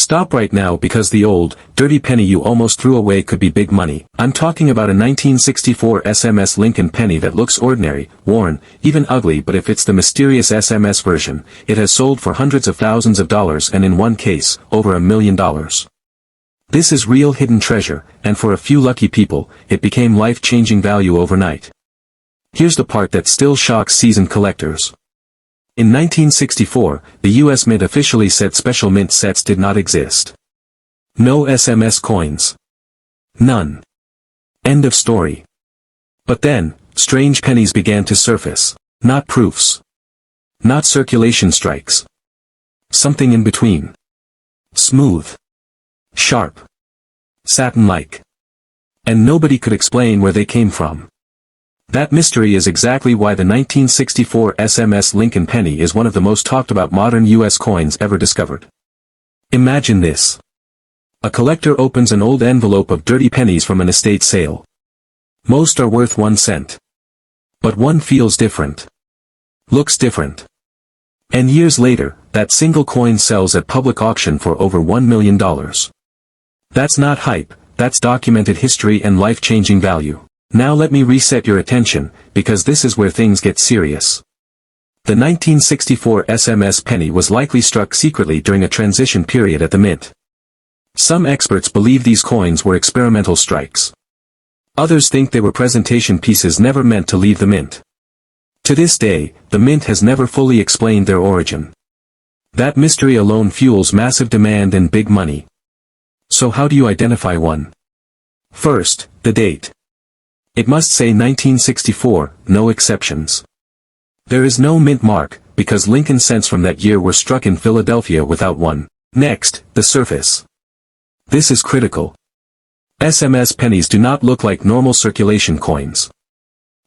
Stop right now because the old, dirty penny you almost threw away could be big money. I'm talking about a 1964 SMS Lincoln penny that looks ordinary, worn, even ugly, but if it's the mysterious SMS version, it has sold for hundreds of thousands of dollars and in one case, over $1 million. This is real hidden treasure, and for a few lucky people, it became life-changing value overnight. Here's the part that still shocks seasoned collectors. In 1964, the U.S. Mint officially said special mint sets did not exist. No SMS coins. None. End of story. But then, strange pennies began to surface. Not proofs. Not circulation strikes. Something in between. Smooth. Sharp. Satin-like. And nobody could explain where they came from. That mystery is exactly why the 1964 SMS Lincoln penny is one of the most talked about modern U.S. coins ever discovered. Imagine this. A collector opens an old envelope of dirty pennies from an estate sale. Most are worth 1 cent. But one feels different. Looks different. And years later, that single coin sells at public auction for over $1 million. That's not hype, that's documented history and life-changing value. Now let me reset your attention, because this is where things get serious. The 1964 SMS penny was likely struck secretly during a transition period at the mint. Some experts believe these coins were experimental strikes. Others think they were presentation pieces never meant to leave the mint. To this day, the mint has never fully explained their origin. That mystery alone fuels massive demand and big money. So how do you identify one? First, the date. It must say 1964, no exceptions. There is no mint mark, because Lincoln cents from that year were struck in Philadelphia without one. Next, the surface. This is critical. SMS pennies do not look like normal circulation coins.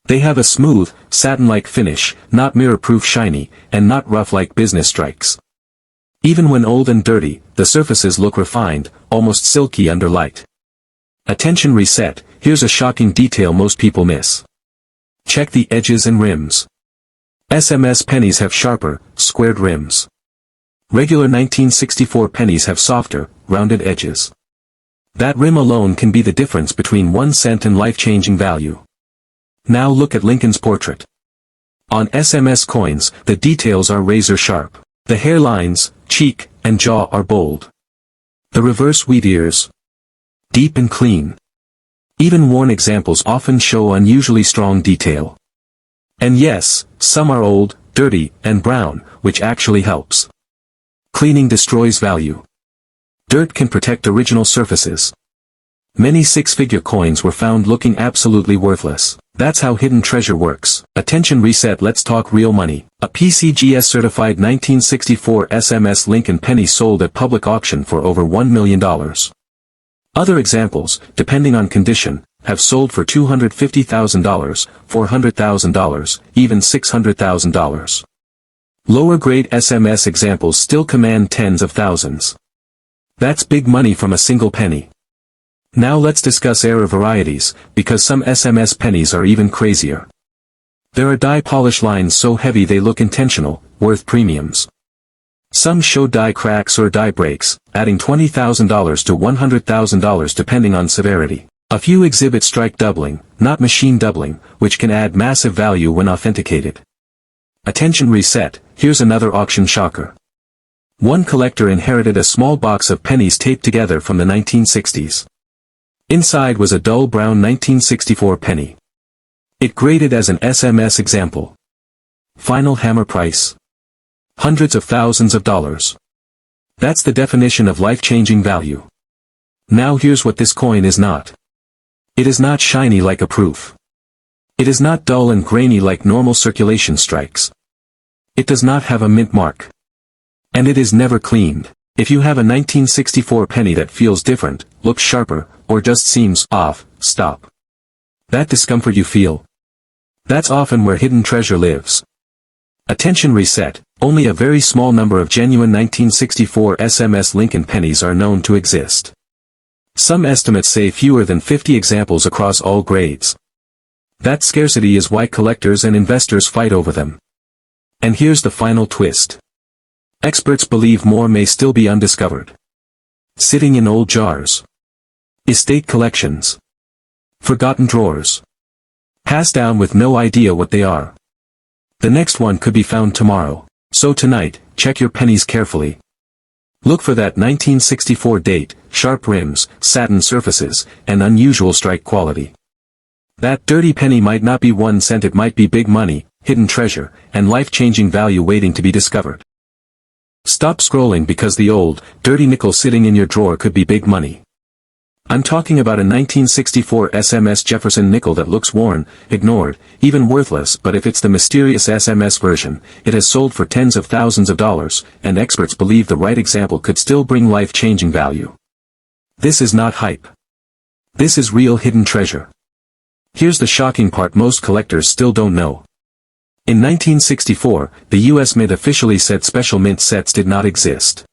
They have a smooth, satin-like finish, not mirror-proof shiny, and not rough like business strikes. Even when old and dirty, the surfaces look refined, almost silky under light. Attention reset, here's a shocking detail most people miss. Check the edges and rims. SMS pennies have sharper, squared rims. Regular 1964 pennies have softer, rounded edges. That rim alone can be the difference between 1 cent and life-changing value. Now look at Lincoln's portrait. On SMS coins, the details are razor-sharp. The hairlines, cheek, and jaw are bold. The reverse wheat ears. Deep and clean. Even worn examples often show unusually strong detail. And yes, some are old, dirty, and brown, which actually helps. Cleaning destroys value. Dirt can protect original surfaces. Many six-figure coins were found looking absolutely worthless. That's how hidden treasure works. Attention reset, let's talk real money. A PCGS certified 1964 SMS Lincoln penny sold at public auction for over $1 million. Other examples, depending on condition, have sold for $250,000, $400,000, even $600,000. Lower-grade SMS examples still command tens of thousands. That's big money from a single penny. Now let's discuss era varieties, because some SMS pennies are even crazier. There are die polish lines so heavy they look intentional, worth premiums. Some show die cracks or die breaks, adding $20,000 to $100,000 depending on severity. A few exhibit strike doubling, not machine doubling, which can add massive value when authenticated. Attention reset, here's another auction shocker. One collector inherited a small box of pennies taped together from the 1960s. Inside was a dull brown 1964 penny. It graded as an SMS example. Final hammer price. Hundreds of thousands of dollars. That's the definition of life-changing value. Now here's what this coin is not. It is not shiny like a proof. It is not dull and grainy like normal circulation strikes. It does not have a mint mark. And it is never cleaned. If you have a 1964 penny that feels different, looks sharper, or just seems off, stop. That discomfort you feel. That's often where hidden treasure lives. Attention reset, only a very small number of genuine 1964 SMS Lincoln pennies are known to exist. Some estimates say fewer than 50 examples across all grades. That scarcity is why collectors and investors fight over them. And here's the final twist. Experts believe more may still be undiscovered. Sitting in old jars. Estate collections. Forgotten drawers. Passed down with no idea what they are. The next one could be found tomorrow. So tonight, check your pennies carefully. Look for that 1964 date, sharp rims, satin surfaces, and unusual strike quality. That dirty penny might not be 1 cent, it might be big money, hidden treasure, and life-changing value waiting to be discovered. Stop scrolling because the old, dirty nickel sitting in your drawer could be big money. I'm talking about a 1964 SMS Jefferson nickel that looks worn, ignored, even worthless, but if it's the mysterious SMS version, it has sold for tens of thousands of dollars, and experts believe the right example could still bring life-changing value. This is not hype. This is real hidden treasure. Here's the shocking part most collectors still don't know. In 1964, the US Mint officially said special mint sets did not exist.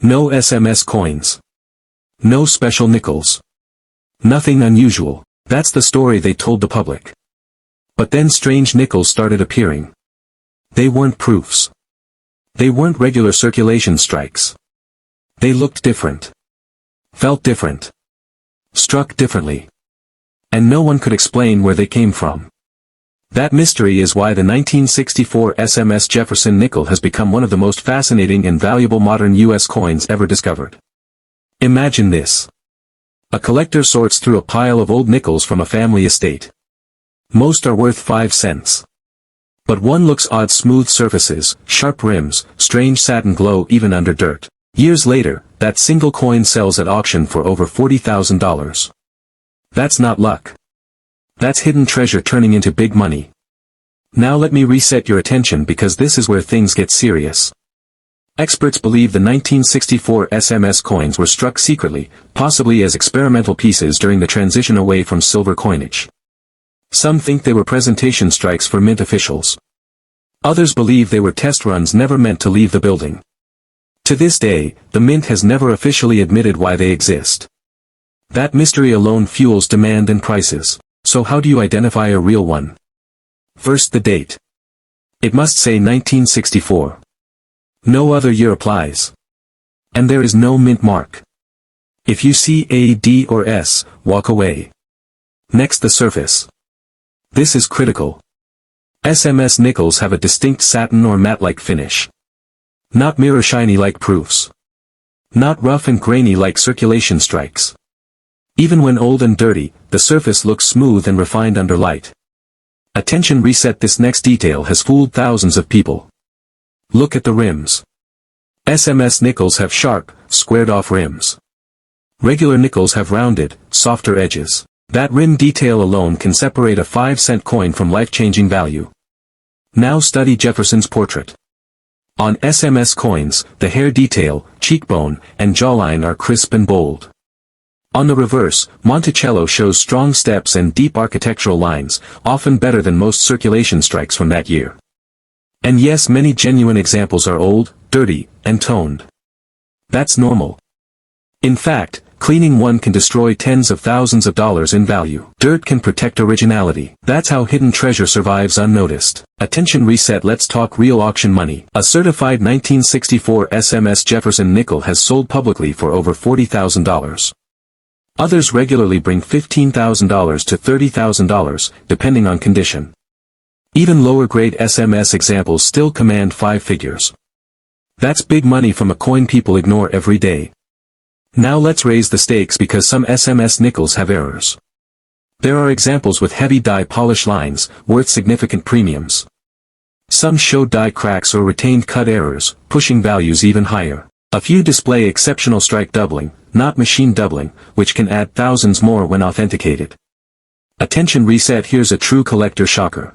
No SMS coins. No special nickels. Nothing unusual. That's the story they told the public. But then strange nickels started appearing. They weren't proofs. They weren't regular circulation strikes. They looked different. Felt different. Struck differently. And no one could explain where they came from. That mystery is why the 1964 SMS Jefferson nickel has become one of the most fascinating and valuable modern US coins ever discovered. Imagine this. A collector sorts through a pile of old nickels from a family estate. Most are worth 5 cents. But one looks odd: smooth surfaces, sharp rims, strange satin glow even under dirt. Years later, that single coin sells at auction for over $40,000. That's not luck. That's hidden treasure turning into big money. Now let me reset your attention because this is where things get serious. Experts believe the 1964 SMS coins were struck secretly, possibly as experimental pieces during the transition away from silver coinage. Some think they were presentation strikes for mint officials. Others believe they were test runs never meant to leave the building. To this day, the mint has never officially admitted why they exist. That mystery alone fuels demand and prices. So how do you identify a real one? First, the date. It must say 1964. No other year applies. And there is no mint mark. If you see A, D or S, walk away. Next, the surface. This is critical. SMS nickels have a distinct satin or matte-like finish. Not mirror shiny like proofs. Not rough and grainy like circulation strikes. Even when old and dirty, the surface looks smooth and refined under light. Attention, reset. This next detail has fooled thousands of people. Look at the rims. SMS nickels have sharp, squared-off rims. Regular nickels have rounded, softer edges. That rim detail alone can separate a 5-cent coin from life-changing value. Now study Jefferson's portrait. On SMS coins, the hair detail, cheekbone, and jawline are crisp and bold. On the reverse, Monticello shows strong steps and deep architectural lines, often better than most circulation strikes from that year. And yes, many genuine examples are old, dirty, and toned. That's normal. In fact, cleaning one can destroy tens of thousands of dollars in value. Dirt can protect originality. That's how hidden treasure survives unnoticed. Attention, reset. Let's talk real auction money. A certified 1964 SMS Jefferson nickel has sold publicly for over $40,000. Others regularly bring $15,000 to $30,000, depending on condition. Even lower-grade SMS examples still command 5 figures. That's big money from a coin people ignore every day. Now let's raise the stakes because some SMS nickels have errors. There are examples with heavy die polish lines, worth significant premiums. Some show die cracks or retained cut errors, pushing values even higher. A few display exceptional strike doubling, not machine doubling, which can add thousands more when authenticated. Attention, reset. Here's a true collector shocker.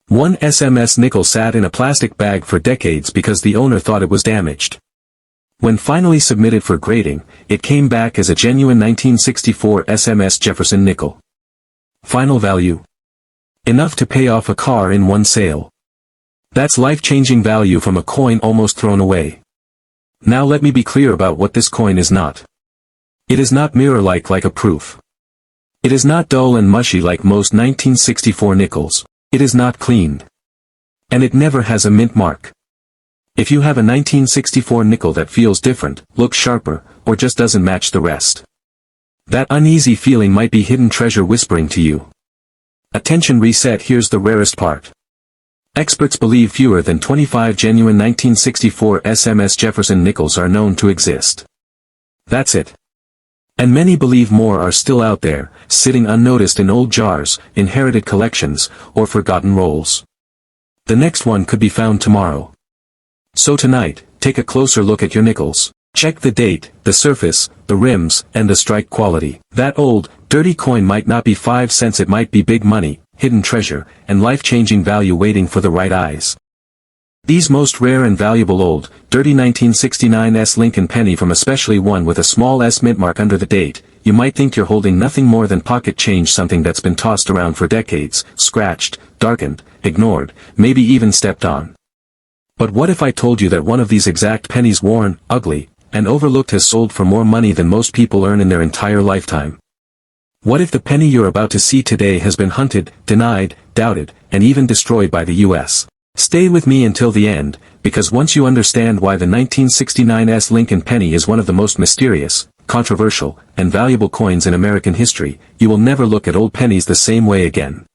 One SMS nickel sat in a plastic bag for decades because the owner thought it was damaged. When finally submitted for grading, it came back as a genuine 1964 SMS Jefferson nickel. Final value: enough to pay off a car in one sale. That's life-changing value from a coin almost thrown away. Now let me be clear about what this coin is not. It is not mirror-like like a proof. It is not dull and mushy like most 1964 nickels. It is not cleaned. And it never has a mint mark. If you have a 1964 nickel that feels different, looks sharper, or just doesn't match the rest. That uneasy feeling might be hidden treasure whispering to you. Attention reset. Here's the rarest part. Experts believe fewer than 25 genuine 1964 SMS Jefferson nickels are known to exist. That's it. And many believe more are still out there, sitting unnoticed in old jars, inherited collections, or forgotten rolls. The next one could be found tomorrow. So tonight, take a closer look at your nickels. Check the date, the surface, the rims, and the strike quality. That old, dirty coin might not be 5 cents, it might be big money, hidden treasure, and life-changing value waiting for the right eyes. These most rare and valuable old, dirty 1969 S Lincoln penny, from especially one with a small S mint mark under the date, you might think you're holding nothing more than pocket change, something that's been tossed around for decades, scratched, darkened, ignored, maybe even stepped on. But what if I told you that one of these exact pennies, worn, ugly, and overlooked, has sold for more money than most people earn in their entire lifetime? What if the penny you're about to see today has been hunted, denied, doubted, and even destroyed by the U.S.? Stay with me until the end, because once you understand why the 1969 S Lincoln penny is one of the most mysterious, controversial, and valuable coins in American history, you will never look at old pennies the same way again.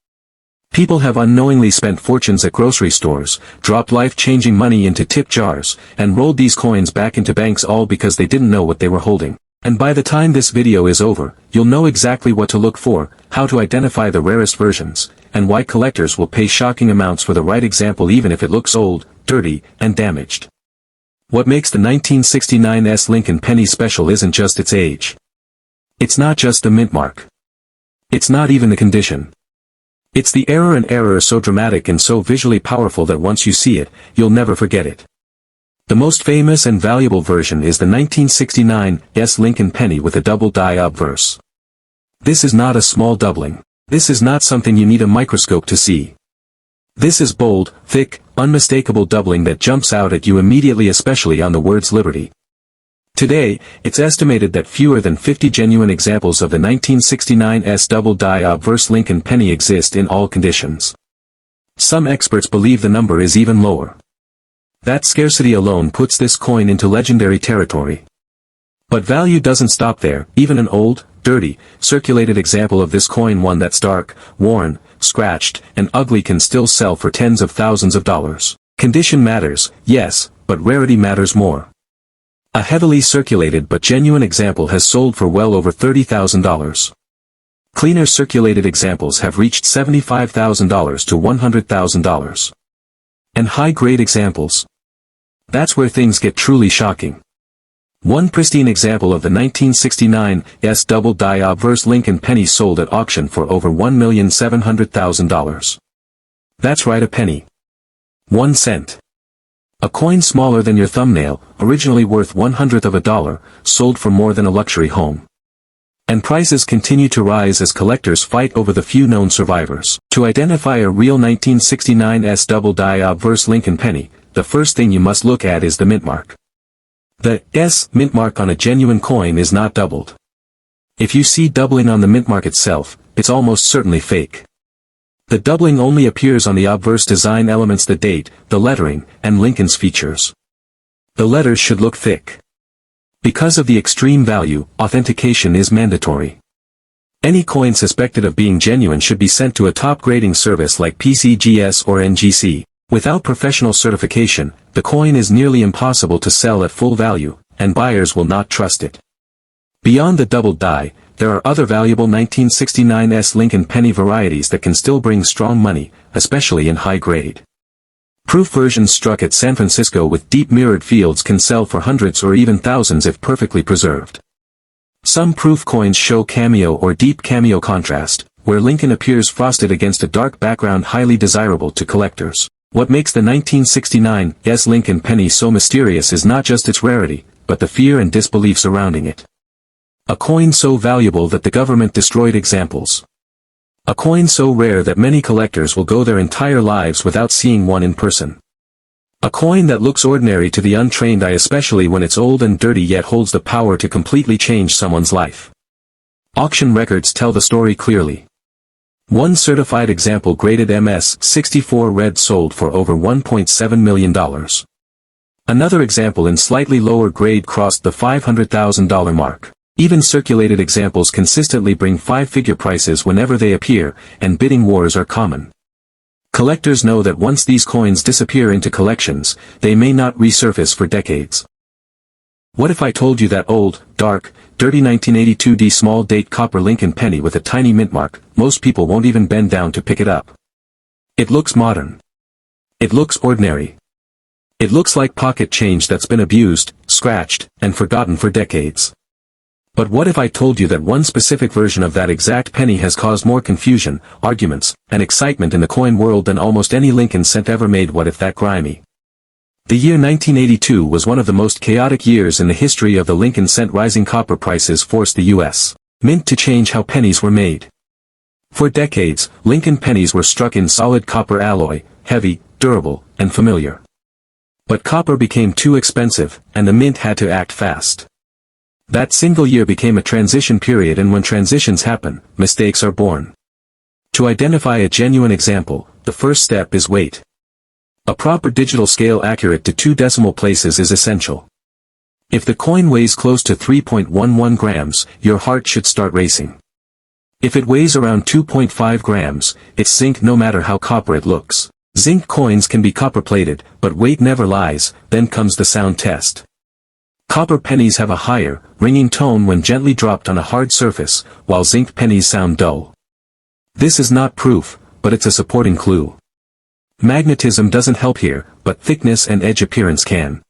People have unknowingly spent fortunes at grocery stores, dropped life-changing money into tip jars, and rolled these coins back into banks, all because they didn't know what they were holding. And by the time this video is over, you'll know exactly what to look for, how to identify the rarest versions, and why collectors will pay shocking amounts for the right example even if it looks old, dirty, and damaged. What makes the 1969 S Lincoln penny special isn't just its age. It's not just the mint mark. It's not even the condition. It's the error, and error so dramatic and so visually powerful that once you see it, you'll never forget it. The most famous and valuable version is the 1969 S Lincoln penny with a double die obverse. This is not a small doubling. This is not something you need a microscope to see. This is bold, thick, unmistakable doubling that jumps out at you immediately, especially on the words liberty. Today, it's estimated that fewer than 50 genuine examples of the 1969 S double die obverse Lincoln penny exist in all conditions. Some experts believe the number is even lower. That scarcity alone puts this coin into legendary territory. But value doesn't stop there. Even an old, dirty, circulated example of this coin, one that's dark, worn, scratched, and ugly, can still sell for tens of thousands of dollars. Condition matters, yes, but rarity matters more. A heavily circulated but genuine example has sold for well over $30,000. Cleaner circulated examples have reached $75,000 to $100,000. And high-grade examples? That's where things get truly shocking. One pristine example of the 1969 S double die obverse Lincoln penny sold at auction for over $1,700,000. That's right, a penny. 1 cent. A coin smaller than your thumbnail, originally worth $0.01, sold for more than a luxury home. And prices continue to rise as collectors fight over the few known survivors. To identify a real 1969 S double die obverse Lincoln penny, the first thing you must look at is the mint mark. The S mint mark on a genuine coin is not doubled. If you see doubling on the mint mark itself, it's almost certainly fake. The doubling only appears on the obverse design elements, the date, the lettering, and Lincoln's features. The letters should look thick. Because of the extreme value, authentication is mandatory. Any coin suspected of being genuine should be sent to a top grading service like PCGS or NGC. Without professional certification, the coin is nearly impossible to sell at full value, and buyers will not trust it. Beyond the doubled die, there are other valuable 1969 S Lincoln penny varieties that can still bring strong money, especially in high grade. Proof versions struck at San Francisco with deep mirrored fields can sell for hundreds or even thousands if perfectly preserved. Some proof coins show cameo or deep cameo contrast, where Lincoln appears frosted against a dark background, highly desirable to collectors. What makes the 1969 S Lincoln penny so mysterious is not just its rarity, but the fear and disbelief surrounding it. A coin so valuable that the government destroyed examples. A coin so rare that many collectors will go their entire lives without seeing one in person. A coin that looks ordinary to the untrained eye, especially when it's old and dirty, yet holds the power to completely change someone's life. Auction records tell the story clearly. One certified example, graded MS-64 red, sold for over $1.7 million. Another example in slightly lower grade crossed the $500,000 mark. Even circulated examples consistently bring five-figure prices whenever they appear, and bidding wars are common. Collectors know that once these coins disappear into collections, they may not resurface for decades. What if I told you that old, dark, dirty 1982 small date copper Lincoln penny with a tiny mint mark, most people won't even bend down to pick it up? It looks modern. It looks ordinary. It looks like pocket change that's been abused, scratched, and forgotten for decades. But what if I told you that one specific version of that exact penny has caused more confusion, arguments, and excitement in the coin world than almost any Lincoln cent ever made? What if that grimy? The year 1982 was one of the most chaotic years in the history of the Lincoln cent. Rising copper prices forced the U.S. Mint to change how pennies were made. For decades, Lincoln pennies were struck in solid copper alloy, heavy, durable, and familiar. But copper became too expensive, and the mint had to act fast. That single year became a transition period, and when transitions happen, mistakes are born. To identify a genuine example, the first step is weight. A proper digital scale accurate to 2 decimal places is essential. If the coin weighs close to 3.11 grams, your heart should start racing. If it weighs around 2.5 grams, it's zinc no matter how copper it looks. Zinc coins can be copper-plated, but weight never lies. Then comes the sound test. Copper pennies have a higher, ringing tone when gently dropped on a hard surface, while zinc pennies sound dull. This is not proof, but it's a supporting clue. Magnetism doesn't help here, but thickness and edge appearance can.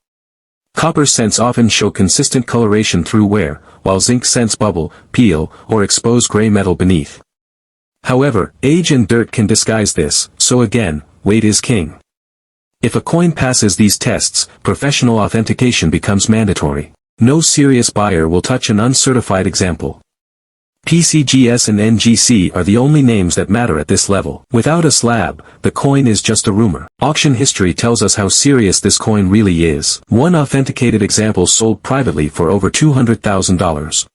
Copper cents often show consistent coloration through wear, while zinc cents bubble, peel, or expose gray metal beneath. However, age and dirt can disguise this, so again, weight is king. If a coin passes these tests, professional authentication becomes mandatory. No serious buyer will touch an uncertified example. PCGS and NGC are the only names that matter at this level. Without a slab, the coin is just a rumor. Auction history tells us how serious this coin really is. One authenticated example sold privately for over $200,000.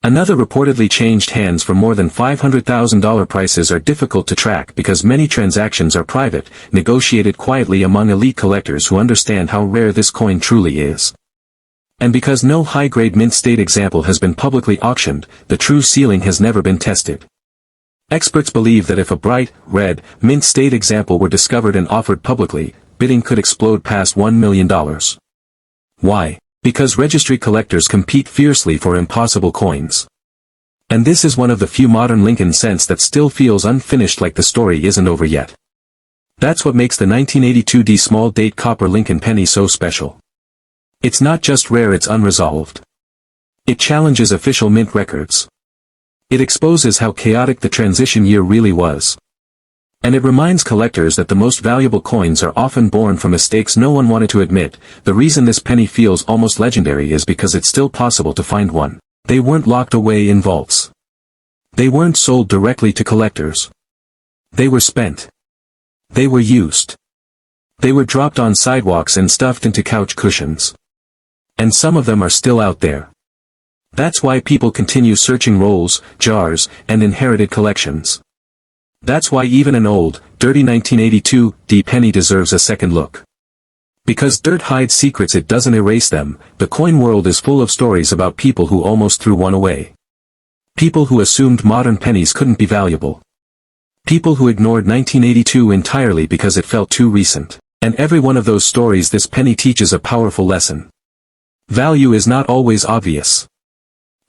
Another reportedly changed hands for more than $500,000. Prices are difficult to track because many transactions are private, negotiated quietly among elite collectors who understand how rare this coin truly is. And because no high-grade mint state example has been publicly auctioned, the true ceiling has never been tested. Experts believe that if a bright, red, mint state example were discovered and offered publicly, bidding could explode past $1 million. Why? Because registry collectors compete fiercely for impossible coins. And this is one of the few modern Lincoln cents that still feels unfinished, like the story isn't over yet. That's what makes the 1982 small date copper Lincoln penny so special. It's not just rare, it's unresolved. It challenges official mint records. It exposes how chaotic the transition year really was. And it reminds collectors that the most valuable coins are often born from mistakes no one wanted to admit. The reason this penny feels almost legendary is because it's still possible to find one. They weren't locked away in vaults. They weren't sold directly to collectors. They were spent. They were used. They were dropped on sidewalks and stuffed into couch cushions. And some of them are still out there. That's why people continue searching rolls, jars, and inherited collections. That's why even an old, dirty 1982 penny deserves a second look. Because dirt hides secrets, it doesn't erase them. The coin world is full of stories about people who almost threw one away. People who assumed modern pennies couldn't be valuable. People who ignored 1982 entirely because it felt too recent. And every one of those stories, this penny teaches a powerful lesson. Value is not always obvious.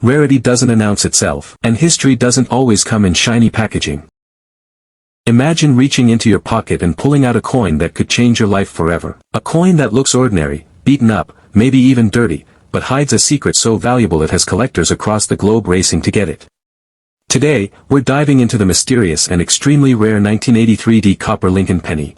Rarity doesn't announce itself, and history doesn't always come in shiny packaging. Imagine reaching into your pocket and pulling out a coin that could change your life forever. A coin that looks ordinary, beaten up, maybe even dirty, but hides a secret so valuable it has collectors across the globe racing to get it. Today, we're diving into the mysterious and extremely rare 1983 copper Lincoln penny.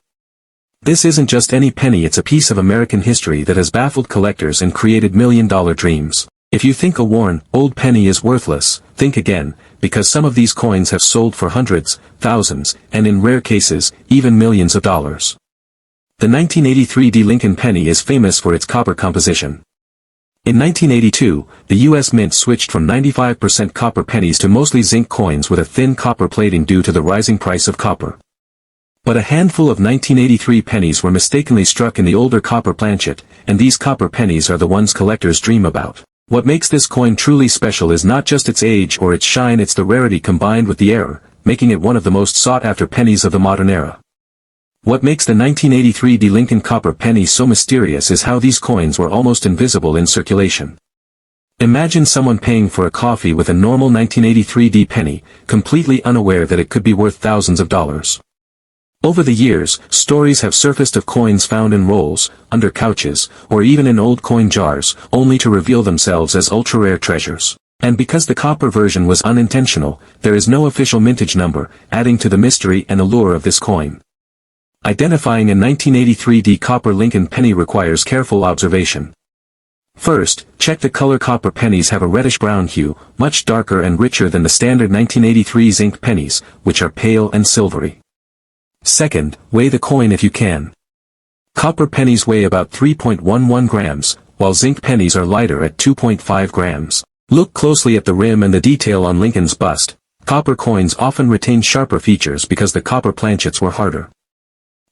This isn't just any penny, it's a piece of American history that has baffled collectors and created million-dollar dreams. If you think a worn, old penny is worthless, think again, because some of these coins have sold for hundreds, thousands, and in rare cases, even millions of dollars. The 1983 Lincoln penny is famous for its copper composition. In 1982, the U.S. Mint switched from 95% copper pennies to mostly zinc coins with a thin copper plating due to the rising price of copper. But a handful of 1983 pennies were mistakenly struck in the older copper planchet, and these copper pennies are the ones collectors dream about. What makes this coin truly special is not just its age or its shine, it's the rarity combined with the error, making it one of the most sought-after pennies of the modern era. What makes the 1983 D Lincoln copper penny so mysterious is how these coins were almost invisible in circulation. Imagine someone paying for a coffee with a normal 1983 D penny, completely unaware that it could be worth thousands of dollars. Over the years, stories have surfaced of coins found in rolls, under couches, or even in old coin jars, only to reveal themselves as ultra-rare treasures. And because the copper version was unintentional, there is no official mintage number, adding to the mystery and allure of this coin. Identifying a 1983 D copper Lincoln penny requires careful observation. First, check the color. Copper pennies have a reddish-brown hue, much darker and richer than the standard 1983 zinc pennies, which are pale and silvery. Second, weigh the coin if you can. Copper pennies weigh about 3.11 grams, while zinc pennies are lighter at 2.5 grams. Look closely at the rim and the detail on Lincoln's bust. Copper coins often retain sharper features because the copper planchets were harder.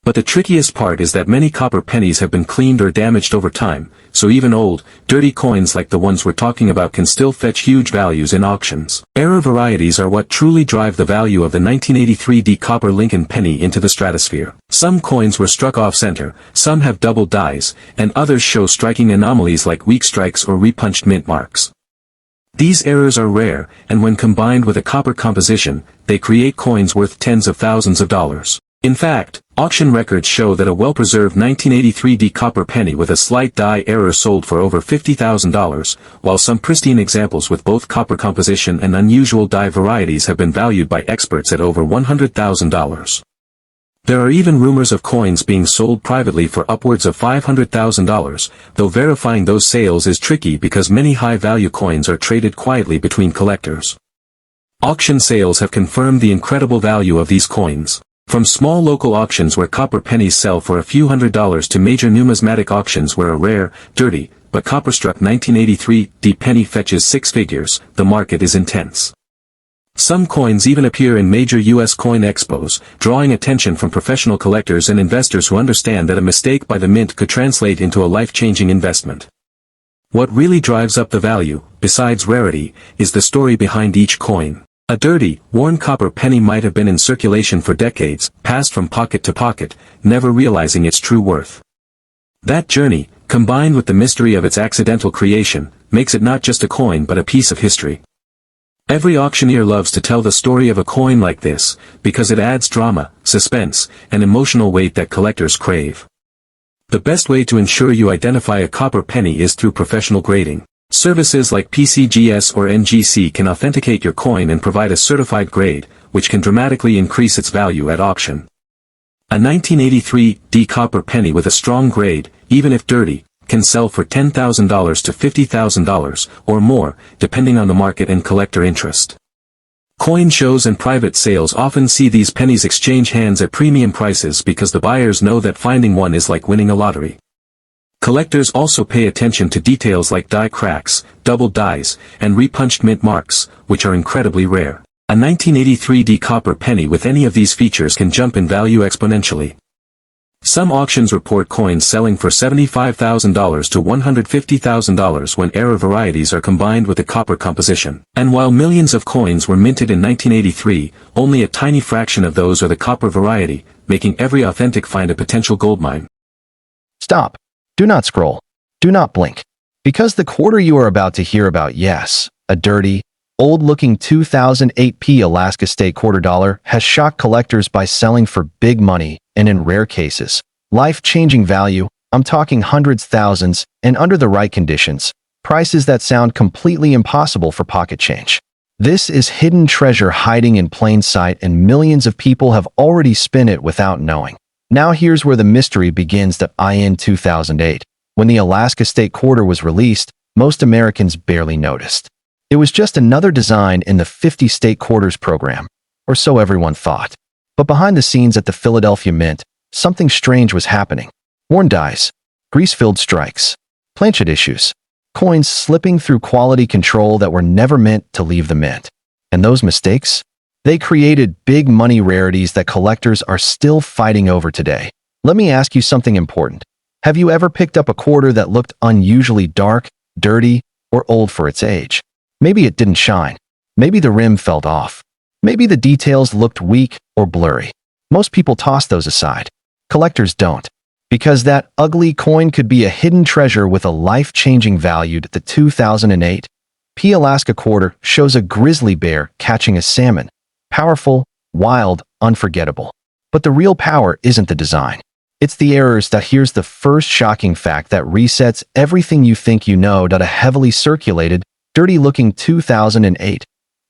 But the trickiest part is that many copper pennies have been cleaned or damaged over time, so even old, dirty coins like the ones we're talking about can still fetch huge values in auctions. Error varieties are what truly drive the value of the 1983 D copper Lincoln penny into the stratosphere. Some coins were struck off-center, some have double dies, and others show striking anomalies like weak strikes or repunched mint marks. These errors are rare, and when combined with a copper composition, they create coins worth tens of thousands of dollars. In fact, auction records show that a well-preserved 1983 D copper penny with a slight die error sold for over $50,000, while some pristine examples with both copper composition and unusual die varieties have been valued by experts at over $100,000. There are even rumors of coins being sold privately for upwards of $500,000, though verifying those sales is tricky because many high-value coins are traded quietly between collectors. Auction sales have confirmed the incredible value of these coins. From small local auctions where copper pennies sell for a few $100s to major numismatic auctions where a rare, dirty, but copper-struck 1983 D penny fetches six figures, the market is intense. Some coins even appear in major U.S. coin expos, drawing attention from professional collectors and investors who understand that a mistake by the mint could translate into a life-changing investment. What really drives up the value, besides rarity, is the story behind each coin. A dirty, worn copper penny might have been in circulation for decades, passed from pocket to pocket, never realizing its true worth. That journey, combined with the mystery of its accidental creation, makes it not just a coin but a piece of history. Every auctioneer loves to tell the story of a coin like this, because it adds drama, suspense, and emotional weight that collectors crave. The best way to ensure you identify a copper penny is through professional grading. Services like PCGS or NGC can authenticate your coin and provide a certified grade, which can dramatically increase its value at auction. A 1983 D copper penny with a strong grade, even if dirty, can sell for $10,000 to $50,000, or more, depending on the market and collector interest. Coin shows and private sales often see these pennies exchange hands at premium prices because the buyers know that finding one is like winning a lottery. Collectors also pay attention to details like die cracks, double dies, and repunched mint marks, which are incredibly rare. A 1983 D copper penny with any of these features can jump in value exponentially. Some auctions report coins selling for $75,000 to $150,000 when error varieties are combined with a copper composition. And while millions of coins were minted in 1983, only a tiny fraction of those are the copper variety, making every authentic find a potential goldmine. Stop. Do not scroll. Do not blink. Because the quarter you are about to hear about, yes, a dirty, old-looking 2008 Alaska State quarter dollar has shocked collectors by selling for big money, and in rare cases, life-changing value. I'm talking hundreds, thousands, and under the right conditions, prices that sound completely impossible for pocket change. This is hidden treasure hiding in plain sight, and millions of people have already spent it without knowing. Now here's where the mystery begins. In 2008, when the Alaska State quarter was released, most Americans barely noticed. It was just another design in the 50 state quarters program, or so everyone thought. But behind the scenes at the Philadelphia Mint, something strange was happening. Worn dies, grease-filled strikes, planchet issues, coins slipping through quality control that were never meant to leave the mint. And those mistakes? They created big money rarities that collectors are still fighting over today. Let me ask you something important. Have you ever picked up a quarter that looked unusually dark, dirty, or old for its age? Maybe it didn't shine. Maybe the rim felt off. Maybe the details looked weak or blurry. Most people toss those aside. Collectors don't. Because that ugly coin could be a hidden treasure with a life-changing value. The 2008 P Alaska quarter shows a grizzly bear catching a salmon. Powerful, wild, unforgettable. But the real power isn't the design. It's the errors. Here's the first shocking fact that resets everything you think you know. A heavily circulated, dirty-looking 2008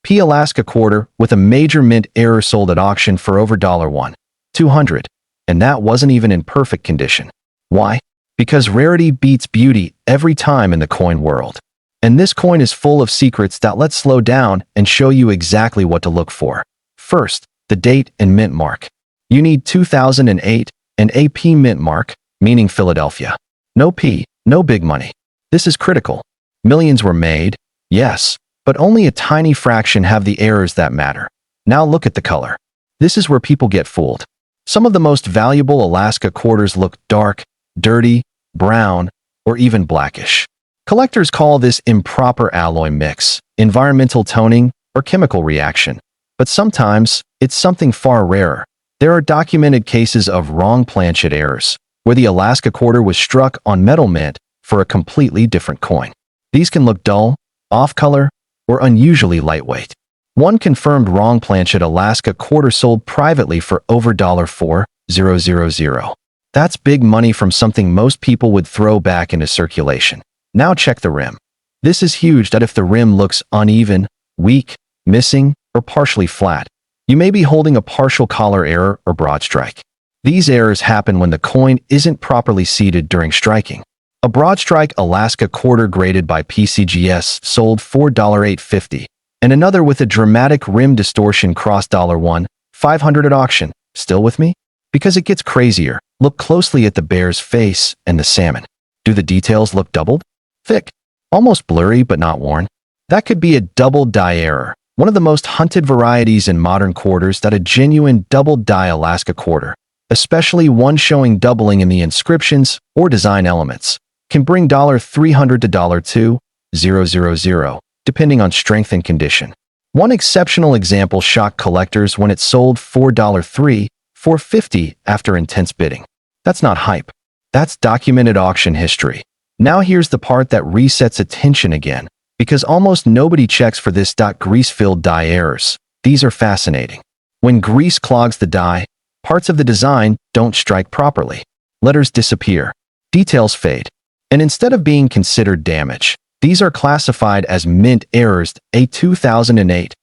P Alaska quarter with a major mint error sold at auction for over $1,200. And that wasn't even in perfect condition. Why? Because rarity beats beauty every time in the coin world. And this coin is full of secrets. Let's slow down and show you exactly what to look for. First, the date and mint mark. You need 2008 and AP mint mark, meaning Philadelphia. No P, no big money. This is critical. Millions were made, yes, but only a tiny fraction have the errors that matter. Now look at the color. This is where people get fooled. Some of the most valuable Alaska quarters look dark, dirty, brown, or even blackish. Collectors call this improper alloy mix, environmental toning, or chemical reaction. But sometimes, it's something far rarer. There are documented cases of wrong planchet errors, where the Alaska quarter was struck on metal mint for a completely different coin. These can look dull, off-color, or unusually lightweight. One confirmed wrong planchet Alaska quarter sold privately for over $4,000. That's big money from something most people would throw back into circulation. Now check the rim. This is huge. If the rim looks uneven, weak, missing, or partially flat, you may be holding a partial collar error or broad strike. These errors happen when the coin isn't properly seated during striking. A broad strike Alaska quarter graded by PCGS sold $4,850, and another with a dramatic rim distortion crossed $1,500 at auction. Still with me? Because it gets crazier. Look closely at the bear's face and the salmon. Do the details look doubled? Thick? Almost blurry but not worn? That could be a double die error, one of the most hunted varieties in modern quarters. A genuine double die Alaska quarter, especially one showing doubling in the inscriptions or design elements, can bring $300 to $2,000, depending on strength and condition. One exceptional example shocked collectors when it sold $4,350 after intense bidding. That's not hype. That's documented auction history. Now here's the part that resets attention again, because almost nobody checks for this. Grease-filled die errors. These are fascinating. When grease clogs the die, parts of the design don't strike properly. Letters disappear. Details fade. And instead of being considered damage, these are classified as mint errors. A 2008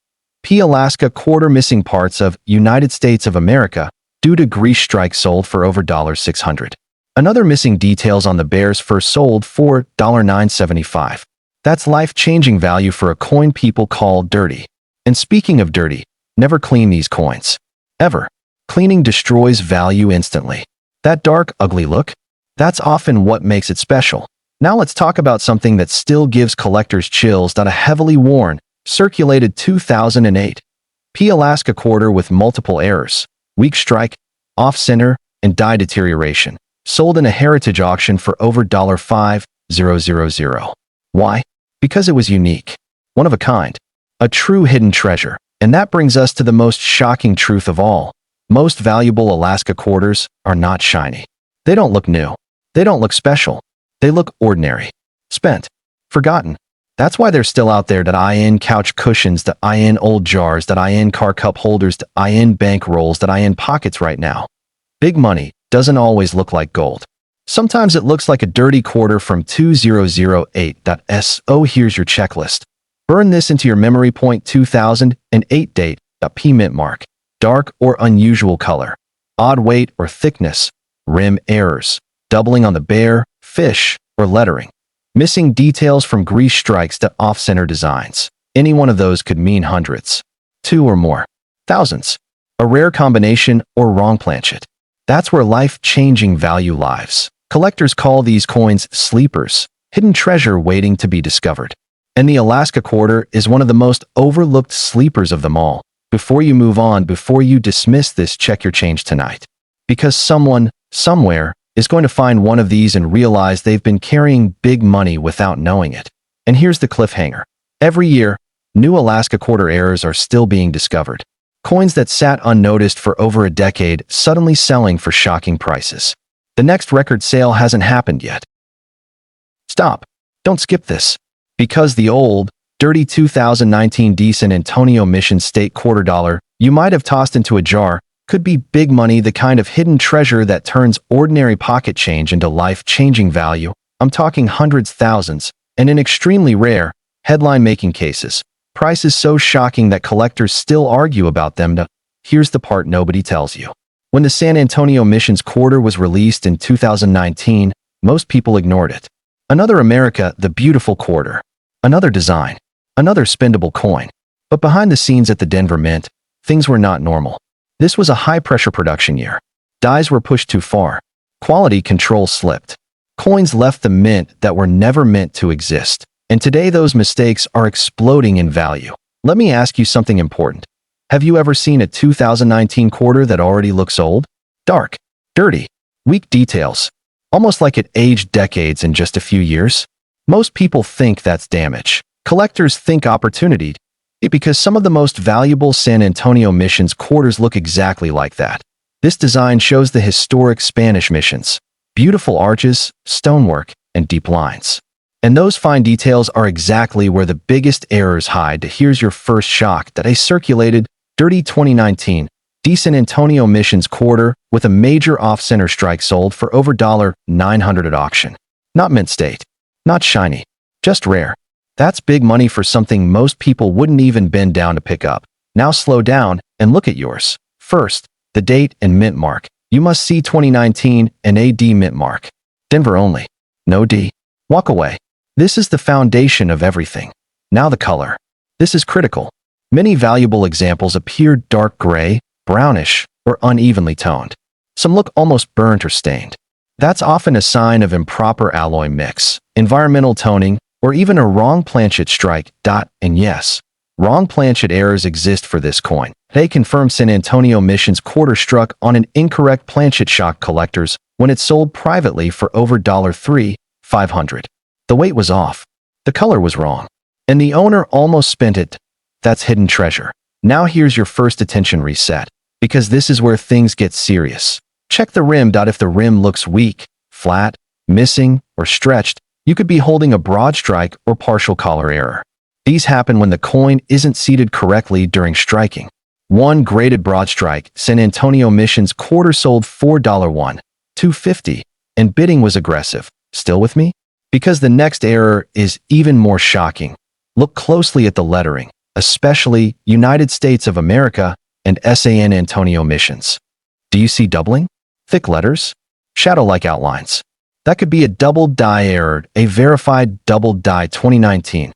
P Alaska quarter missing parts of United States of America due to grease strike sold for over $600. Another missing details on the bear's fur sold for $975. That's life-changing value for a coin people call dirty. And speaking of dirty, never clean these coins. Ever. Cleaning destroys value instantly. That dark, ugly look? That's often what makes it special. Now let's talk about something that still gives collectors chills. A heavily worn, circulated 2008 P Alaska quarter with multiple errors, weak strike, off-center, and die deterioration, sold in a heritage auction for over $5,000. Why? Because it was unique, one of a kind, a true hidden treasure. And that brings us to the most shocking truth of all. Most valuable Alaska quarters are not shiny. They don't look new. They don't look special. They look ordinary. Spent. Forgotten. That's why they're still out there. In couch cushions, in old jars, in car cup holders, in bank rolls, in pockets right now. Big money doesn't always look like gold. Sometimes it looks like a dirty quarter from 2008. So here's your checklist. Burn this into your memory point. 2008 date. P mint mark. Dark or unusual color. Odd weight or thickness. Rim errors. Doubling on the bear, fish, or lettering. Missing details from grease strikes to off-center designs. Any one of those could mean hundreds. Two or more. Thousands. A rare combination or wrong planchet. That's where life-changing value lies. Collectors call these coins sleepers, hidden treasure waiting to be discovered. And the Alaska quarter is one of the most overlooked sleepers of them all. Before you move on, before you dismiss this, check your change tonight. Because someone, somewhere, is going to find one of these and realize they've been carrying big money without knowing it. And here's the cliffhanger. Every year, new Alaska quarter errors are still being discovered. Coins that sat unnoticed for over a decade suddenly selling for shocking prices. The next record sale hasn't happened yet. Stop. Don't skip this. Because the old, dirty 2019 San Antonio Mission State quarter dollar you might have tossed into a jar could be big money, the kind of hidden treasure that turns ordinary pocket change into life-changing value. I'm talking hundreds, thousands, and in extremely rare, headline-making cases. Prices so shocking that collectors still argue about them. Here's the part nobody tells you. When the San Antonio Mission's quarter was released in 2019, most people ignored it. Another America, the beautiful quarter. Another design. Another spendable coin. But behind the scenes at the Denver Mint, things were not normal. This was a high-pressure production year. Dies were pushed too far. Quality control slipped. Coins left the mint that were never meant to exist. And today those mistakes are exploding in value. Let me ask you something important. Have you ever seen a 2019 quarter that already looks old? Dark, dirty, weak details. Almost like it aged decades in just a few years? Most people think that's damage. Collectors think opportunity. Because some of the most valuable San Antonio Mission's quarters look exactly like that. This design shows the historic Spanish missions. Beautiful arches, stonework, and deep lines. And those fine details are exactly where the biggest errors hide. Here's your first shock that a circulated, dirty 2019 San Antonio Mission's quarter with a major off-center strike sold for over $900 at auction. Not mint state. Not shiny. Just rare. That's big money for something most people wouldn't even bend down to pick up. Now slow down and look at yours. First, the date and mint mark. You must see 2019 and a D mint mark. Denver only. No D. Walk away. This is the foundation of everything. Now the color. This is critical. Many valuable examples appear dark gray, brownish, or unevenly toned. Some look almost burnt or stained. That's often a sign of improper alloy mix, environmental toning, or even a wrong planchet strike. And yes, wrong planchet errors exist for this coin. They confirm San Antonio Mission's quarter struck on an incorrect planchet, shocked collectors when it sold privately for over $3,500. The weight was off. The color was wrong. And the owner almost spent it. That's hidden treasure. Now here's your first attention reset. Because this is where things get serious. Check the rim. If the rim looks weak, flat, missing, or stretched, you could be holding a broad strike or partial collar error. These happen when the coin isn't seated correctly during striking. One graded broad strike, San Antonio Mission's quarter sold $4,250, and bidding was aggressive. Still with me? Because the next error is even more shocking. Look closely at the lettering, especially United States of America and San Antonio Missions. Do you see doubling? Thick letters? Shadow-like outlines. That could be a double die error, a verified double die. 2019.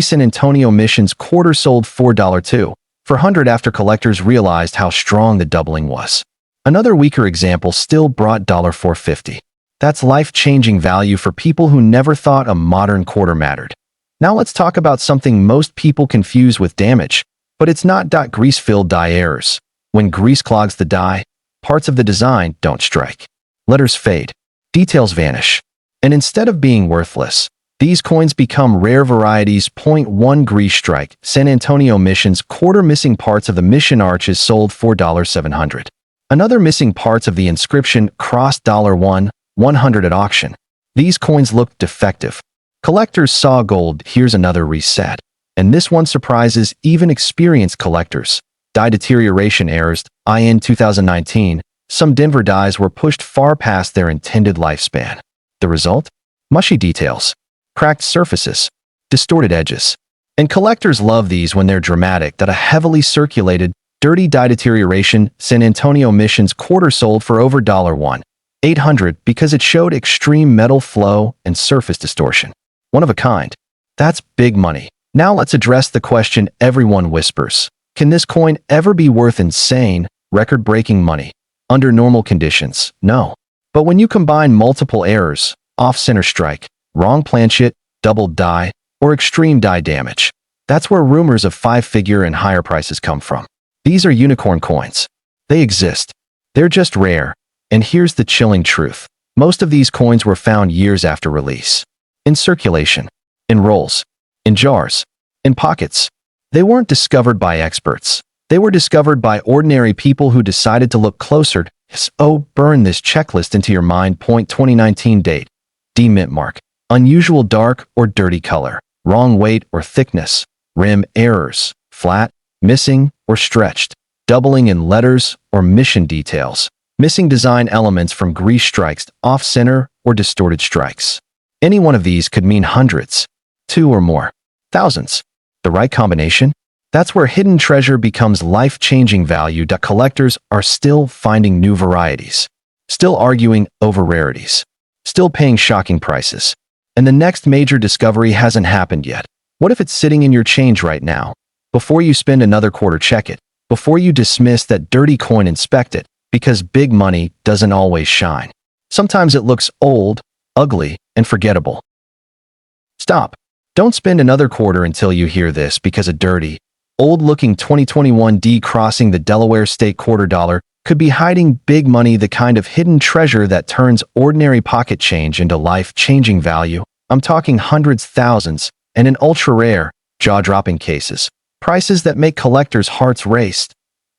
San Antonio Mission's quarter sold $4,200 after collectors realized how strong the doubling was. Another weaker example still brought $450. That's life-changing value for people who never thought a modern quarter mattered. Now let's talk about something most people confuse with damage, but it's not. Grease-filled die errors. When grease clogs the die, parts of the design don't strike. Letters fade. Details vanish. And instead of being worthless, these coins become rare varieties. 1 grease strike. San Antonio Mission's quarter missing parts of the mission arches sold $4,700. Another missing parts of the inscription crossed $100 at auction. These coins looked defective. Collectors saw gold. Here's another reset. And this one surprises even experienced collectors. Die deterioration errors. In 2019, some Denver dies were pushed far past their intended lifespan. The result? Mushy details, cracked surfaces, distorted edges. And collectors love these when they're dramatic. A heavily circulated, dirty die deterioration San Antonio Mission's quarter sold for over $1,800 because it showed extreme metal flow and surface distortion. One of a kind. That's big money. Now let's address the question everyone whispers. Can this coin ever be worth insane, record-breaking money? Under normal conditions, no. But when you combine multiple errors, off-center strike, wrong planchet, double die, or extreme die damage, that's where rumors of 5-figure and higher prices come from. These are unicorn coins. They exist. They're just rare. And here's the chilling truth. Most of these coins were found years after release. In circulation. In rolls. In jars. In pockets. They weren't discovered by experts. They were discovered by ordinary people who decided to look closer. So burn this checklist into your mind. 2019 date. D mint mark. Unusual dark or dirty color. Wrong weight or thickness. Rim errors. Flat, missing, or stretched. Doubling in letters or mission details. Missing design elements from grease strikes, off-center, or distorted strikes. Any one of these could mean hundreds, two or more, thousands. The right combination? That's where hidden treasure becomes life-changing value. Collectors are still finding new varieties, still arguing over rarities, still paying shocking prices. And the next major discovery hasn't happened yet. What if it's sitting in your change right now? Before you spend another quarter, check it. Before you dismiss that dirty coin, inspect it. Because big money doesn't always shine. Sometimes it looks old, ugly, and forgettable. Stop. Don't spend another quarter until you hear this, because a dirty, old-looking 2021 D crossing the Delaware State quarter dollar could be hiding big money, the kind of hidden treasure that turns ordinary pocket change into life-changing value. I'm talking hundreds, thousands, and in ultra-rare, jaw-dropping cases. Prices that make collectors' hearts race.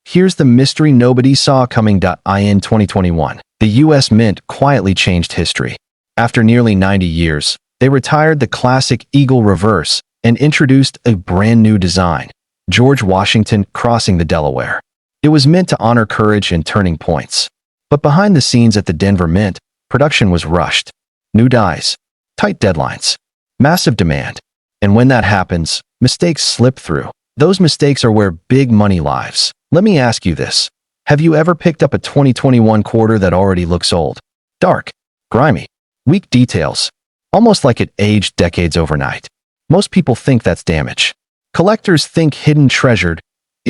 Here's the mystery nobody saw coming. In 2021, the U.S. Mint quietly changed history. After nearly 90 years, they retired the classic Eagle reverse and introduced a brand new design, George Washington crossing the Delaware. It was meant to honor courage and turning points. But behind the scenes at the Denver Mint, production was rushed. New dies, tight deadlines, massive demand. And when that happens, mistakes slip through. Those mistakes are where big money lives. Let me ask you this. Have you ever picked up a 2021 quarter that already looks old? Dark, grimy, weak details, almost like it aged decades overnight. Most people think that's damage. Collectors think hidden treasured,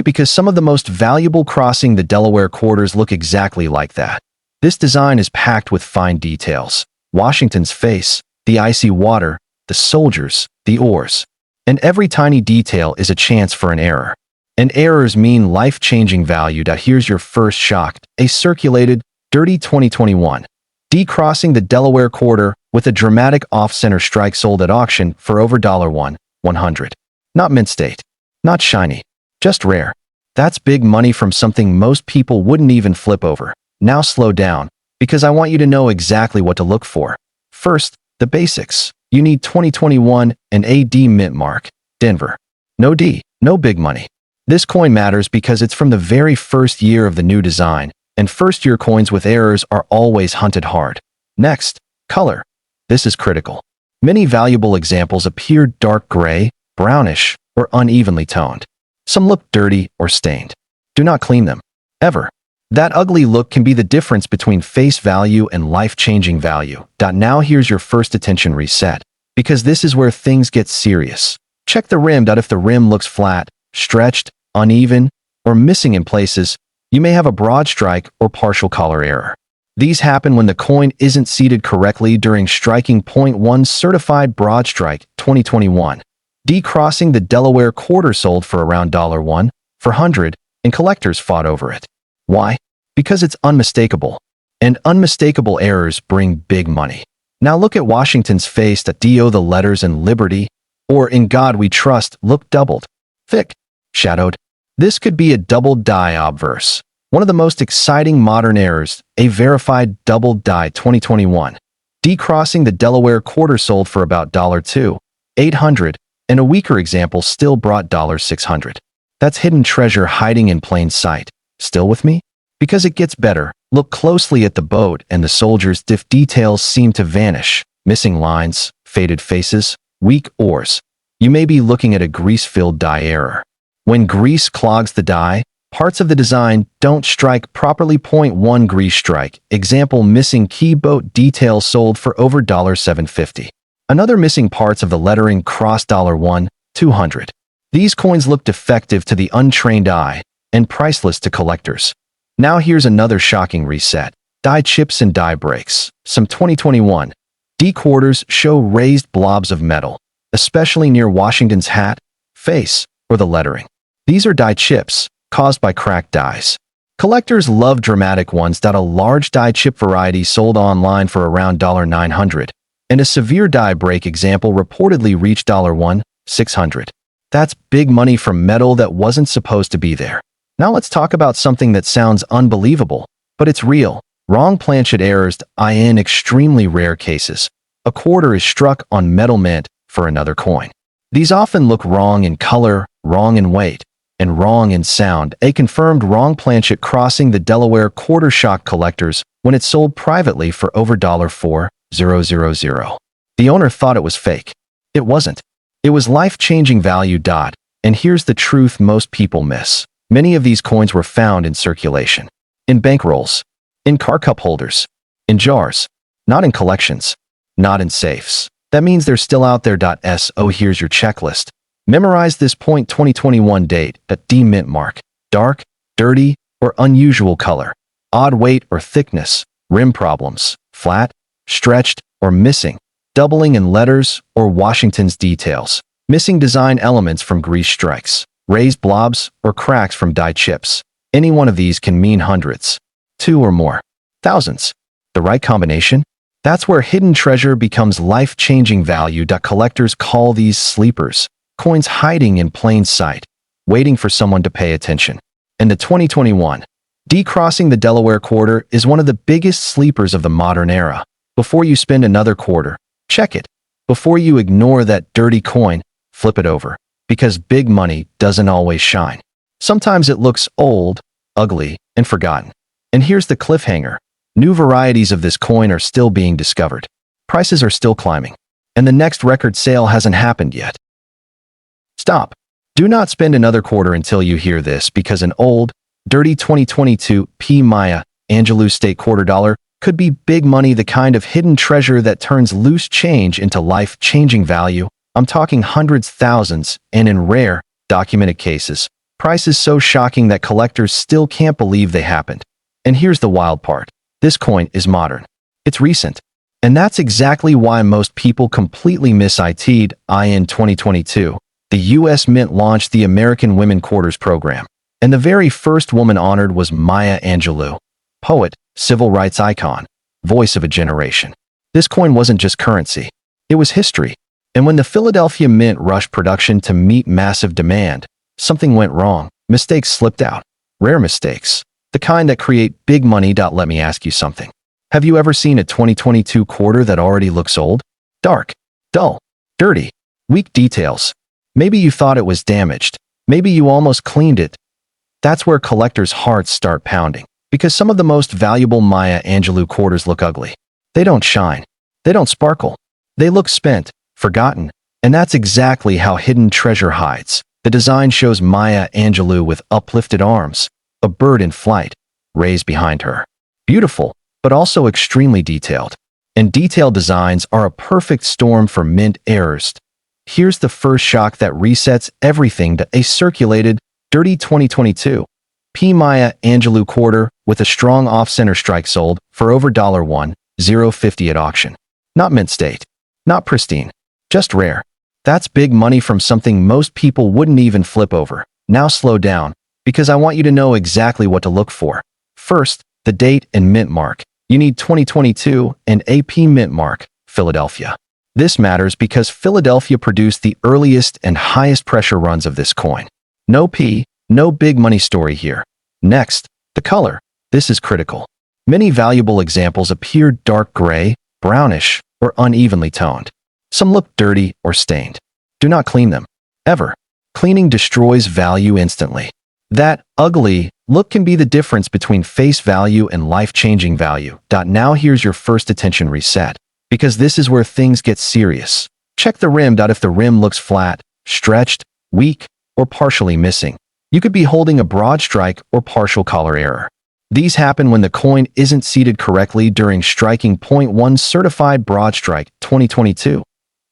because some of the most valuable crossing the Delaware quarters look exactly like that. This design is packed with fine details. Washington's face, the icy water, the soldiers, the oars. And every tiny detail is a chance for an error. And errors mean life-changing value. Here's your first shock. A circulated, dirty 2021 D crossing the Delaware quarter with a dramatic off-center strike sold at auction for over $100. Not mint state. Not shiny. Just rare. That's big money from something most people wouldn't even flip over. Now slow down, because I want you to know exactly what to look for. First, the basics. You need 2021 and a D mint mark. Denver. No D. No big money. This coin matters because it's from the very first year of the new design, and first-year coins with errors are always hunted hard. Next, color. This is critical. Many valuable examples appear dark gray, brownish, or unevenly toned. Some look dirty or stained. Do not clean them. Ever. That ugly look can be the difference between face value and life-changing value. Now here's your first attention reset, because this is where things get serious. Check the rim. If the rim looks flat, stretched, uneven, or missing in places, you may have a broad strike or partial color error. These happen when the coin isn't seated correctly during striking. Point 1 certified broad strike 2021 D crossing the Delaware quarter sold for around $100, and collectors fought over it. Why? Because it's unmistakable, and unmistakable errors bring big money. Now look at Washington's face. The letters in Liberty or In God We Trust look doubled, thick, shadowed. This could be a double die obverse. One of the most exciting modern errors, a verified double die 2021 D crossing the Delaware quarter sold for about $800, and a weaker example still brought $600. That's hidden treasure hiding in plain sight. Still with me? Because it gets better. Look closely at the boat and the soldiers. Details seem to vanish. Missing lines, faded faces, weak oars. You may be looking at a grease-filled die error. When grease clogs the die, parts of the design don't strike properly. Point 1 grease strike. Example missing key boat detail sold for over $750. Another missing parts of the lettering cross $200. These coins look defective to the untrained eye and priceless to collectors. Now here's another shocking reset. Die chips and die breaks. Some 2021 D quarters show raised blobs of metal, especially near Washington's hat, face, or the lettering. These are die chips, caused by cracked dies. Collectors love dramatic ones. A large die chip variety sold online for around $900, and a severe die break example reportedly reached $1,600. That's big money from metal that wasn't supposed to be there. Now let's talk about something that sounds unbelievable, but it's real. Wrong planchet errors. In extremely rare cases, a quarter is struck on metal mint for another coin. These often look wrong in color, wrong in weight, and wrong in sound. A confirmed wrong planchet crossing the Delaware quarter shocked collectors when it sold privately for over $4,000. The owner thought it was fake. It wasn't. It was life-changing value. And here's the truth most people miss. Many of these coins were found in circulation, in bankrolls, in car cup holders, in jars, not in collections, not in safes. That means they're still out there. So here's your checklist. Memorize this point: 2021 date, D mint mark, dark, dirty, or unusual color, odd weight or thickness, rim problems, flat, stretched, or missing, doubling in letters or Washington's details, missing design elements from grease strikes, raised blobs, or cracks from die chips. Any one of these can mean hundreds, two or more, thousands. The right combination? That's where hidden treasure becomes life-changing value. Collectors call these sleepers, coins hiding in plain sight, waiting for someone to pay attention. And the 2021 D crossing the Delaware quarter is one of the biggest sleepers of the modern era. Before you spend another quarter, check it. Before you ignore that dirty coin, flip it over. Because big money doesn't always shine. Sometimes it looks old, ugly, and forgotten. And here's the cliffhanger. New varieties of this coin are still being discovered. Prices are still climbing. And the next record sale hasn't happened yet. Stop. Do not spend another quarter until you hear this, because an old, dirty 2022 P. Maya Angelou State quarter dollar could be big money, the kind of hidden treasure that turns loose change into life-changing value. I'm talking hundreds, thousands, and in rare, documented cases, prices so shocking that collectors still can't believe they happened. And here's the wild part. This coin is modern. It's recent. And that's exactly why most people completely miss it. In 2022, the U.S. Mint launched the American Women Quarters program. And the very first woman honored was Maya Angelou, poet, civil rights icon, voice of a generation. This coin wasn't just currency. It was history. And when the Philadelphia Mint rushed production to meet massive demand, something went wrong. Mistakes slipped out. Rare mistakes. The kind that create big money. Let me ask you something. Have you ever seen a 2022 quarter that already looks old? Dark, dull, dirty, weak details. Maybe you thought it was damaged. Maybe you almost cleaned it. That's where collectors' hearts start pounding. Because some of the most valuable Maya Angelou quarters look ugly. They don't shine. They don't sparkle. They look spent, forgotten. And that's exactly how hidden treasure hides. The design shows Maya Angelou with uplifted arms, a bird in flight, raised behind her. Beautiful, but also extremely detailed. And detailed designs are a perfect storm for mint errors. Here's the first shock that resets everything. A circulated, dirty 2022 P. Maya Angelou quarter with a strong off-center strike sold for over $1,050 at auction. Not mint state. Not pristine. Just rare. That's big money from something most people wouldn't even flip over. Now slow down, because I want you to know exactly what to look for. First, the date and mint mark. You need 2022 and AP mint mark, Philadelphia. This matters because Philadelphia produced the earliest and highest pressure runs of this coin. No P, no big money story here. Next, the color. This is critical. Many valuable examples appear dark gray, brownish, or unevenly toned. Some look dirty or stained. Do not clean them. Ever. Cleaning destroys value instantly. That ugly look can be the difference between face value and life-changing value. Now here's your first attention reset. Because this is where things get serious. Check the rim. If the rim looks flat, stretched, weak, or partially missing, you could be holding a broad strike or partial collar error. These happen when the coin isn't seated correctly during striking. Point 1 certified broad strike 2022.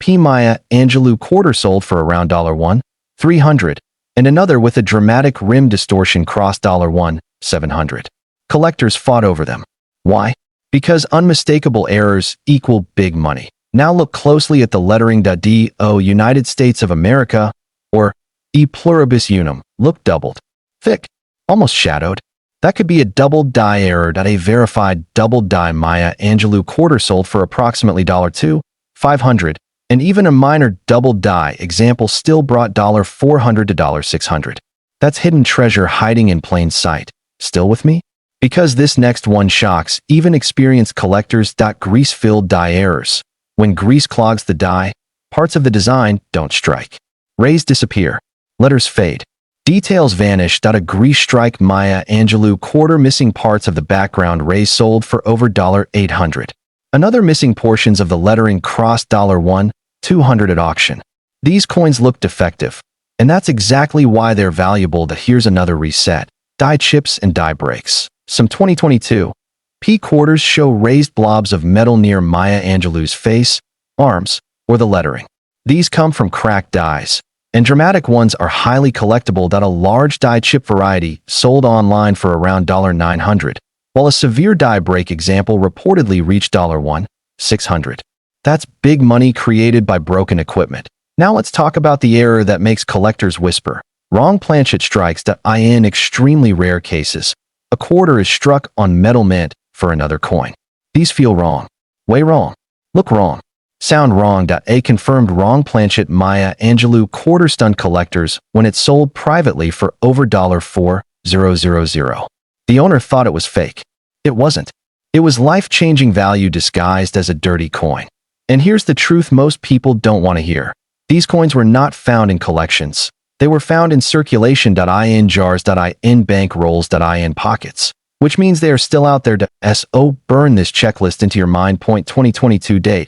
P. Maya Angelou quarter sold for around $1,300, and another with a dramatic rim distortion crossed $1,700. Collectors fought over them. Why? Because unmistakable errors equal big money. Now look closely at the lettering. Do United States of America or E pluribus unum look doubled, thick, almost shadowed. That could be a double die error. A verified double die Maya Angelou quarter sold for approximately $2,500, and even a minor double die example still brought $400 to $600. That's hidden treasure hiding in plain sight. Still with me? Because this next one shocks even experienced collectors. Grease-filled die errors. When grease clogs the die, parts of the design don't strike. Rays disappear. Letters fade. Details vanish. A grease strike Maya Angelou quarter missing parts of the background rays sold for over $800. Another missing portions of the lettering crossed $1,200 at auction. These coins look defective, and that's exactly why they're valuable. Here's another reset. Die chips and die breaks. Some 2022 P quarters show raised blobs of metal near Maya Angelou's face, arms, or the lettering. These come from cracked dies, and dramatic ones are highly collectible. A large die chip variety sold online for around $900, while a severe die break example reportedly reached $1,600. That's big money created by broken equipment. Now let's talk about the error that makes collectors whisper. Wrong planchet strikes. In extremely rare cases, a quarter is struck on metal mint for another coin. These feel wrong. Way wrong. Look wrong. Sound wrong. A confirmed wrong planchet Maya Angelou quarter stunned collectors when it sold privately for over $4,000. The owner thought it was fake. It wasn't. It was life-changing value disguised as a dirty coin. And here's the truth most people don't want to hear. These coins were not found in collections. They were found in circulation. In jars. In bank rolls. In pockets. Which means they are still out there. So burn this checklist into your mind. 2022 date.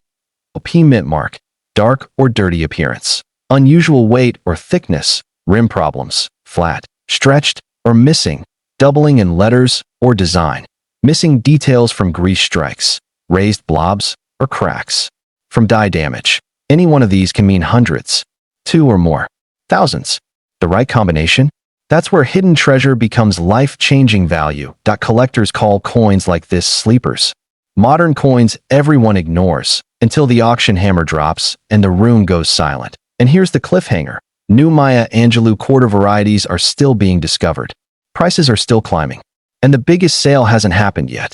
P mint mark. Dark or dirty appearance. Unusual weight or thickness. Rim problems. Flat. Stretched or missing. Doubling in letters or design. Missing details from grease strikes. Raised blobs or cracks. From die damage. Any one of these can mean hundreds. Two or more. Thousands. The right combination? That's where hidden treasure becomes life-changing value. Collectors call coins like this sleepers. Modern coins everyone ignores until the auction hammer drops and the room goes silent. And here's the cliffhanger. New Maya Angelou quarter varieties are still being discovered. Prices are still climbing. And the biggest sale hasn't happened yet.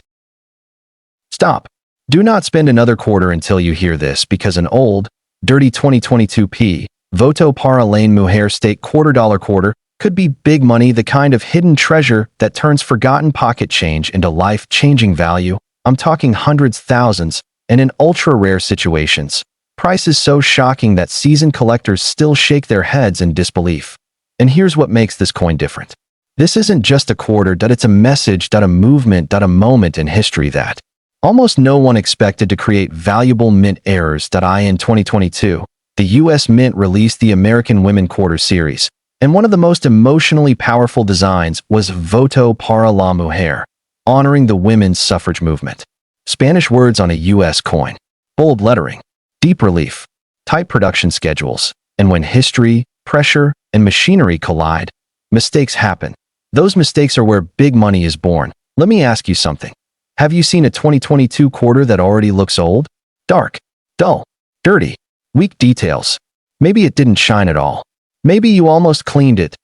Stop. Do not spend another quarter until you hear this, because an old, dirty 2022 P. Voto para la mujer state $quarter could be big money, the kind of hidden treasure that turns forgotten pocket change into life-changing value. I'm talking hundreds, thousands, and in ultra-rare situations. Prices so shocking that seasoned collectors still shake their heads in disbelief. And here's what makes this coin different. This isn't just a quarter. It's a message. A movement. A moment in history that almost no one expected to create valuable mint errors. In 2022, the U.S. Mint released the American Women Quarter Series, and one of the most emotionally powerful designs was Voto para la mujer, honoring the women's suffrage movement. Spanish words on a U.S. coin, bold lettering, deep relief, tight production schedules, and when history, pressure, and machinery collide, mistakes happen. Those mistakes are where big money is born. Let me ask you something. Have you seen a 2022 quarter that already looks old? Dark, dull, dirty, weak details. Maybe it didn't shine at all. Maybe you almost cleaned it.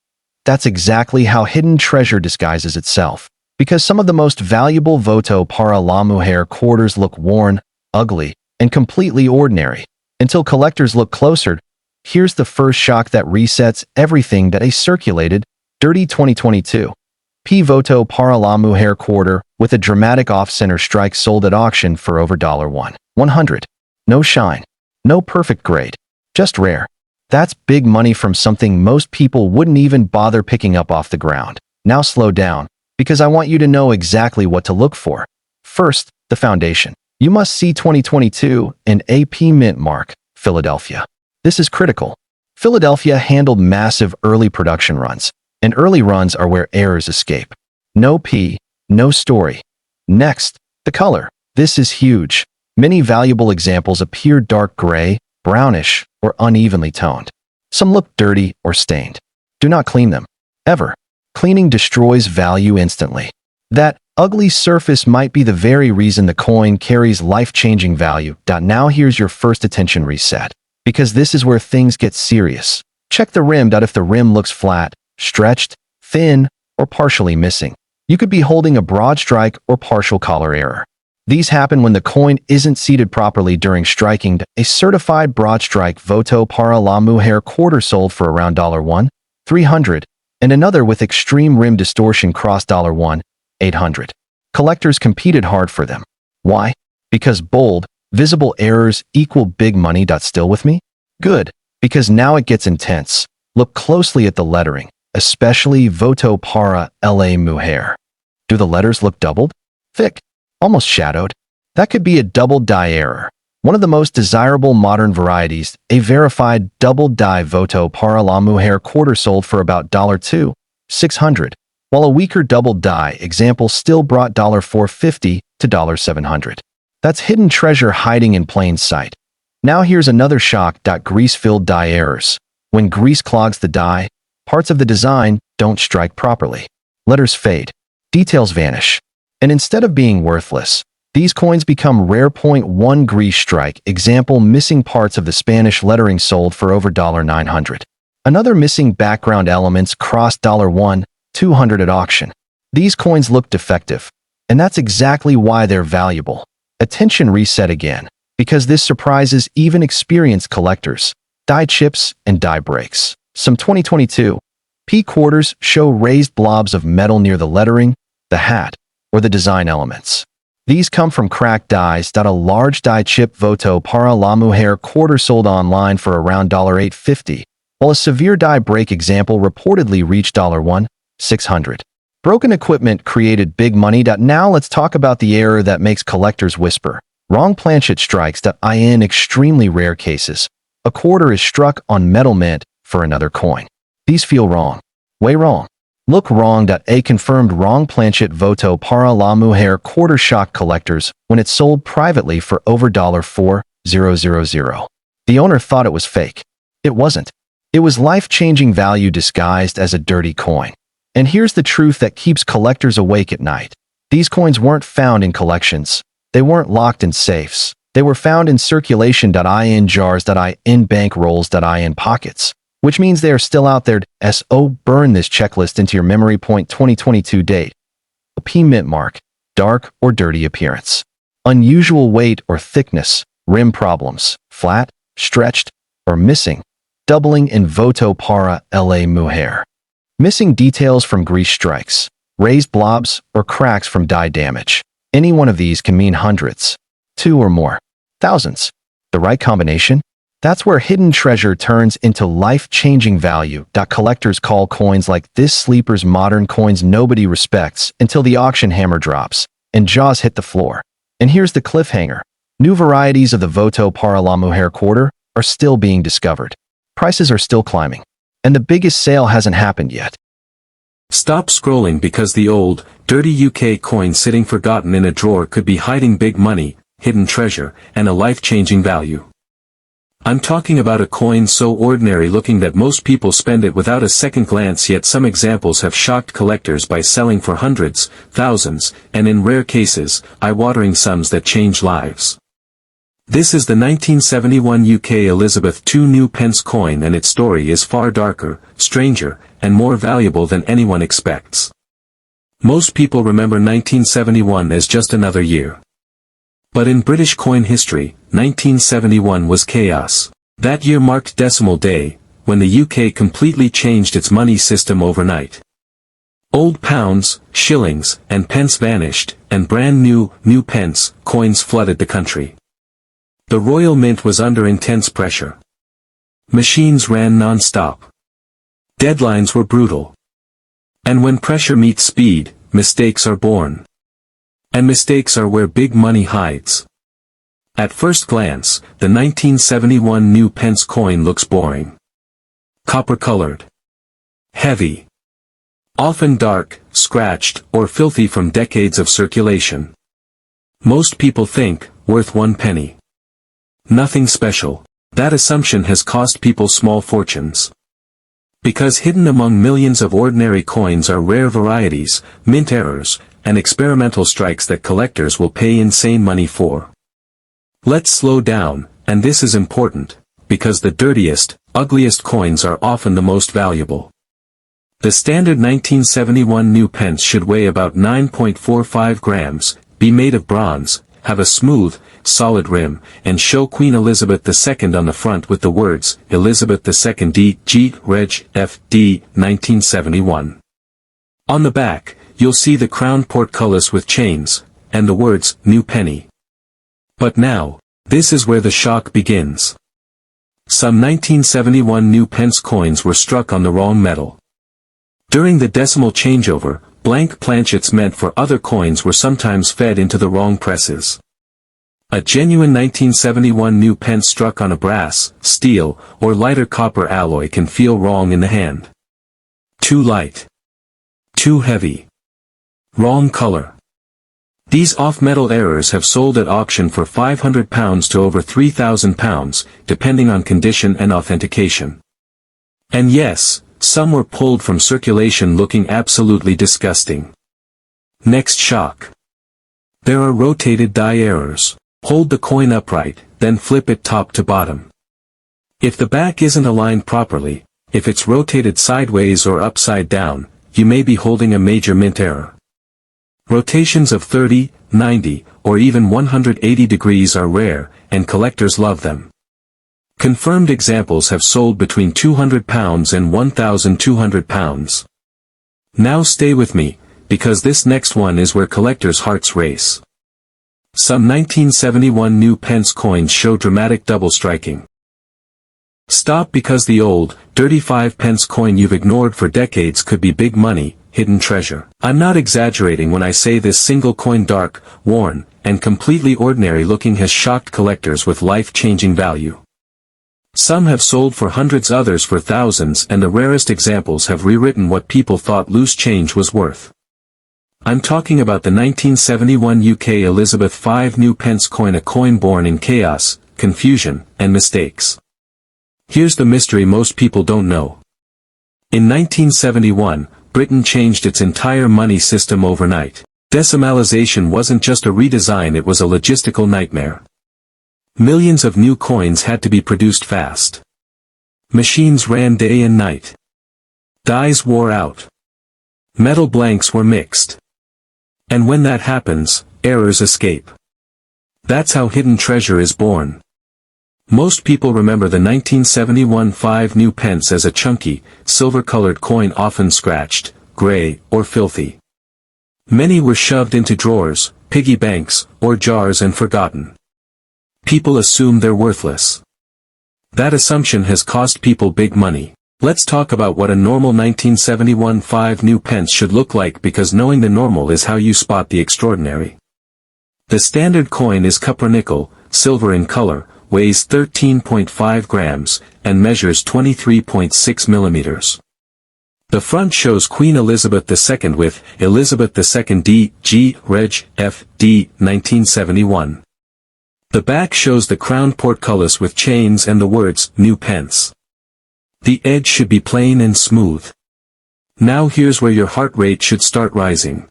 That's exactly how hidden treasure disguises itself. Because some of the most valuable Voto para la mujer quarters look worn, ugly, and completely ordinary. Until collectors look closer, here's the first shock that resets everything. A circulated, dirty 2022 P. Voto para la mujer quarter with a dramatic off-center strike sold at auction for over $100. No shine. No perfect grade. Just rare. That's big money from something most people wouldn't even bother picking up off the ground. Now slow down, because I want you to know exactly what to look for. First, the foundation. You must see 2022 and AP mint mark, Philadelphia. This is critical. Philadelphia handled massive early production runs, and early runs are where errors escape. No P, no story. Next, the color. This is huge. Many valuable examples appear dark gray, brownish, or unevenly toned. Some look dirty or stained. Do not clean them. Ever. Cleaning destroys value instantly. That ugly surface might be the very reason the coin carries life-changing value. Now here's your first attention reset. Because this is where things get serious. Check the rim. If the rim looks flat, stretched, thin, or or partially missing. You could be holding a broad strike or partial collar error. These happen when the coin isn't seated properly during striking. A certified broad strike Voto para la Mujer quarter sold for around $1,300, and another with extreme rim distortion crossed $1,800. Collectors competed hard for them. Why? Because bold, visible errors equal big money. Still with me? Good, because now it gets intense. Look closely at the lettering, especially Voto para la Mujer. Do the letters look doubled? Thick? Almost shadowed? That could be a double die error. One of the most desirable modern varieties, a verified double die Voto para la Mujer quarter sold for about $2,600, while a weaker double die example still brought $450 to $700. That's hidden treasure hiding in plain sight. Now here's another shock. Grease-filled die errors. When grease clogs the die, parts of the design don't strike properly. Letters fade. Details vanish. And instead of being worthless, these coins become rare. 1 grease strike example missing parts of the Spanish lettering sold for over $900. Another missing background elements crossed $1,200 at auction. These coins look defective, and that's exactly why they're valuable. Attention reset again, because this surprises even experienced collectors. Die chips and die breaks. Some 2022 P quarters show raised blobs of metal near the lettering, the hat, or the design elements. These come from cracked dies. A large die chip Voto para la Mujer quarter sold online for around $850, while a severe die break example reportedly reached $1,600. Broken equipment created big money. Now let's talk about the error that makes collectors whisper. Wrong planchet strikes. In extremely rare cases, a quarter is struck on metal meant for another coin. These feel wrong. Way wrong. Look wrong. A confirmed wrong planchet Voto para la Mujer quarter shocked collectors when it sold privately for over $4,000. The owner thought it was fake. It wasn't. It was life-changing value disguised as a dirty coin. And here's the truth that keeps collectors awake at night. These coins weren't found in collections. They weren't locked in safes. They were found in circulation. In jars. In bank rolls. In pockets. Which means they are still out there. So burn this checklist into your memory. 2022 date. A P mint mark. Dark or dirty appearance. Unusual weight or thickness. Rim problems. Flat, stretched, or missing. Doubling in Voto para la Mujer. Missing details from grease strikes. Raised blobs or cracks from die damage. Any one of these can mean hundreds. 2 or more. Thousands. The right combination? That's where hidden treasure turns into life-changing value. Collectors call coins like this sleepers. Modern coins nobody respects until the auction hammer drops and jaws hit the floor. And here's the cliffhanger. New varieties of the Voto para la Mujer quarter are still being discovered. Prices are still climbing. And the biggest sale hasn't happened yet. Stop scrolling because the old, dirty UK coin sitting forgotten in a drawer could be hiding big money, hidden treasure, and a life-changing value. I'm talking about a coin so ordinary looking that most people spend it without a second glance, yet some examples have shocked collectors by selling for hundreds, thousands, and in rare cases, eye-watering sums that change lives. This is the 1971 UK Elizabeth II new pence coin, and its story is far darker, stranger, and more valuable than anyone expects. Most people remember 1971 as just another year. But in British coin history, 1971 was chaos. That year marked Decimal Day, when the UK completely changed its money system overnight. Old pounds, shillings, and pence vanished, and brand new pence coins flooded the country. The Royal Mint was under intense pressure. Machines ran non-stop. Deadlines were brutal. And when pressure meets speed, mistakes are born. And mistakes are where big money hides. At first glance, the 1971 new pence coin looks boring. Copper-colored. Heavy. Often dark, scratched, or filthy from decades of circulation. Most people think, worth 1 penny. Nothing special. That assumption has cost people small fortunes. Because hidden among millions of ordinary coins are rare varieties, mint errors, and experimental strikes that collectors will pay insane money for. Let's slow down, and this is important, because the dirtiest, ugliest coins are often the most valuable. The standard 1971 new pence should weigh about 9.45 grams, be made of bronze, have a smooth, solid rim, and show Queen Elizabeth II on the front with the words, Elizabeth II D.G. Reg. F.D. 1971. On the back, you'll see the crown portcullis with chains, and the words, New Penny. But now, this is where the shock begins. Some 1971 new pence coins were struck on the wrong metal. During the decimal changeover, blank planchets meant for other coins were sometimes fed into the wrong presses. A genuine 1971 new pence struck on a brass, steel, or lighter copper alloy can feel wrong in the hand. Too light. Too heavy. Wrong color. These off-metal errors have sold at auction for £500 to over £3,000, depending on condition and authentication. And yes, some were pulled from circulation looking absolutely disgusting. Next shock. There are rotated die errors. Hold the coin upright, then flip it top to bottom. If the back isn't aligned properly, if it's rotated sideways or upside down, you may be holding a major mint error. Rotations of 30, 90, or even 180 degrees are rare, and collectors love them. Confirmed examples have sold between £200 and £1,200. Now stay with me, because this next one is where collectors' hearts race. Some 1971 new pence coins show dramatic double striking. Stop, because the old, dirty 5-pence coin you've ignored for decades could be big money, hidden treasure. I'm not exaggerating when I say this single coin, dark, worn, and completely ordinary looking, has shocked collectors with life-changing value. Some have sold for hundreds, others for thousands, and the rarest examples have rewritten what people thought loose change was worth. I'm talking about the 1971 UK Elizabeth V new pence coin, a coin born in chaos, confusion, and mistakes. Here's the mystery most people don't know. In 1971, Britain changed its entire money system overnight. Decimalization wasn't just a redesign, it was a logistical nightmare. Millions of new coins had to be produced fast. Machines ran day and night. Dies wore out. Metal blanks were mixed. And when that happens, errors escape. That's how hidden treasure is born. Most people remember the 1971 5 new pence as a chunky, silver-colored coin, often scratched, gray, or filthy. Many were shoved into drawers, piggy banks, or jars and forgotten. People assume they're worthless. That assumption has cost people big money. Let's talk about what a normal 1971 5 new pence should look like, because knowing the normal is how you spot the extraordinary. The standard coin is cupronickel, silver in color, weighs 13.5 grams, and measures 23.6 millimeters. The front shows Queen Elizabeth II with Elizabeth II D.G. Reg. F.D. 1971. The back shows the crown portcullis with chains and the words, New Pence. The edge should be plain and smooth. Now here's where your heart rate should start rising.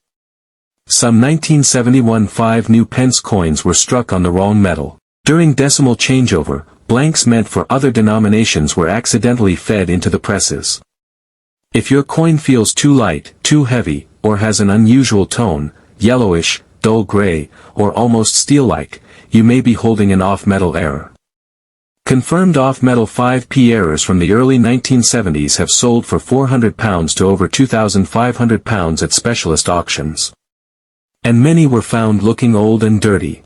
Some 1971 5 new pence coins were struck on the wrong metal. During decimal changeover, blanks meant for other denominations were accidentally fed into the presses. If your coin feels too light, too heavy, or has an unusual tone, yellowish, dull gray, or almost steel-like, you may be holding an off-metal error. Confirmed off-metal 5p errors from the early 1970s have sold for £400 to over £2,500 at specialist auctions. And many were found looking old and dirty.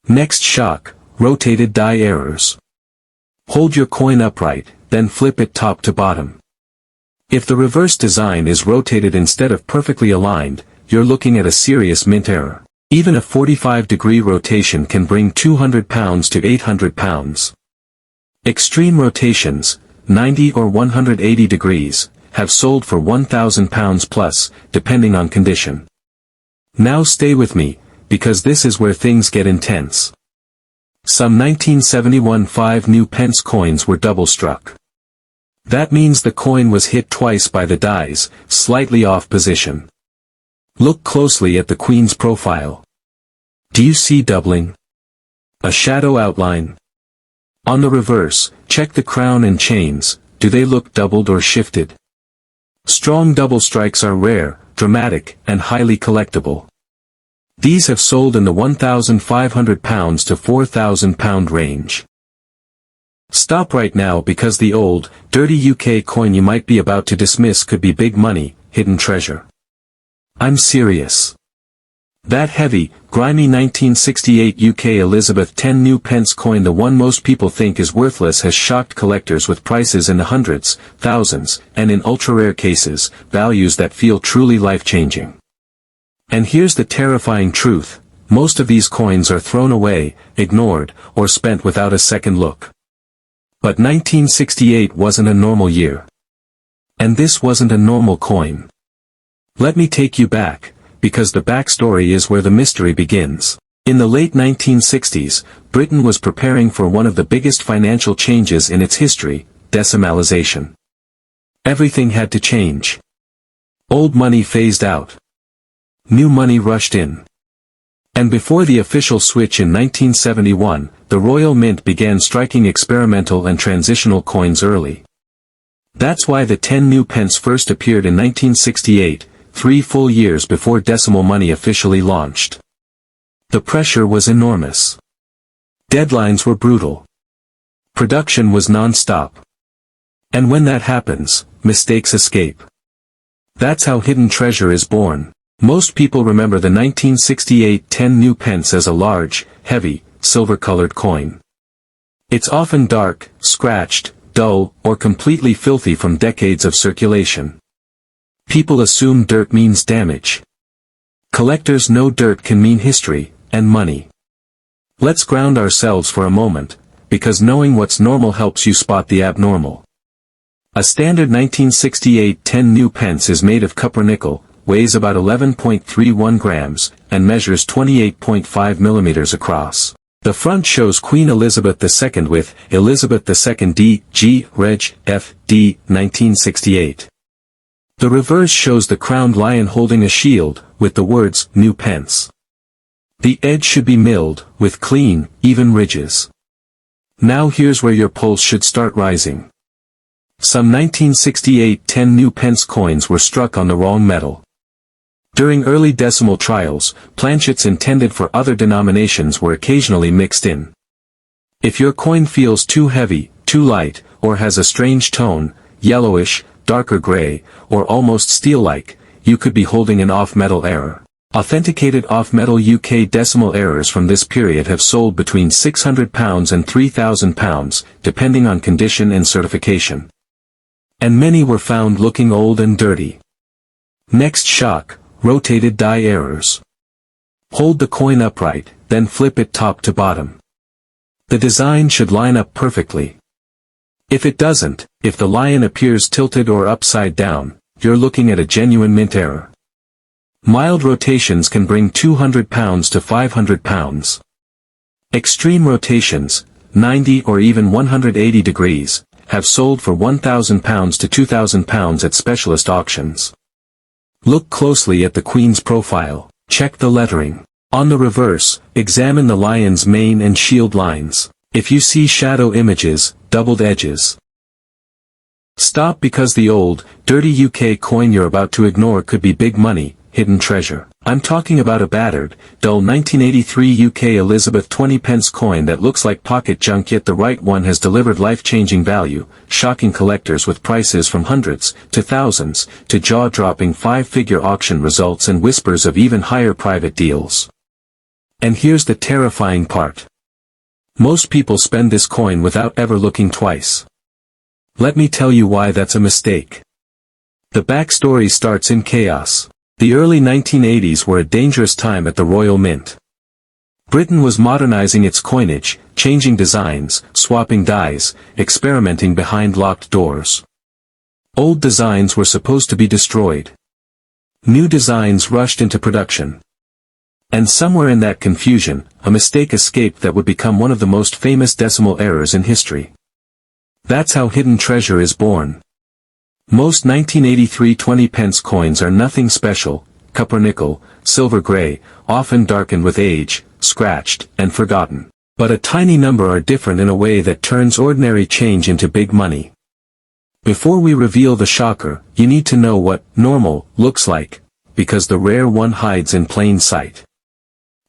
Next shock, rotated die errors. Hold your coin upright, then flip it top to bottom. If the reverse design is rotated instead of perfectly aligned, you're looking at a serious mint error. Even a 45-degree rotation can bring £200 to £800. Extreme rotations, 90 or 180 degrees, have sold for £1,000 plus, depending on condition. Now stay with me, because this is where things get intense. Some 1971 5 new pence coins were double struck. That means the coin was hit twice by the dies, slightly off position. Look closely at the Queen's profile. Do you see doubling? A shadow outline? On the reverse, check the crown and chains, do they look doubled or shifted? Strong double strikes are rare, dramatic, and highly collectible. These have sold in the £1,500 to £4,000 range. Stop right now because the old, dirty UK coin you might be about to dismiss could be big money, hidden treasure. I'm serious. That heavy, grimy 1968 UK Elizabeth 10 new pence coin, the one most people think is worthless, has shocked collectors with prices in the hundreds, thousands, and in ultra-rare cases, values that feel truly life-changing. And here's the terrifying truth: most of these coins are thrown away, ignored, or spent without a second look. But 1968 wasn't a normal year. And this wasn't a normal coin. Let me take you back, because the backstory is where the mystery begins. In the late 1960s, Britain was preparing for one of the biggest financial changes in its history, decimalization. Everything had to change. Old money phased out. New money rushed in. And before the official switch in 1971, the Royal Mint began striking experimental and transitional coins early. That's why the 10 new pence first appeared in 1968, 3 full years before decimal money officially launched. The pressure was enormous. Deadlines were brutal. Production was non-stop. And when that happens, mistakes escape. That's how hidden treasure is born. Most people remember the 1968 10 new pence as a large, heavy, silver-colored coin. It's often dark, scratched, dull, or completely filthy from decades of circulation. People assume dirt means damage. Collectors know dirt can mean history, and money. Let's ground ourselves for a moment, because knowing what's normal helps you spot the abnormal. A standard 1968 10 new pence is made of copper nickel, weighs about 11.31 grams, and measures 28.5 millimeters across. The front shows Queen Elizabeth II with Elizabeth II D. G. Reg. F. D. 1968. The reverse shows the crowned lion holding a shield, with the words, New Pence. The edge should be milled, with clean, even ridges. Now here's where your pulse should start rising. Some 1968 10 new pence coins were struck on the wrong metal. During early decimal trials, planchets intended for other denominations were occasionally mixed in. If your coin feels too heavy, too light, or has a strange tone, yellowish, darker gray, or almost steel-like, you could be holding an off-metal error. Authenticated off-metal UK decimal errors from this period have sold between £600 and £3,000, depending on condition and certification. And many were found looking old and dirty. Next shock. Rotated die errors. Hold the coin upright, then flip it top to bottom. The design should line up perfectly. If it doesn't, if the lion appears tilted or upside down, you're looking at a genuine mint error. Mild rotations can bring £200 to £500. Extreme rotations, 90 or even 180 degrees, have sold for £1,000 to £2,000 at specialist auctions. Look closely at the Queen's profile, check the lettering. On the reverse, examine the lion's mane and shield lines. If you see shadow images, doubled edges. Stop, because the old, dirty UK coin you're about to ignore could be big money, hidden treasure. I'm talking about a battered, dull 1983 UK Elizabeth 20 pence coin that looks like pocket junk, yet the right one has delivered life-changing value, shocking collectors with prices from hundreds to thousands, to jaw-dropping 5-figure auction results and whispers of even higher private deals. And here's the terrifying part. Most people spend this coin without ever looking twice. Let me tell you why that's a mistake. The backstory starts in chaos. The early 1980s were a dangerous time at the Royal Mint. Britain was modernizing its coinage, changing designs, swapping dies, experimenting behind locked doors. Old designs were supposed to be destroyed. New designs rushed into production. And somewhere in that confusion, a mistake escaped that would become one of the most famous decimal errors in history. That's how hidden treasure is born. Most 1983 20 pence coins are nothing special, copper nickel, silver gray, often darkened with age, scratched, and forgotten. But a tiny number are different in a way that turns ordinary change into big money. Before we reveal the shocker, you need to know what normal looks like, because the rare one hides in plain sight.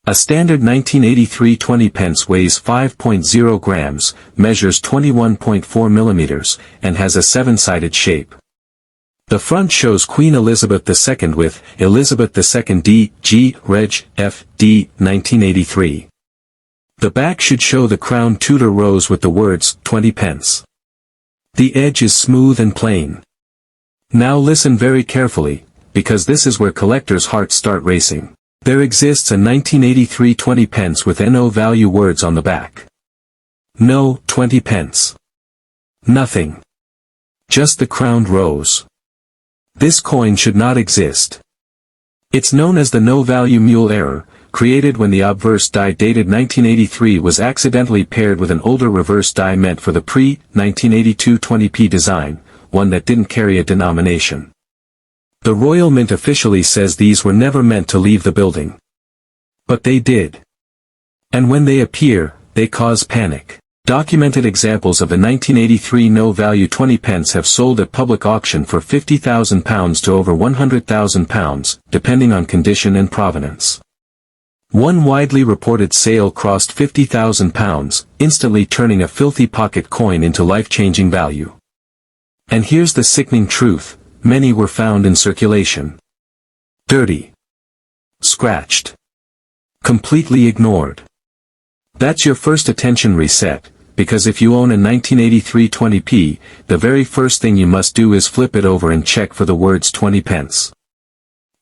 A standard 1983 20 pence weighs 5.0 grams, measures 21.4 millimeters, and has a seven-sided shape. The front shows Queen Elizabeth II with Elizabeth II D, G, Reg, F, D, 1983. The back should show the crown Tudor rose with the words 20 pence. The edge is smooth and plain. Now listen very carefully, because this is where collectors' hearts start racing. There exists a 1983 20 pence with NO value words on the back. No 20 pence. Nothing. Just the crowned rose. This coin should not exist. It's known as the no-value mule error, created when the obverse die dated 1983 was accidentally paired with an older reverse die meant for the pre-1982 20p design, one that didn't carry a denomination. The Royal Mint officially says these were never meant to leave the building. But they did. And when they appear, they cause panic. Documented examples of the 1983 no-value 20 pence have sold at public auction for £50,000 to over £100,000, depending on condition and provenance. One widely reported sale crossed £50,000, instantly turning a filthy pocket coin into life-changing value. And here's the sickening truth, many were found in circulation. Dirty. Scratched. Completely ignored. That's your first attention reset. Because if you own a 1983 20p, the very first thing you must do is flip it over and check for the words 20 pence.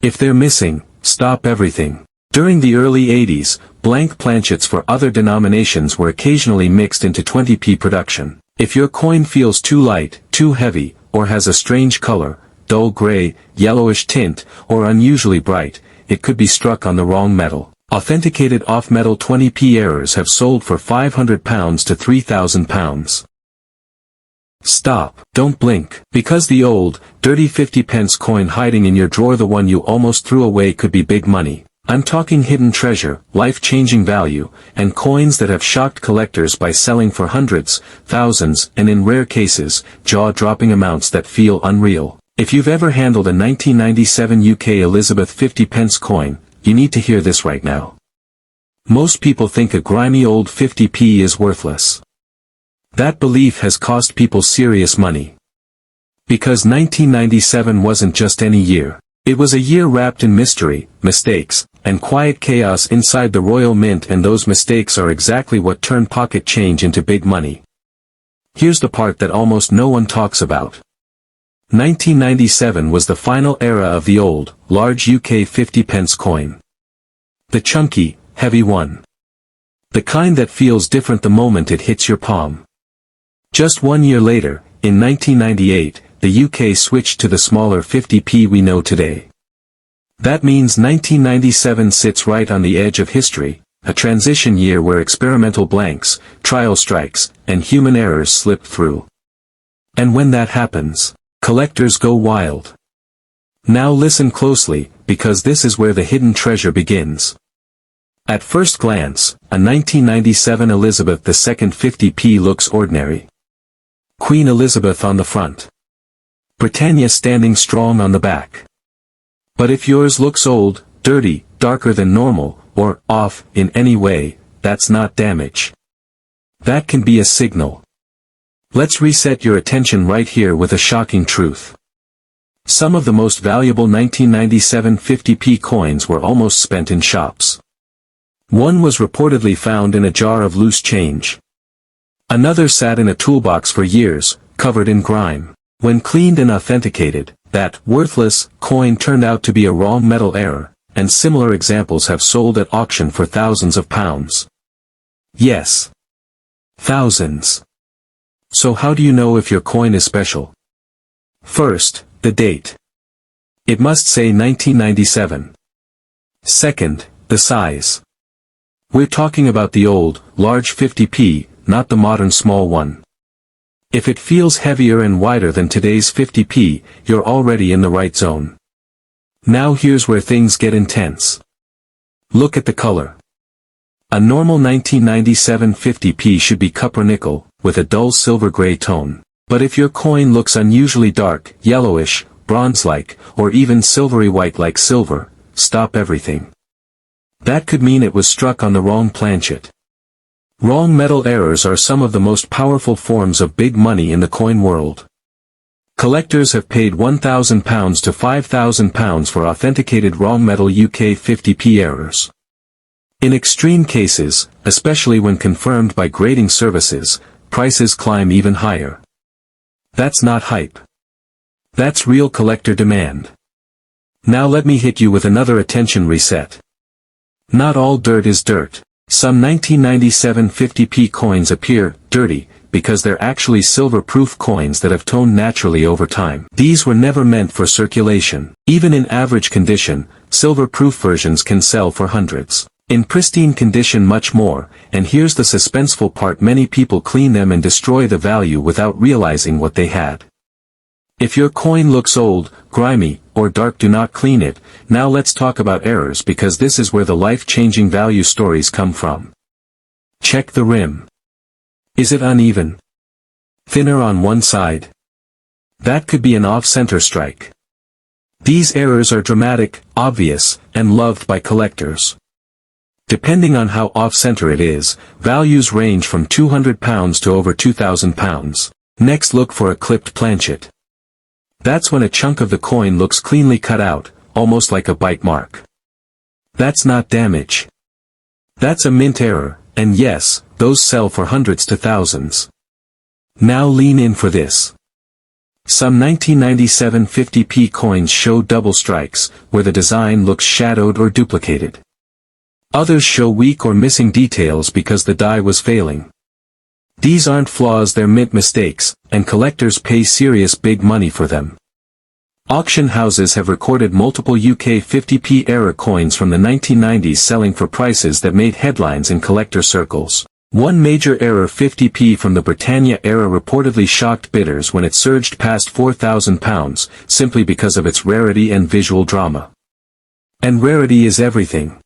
If they're missing, stop everything. During the early 80s, blank planchets for other denominations were occasionally mixed into 20p production. If your coin feels too light, too heavy, or has a strange color, dull gray, yellowish tint, or unusually bright, it could be struck on the wrong metal. Authenticated off-metal 20p errors have sold for £500 to £3,000. Stop. Don't blink. Because the old, dirty 50 pence coin hiding in your drawer, the one you almost threw away, could be big money. I'm talking hidden treasure, life-changing value, and coins that have shocked collectors by selling for hundreds, thousands, and in rare cases, jaw-dropping amounts that feel unreal. If you've ever handled a 1997 UK Elizabeth 50 pence coin, you need to hear this right now. Most people think a grimy old 50p is worthless. That belief has cost people serious money. Because 1997 wasn't just any year. It was a year wrapped in mystery, mistakes, and quiet chaos inside the Royal Mint, and those mistakes are exactly what turned pocket change into big money. Here's the part that almost no one talks about. 1997 was the final era of the old, large UK 50 pence coin. The chunky, heavy one. The kind that feels different the moment it hits your palm. Just 1 year later, in 1998, the UK switched to the smaller 50p we know today. That means 1997 sits right on the edge of history, a transition year where experimental blanks, trial strikes, and human errors slip through. And when that happens, collectors go wild. Now listen closely, because this is where the hidden treasure begins. At first glance, a 1997 Elizabeth II 50p looks ordinary. Queen Elizabeth on the front. Britannia standing strong on the back. But if yours looks old, dirty, darker than normal, or off in any way, that's not damage. That can be a signal. Let's reset your attention right here with a shocking truth. Some of the most valuable 1997 50p coins were almost spent in shops. One was reportedly found in a jar of loose change. Another sat in a toolbox for years, covered in grime. When cleaned and authenticated, that worthless coin turned out to be a wrong metal error, and similar examples have sold at auction for thousands of pounds. Yes. Thousands. So how do you know if your coin is special? First, the date. It must say 1997. Second, the size. We're talking about the old, large 50p, not the modern small one. If it feels heavier and wider than today's 50p, you're already in the right zone. Now here's where things get intense. Look at the color. A normal 1997 50p should be copper nickel, with a dull silver gray tone. But if your coin looks unusually dark, yellowish, bronze-like, or even silvery white like silver, stop everything. That could mean it was struck on the wrong planchet. Wrong metal errors are some of the most powerful forms of big money in the coin world. Collectors have paid £1,000 to £5,000 for authenticated wrong metal UK 50p errors. In extreme cases, especially when confirmed by grading services, prices climb even higher. That's not hype. That's real collector demand. Now let me hit you with another attention reset. Not all dirt is dirt. Some 1997 50p coins appear dirty because they're actually silver-proof coins that have toned naturally over time. These were never meant for circulation. Even in average condition, silver-proof versions can sell for hundreds. In pristine condition much more, and here's the suspenseful part: many people clean them and destroy the value without realizing what they had. If your coin looks old, grimy, or dark, do not clean it. Now let's talk about errors, because this is where the life-changing value stories come from. Check the rim. Is it uneven? Thinner on one side? That could be an off-center strike. These errors are dramatic, obvious, and loved by collectors. Depending on how off-center it is, values range from £200 to over £2,000. Next, look for a clipped planchet. That's when a chunk of the coin looks cleanly cut out, almost like a bite mark. That's not damage. That's a mint error, and yes, those sell for hundreds to thousands. Now lean in for this. Some 1997 50p coins show double strikes, where the design looks shadowed or duplicated. Others show weak or missing details because the die was failing. These aren't flaws, they're mint mistakes, and collectors pay serious big money for them. Auction houses have recorded multiple UK 50p error coins from the 1990s selling for prices that made headlines in collector circles. One major error 50p from the Britannia era reportedly shocked bidders when it surged past £4,000, simply because of its rarity and visual drama. And rarity is everything.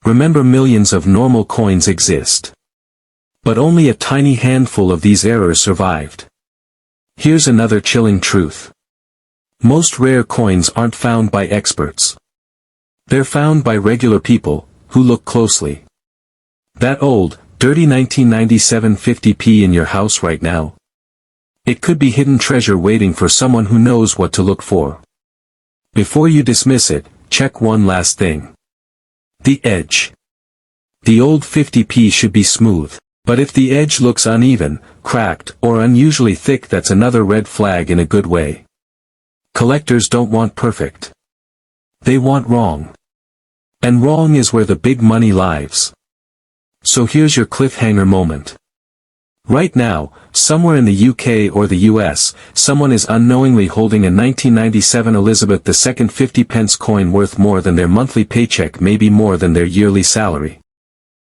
Remember, millions of normal coins exist. But only a tiny handful of these errors survived. Here's another chilling truth. Most rare coins aren't found by experts. They're found by regular people, who look closely. That old, dirty 1997 50p in your house right now? It could be hidden treasure waiting for someone who knows what to look for. Before you dismiss it, check one last thing. The edge. The old 50p should be smooth. But if the edge looks uneven, cracked, or unusually thick, that's another red flag in a good way. Collectors don't want perfect. They want wrong. And wrong is where the big money lies. So here's your cliffhanger moment. Right now, somewhere in the UK or the US, someone is unknowingly holding a 1997 Elizabeth II 50p coin worth more than their monthly paycheck, maybe more than their yearly salary.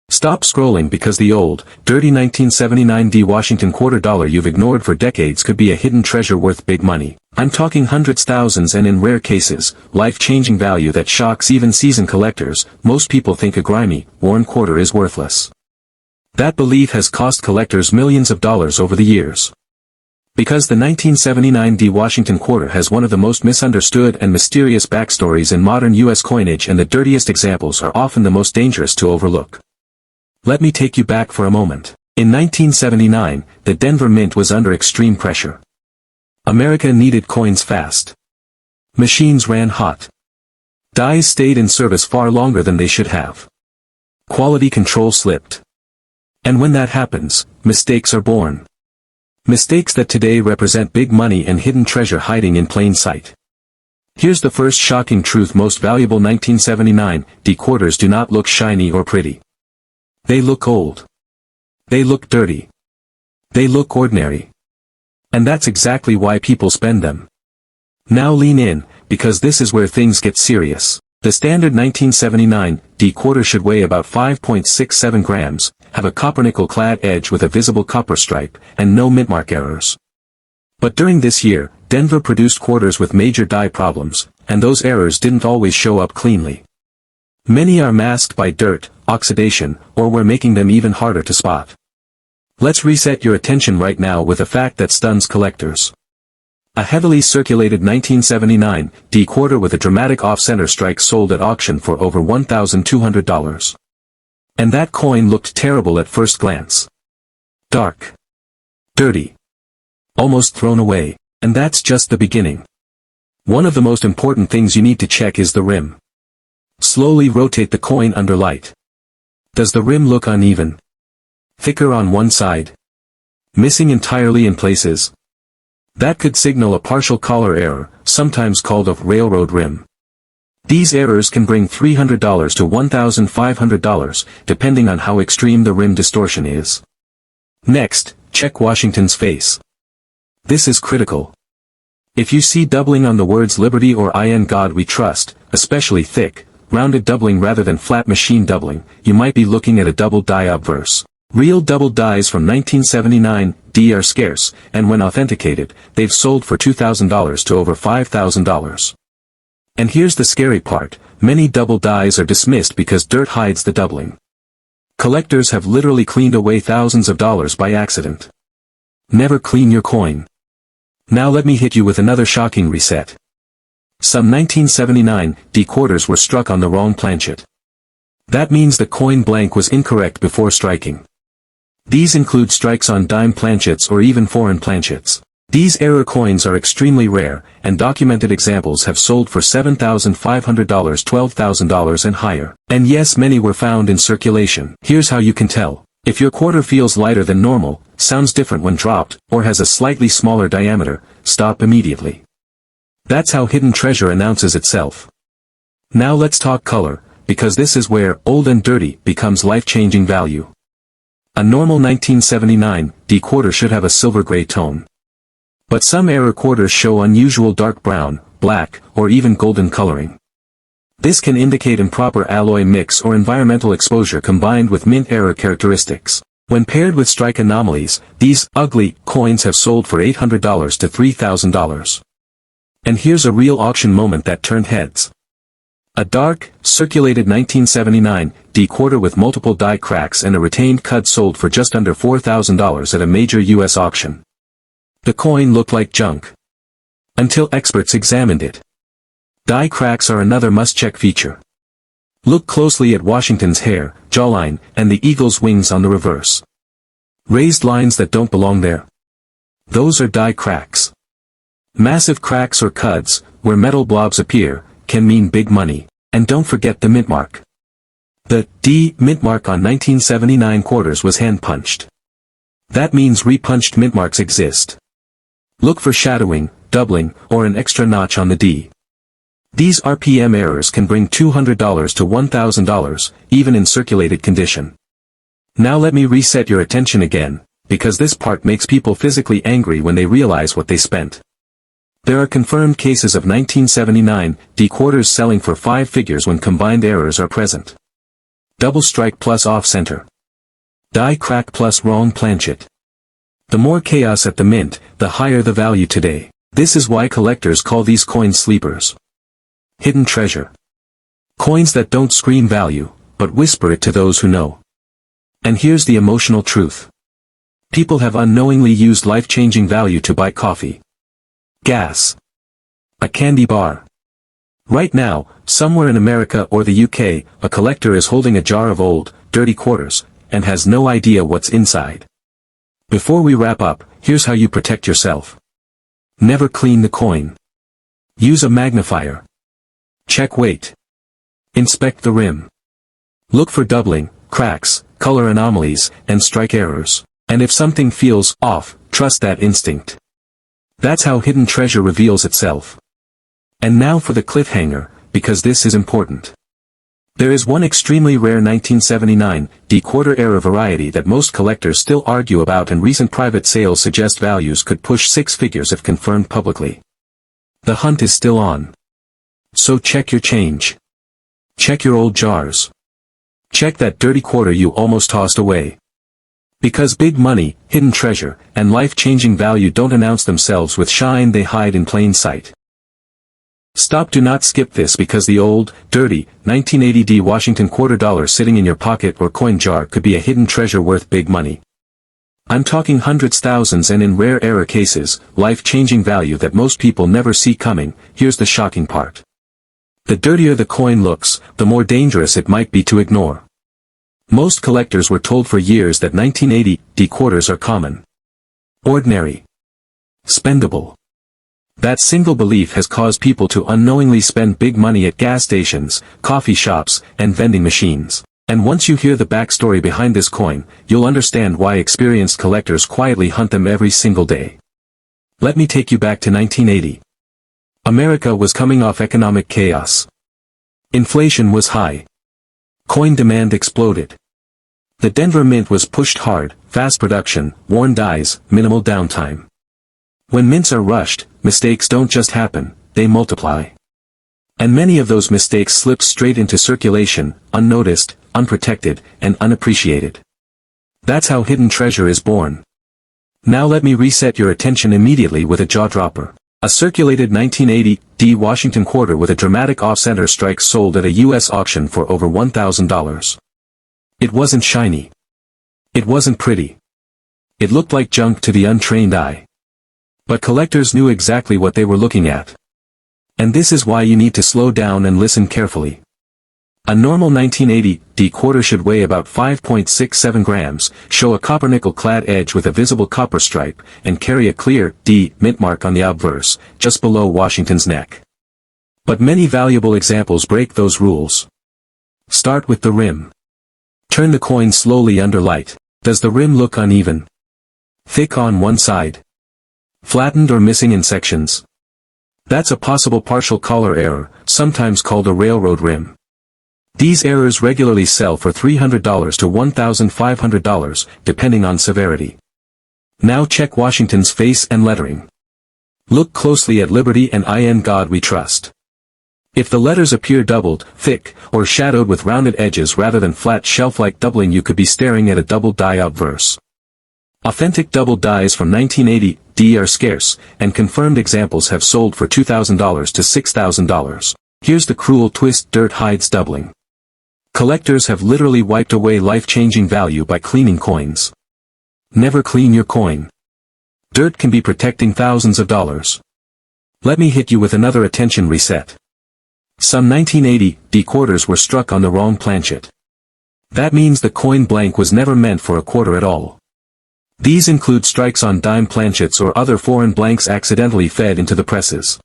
Stop scrolling, because the old, dirty 1979 D Washington $quarter you've ignored for decades could be a hidden treasure worth big money. I'm talking hundreds, thousands, and in rare cases, life-changing value that shocks even seasoned collectors. Most people think a grimy, worn quarter is worthless. That belief has cost collectors millions of dollars over the years. Because the 1979 D Washington $quarter has one of the most misunderstood and mysterious backstories in modern U.S. coinage, and the dirtiest examples are often the most dangerous to overlook. Let me take you back for a moment. In 1979, the Denver Mint was under extreme pressure. America needed coins fast. Machines ran hot. Dies stayed in service far longer than they should have. Quality control slipped. And when that happens, mistakes are born. Mistakes that today represent big money and hidden treasure hiding in plain sight. Here's the first shocking truth: most valuable 1979 D quarters do not look shiny or pretty. They look old. They look dirty. They look ordinary. And that's exactly why people spend them. Now lean in, because this is where things get serious. The standard 1979 D quarter should weigh about 5.67 grams, have a copper-nickel-clad edge with a visible copper stripe, and no mintmark errors. But during this year, Denver produced quarters with major die problems, and those errors didn't always show up cleanly. Many are masked by dirt, oxidation, or we're making them even harder to spot. Let's reset your attention right now with a fact that stuns collectors. A heavily circulated 1979 D quarter with a dramatic off-center strike sold at auction for over $1,200. And that coin looked terrible at first glance. Dark. Dirty. Almost thrown away. And that's just the beginning. One of the most important things you need to check is the rim. Slowly rotate the coin under light. Does the rim look uneven? Thicker on one side? Missing entirely in places? That could signal a partial collar error, sometimes called a railroad rim. These errors can bring $300 to $1,500, depending on how extreme the rim distortion is. Next, check Washington's face. This is critical. If you see doubling on the words Liberty or In God We Trust, especially thick, rounded doubling rather than flat machine doubling, you might be looking at a double die obverse. Real double dies from 1979 D are scarce, and when authenticated, they've sold for $2,000 to over $5,000. And here's the scary part, many double dies are dismissed because dirt hides the doubling. Collectors have literally cleaned away thousands of dollars by accident. Never clean your coin. Now let me hit you with another shocking reset. Some 1979 D quarters were struck on the wrong planchet. That means the coin blank was incorrect before striking. These include strikes on dime planchets or even foreign planchets. These error coins are extremely rare, and documented examples have sold for $7,500, $12,000 and higher. And yes, many were found in circulation. Here's how you can tell. If your quarter feels lighter than normal, sounds different when dropped, or has a slightly smaller diameter, stop immediately. That's how hidden treasure announces itself. Now let's talk color, because this is where old and dirty becomes life-changing value. A normal 1979 D quarter should have a silver-gray tone. But some error quarters show unusual dark brown, black, or even golden coloring. This can indicate improper alloy mix or environmental exposure combined with mint error characteristics. When paired with strike anomalies, these ugly coins have sold for $800 to $3,000. And here's a real auction moment that turned heads. A dark, circulated 1979 D quarter with multiple die cracks and a retained cut sold for just under $4,000 at a major U.S. auction. The coin looked like junk. Until experts examined it. Die cracks are another must-check feature. Look closely at Washington's hair, jawline, and the eagle's wings on the reverse. Raised lines that don't belong there. Those are die cracks. Massive cracks or cuts, where metal blobs appear, can mean big money. And don't forget the mint mark. The D mint mark on 1979 quarters was hand-punched. That means repunched mint marks exist. Look for shadowing, doubling, or an extra notch on the D. These RPM errors can bring $200 to $1,000, even in circulated condition. Now let me reset your attention again, because this part makes people physically angry when they realize what they spent. There are confirmed cases of 1979 D quarters selling for 5 figures when combined errors are present. Double strike plus off-center. Die crack plus wrong planchet. The more chaos at the mint, the higher the value today. This is why collectors call these coins sleepers. Hidden treasure. Coins that don't scream value, but whisper it to those who know. And here's the emotional truth. People have unknowingly used life-changing value to buy coffee. Gas. A candy bar. Right now, somewhere in America or the UK, a collector is holding a jar of old, dirty quarters, and has no idea what's inside. Before we wrap up, here's how you protect yourself. Never clean the coin. Use a magnifier. Check weight. Inspect the rim. Look for doubling, cracks, color anomalies, and strike errors. And if something feels off, trust that instinct. That's how hidden treasure reveals itself. And now for the cliffhanger, because this is important. There is one extremely rare 1979 D quarter error variety that most collectors still argue about, and recent private sales suggest values could push 6 figures if confirmed publicly. The hunt is still on. So check your change. Check your old jars. Check that dirty quarter you almost tossed away. Because big money, hidden treasure, and life-changing value don't announce themselves with shine, they hide in plain sight. Stop, do not skip this, because the old, dirty, 1980 D Washington $quarter sitting in your pocket or coin jar could be a hidden treasure worth big money. I'm talking hundreds, thousands, and in rare error cases, life-changing value that most people never see coming. Here's the shocking part. The dirtier the coin looks, the more dangerous it might be to ignore. Most collectors were told for years that 1980 quarters are common, ordinary, spendable. That single belief has caused people to unknowingly spend big money at gas stations, coffee shops, and vending machines. And once you hear the backstory behind this coin, you'll understand why experienced collectors quietly hunt them every single day. Let me take you back to 1980. America was coming off economic chaos. Inflation was high. Coin demand exploded. The Denver Mint was pushed hard, fast production, worn dies, minimal downtime. When mints are rushed, mistakes don't just happen, they multiply. And many of those mistakes slipped straight into circulation, unnoticed, unprotected, and unappreciated. That's how hidden treasure is born. Now let me reset your attention immediately with a jaw-dropper. A circulated 1980 Washington quarter with a dramatic off-center strike sold at a U.S. auction for over $1,000. It wasn't shiny. It wasn't pretty. It looked like junk to the untrained eye. But collectors knew exactly what they were looking at. And this is why you need to slow down and listen carefully. A normal 1980 quarter should weigh about 5.67 grams, show a copper-nickel-clad edge with a visible copper stripe, and carry a clear D mint mark on the obverse, just below Washington's neck. But many valuable examples break those rules. Start with the rim. Turn the coin slowly under light. Does the rim look uneven? Thick on one side? Flattened or missing in sections? That's a possible partial collar error, sometimes called a railroad rim. These errors regularly sell for $300 to $1,500, depending on severity. Now check Washington's face and lettering. Look closely at Liberty and In God We Trust. If the letters appear doubled, thick, or shadowed with rounded edges rather than flat shelf-like doubling, you could be staring at a double die obverse. Authentic double dies from 1980 are scarce, and confirmed examples have sold for $2,000 to $6,000. Here's the cruel twist: dirt hides doubling. Collectors have literally wiped away life-changing value by cleaning coins. Never clean your coin. Dirt can be protecting thousands of dollars. Let me hit you with another attention reset. Some 1980 quarters were struck on the wrong planchet. That means the coin blank was never meant for a quarter at all. These include strikes on dime planchets or other foreign blanks accidentally fed into the presses.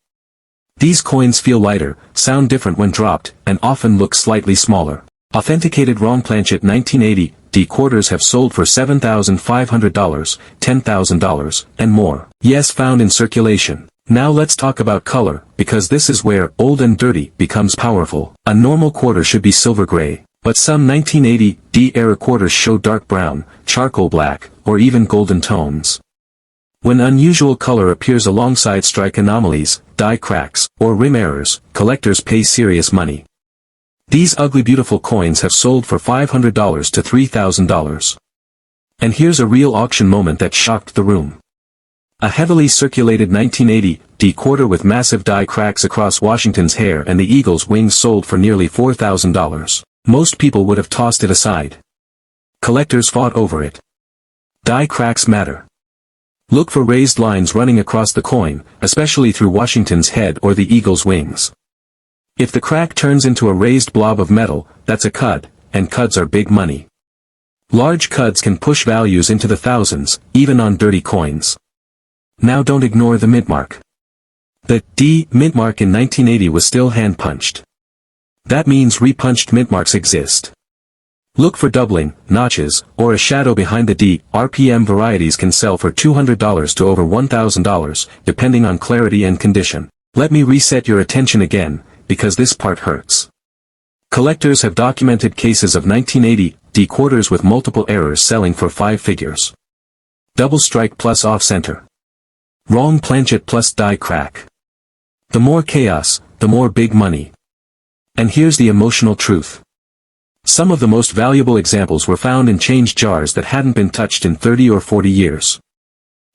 These coins feel lighter, sound different when dropped, and often look slightly smaller. Authenticated wrong planchet 1980 quarters have sold for $7,500, $10,000, and more. Yes, found in circulation. Now let's talk about color, because this is where old and dirty becomes powerful. A normal quarter should be silver gray, but some 1980 era quarters show dark brown, charcoal black, or even golden tones. When unusual color appears alongside strike anomalies, die cracks, or rim errors, collectors pay serious money. These ugly beautiful coins have sold for $500 to $3,000. And here's a real auction moment that shocked the room. A heavily circulated 1980 quarter with massive die cracks across Washington's hair and the eagle's wings sold for nearly $4,000. Most people would have tossed it aside. Collectors fought over it. Die cracks matter. Look for raised lines running across the coin, especially through Washington's head or the eagle's wings. If the crack turns into a raised blob of metal, that's a cud, and cuds are big money. Large cuds can push values into the thousands, even on dirty coins. Now don't ignore the mint mark. The D mint mark in 1980 was still hand-punched. That means repunched mint marks exist. Look for doubling, notches, or a shadow behind the D. RPM varieties can sell for $200 to over $1,000, depending on clarity and condition. Let me reset your attention again, because this part hurts. Collectors have documented cases of 1980 quarters with multiple errors selling for 5 figures. Double strike plus off-center. Wrong planchet plus die crack. The more chaos, the more big money. And here's the emotional truth. Some of the most valuable examples were found in change jars that hadn't been touched in 30 or 40 years.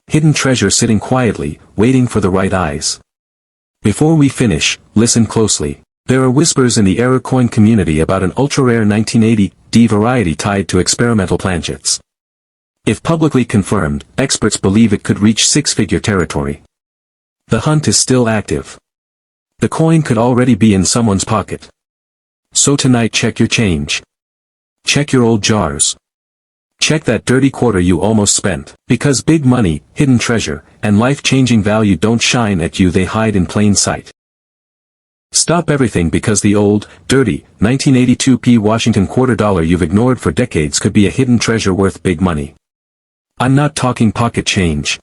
Hidden treasure sitting quietly, waiting for the right eyes. Before we finish, listen closely. There are whispers in the error coin community about an ultra-rare 1980 variety tied to experimental planchets. If publicly confirmed, experts believe it could reach six-figure territory. The hunt is still active. The coin could already be in someone's pocket. So tonight, check your change. Check your old jars. Check that dirty quarter you almost spent. Because big money, hidden treasure, and life-changing value don't shine at you, they hide in plain sight. Stop everything because the old, dirty, 1982 Washington quarter dollar you've ignored for decades could be a hidden treasure worth big money. I'm not talking pocket change.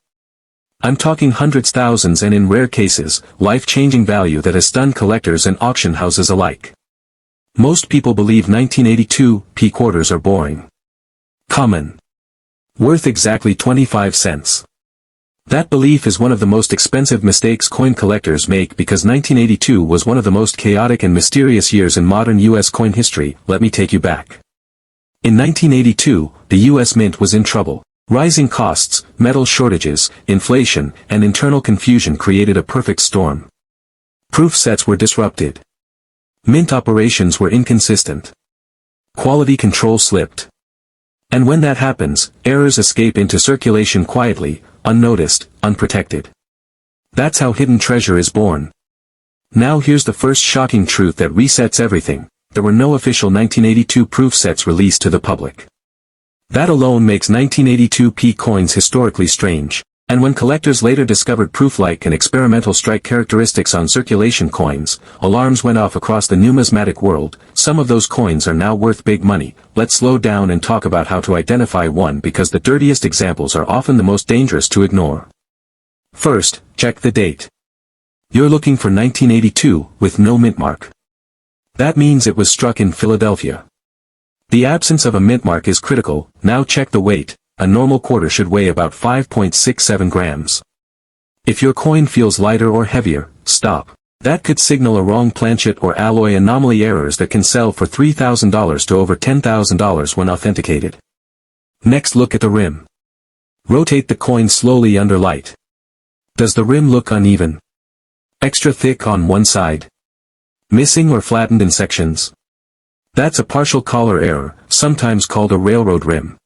I'm talking hundreds, thousands, and in rare cases, life-changing value that has stunned collectors and auction houses alike. Most people believe 1982 quarters are boring. Common. Worth exactly 25 cents. That belief is one of the most expensive mistakes coin collectors make because 1982 was one of the most chaotic and mysterious years in modern U.S. coin history. Let me take you back. In 1982, the U.S. Mint was in trouble. Rising costs, metal shortages, inflation, and internal confusion created a perfect storm. Proof sets were disrupted. Mint operations were inconsistent. Quality control slipped. And when that happens, errors escape into circulation quietly, unnoticed, unprotected. That's how hidden treasure is born. Now here's the first shocking truth that resets everything. There were no official 1982 proof sets released to the public. That alone makes 1982 coins historically strange. And when collectors later discovered proof-like and experimental strike characteristics on circulation coins, alarms went off across the numismatic world. Some of those coins are now worth big money. Let's slow down and talk about how to identify one because the dirtiest examples are often the most dangerous to ignore. First, check the date. You're looking for 1982 with no mint mark. That means it was struck in Philadelphia. The absence of a mint mark is critical. Now check the weight. A normal quarter should weigh about 5.67 grams. If your coin feels lighter or heavier, stop. That could signal a wrong planchet or alloy anomaly, errors that can sell for $3,000 to over $10,000 when authenticated. Next, look at the rim. Rotate the coin slowly under light. Does the rim look uneven? Extra thick on one side? Missing or flattened in sections? That's a partial collar error, sometimes called a railroad rim.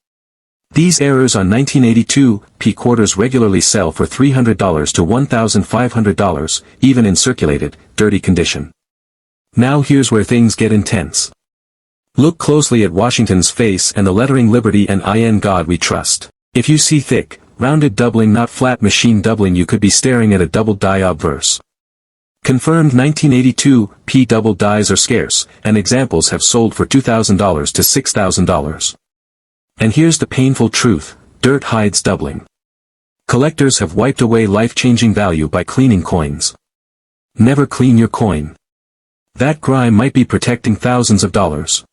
These errors on 1982 quarters regularly sell for $300 to $1,500, even in circulated, dirty condition. Now here's where things get intense. Look closely at Washington's face and the lettering Liberty and In God We Trust. If you see thick, rounded doubling, not flat machine doubling, you could be staring at a double die obverse. Confirmed 1982 double dies are scarce, and examples have sold for $2,000 to $6,000. And here's the painful truth, dirt hides doubling. Collectors have wiped away life-changing value by cleaning coins. Never clean your coin. That grime might be protecting thousands of dollars.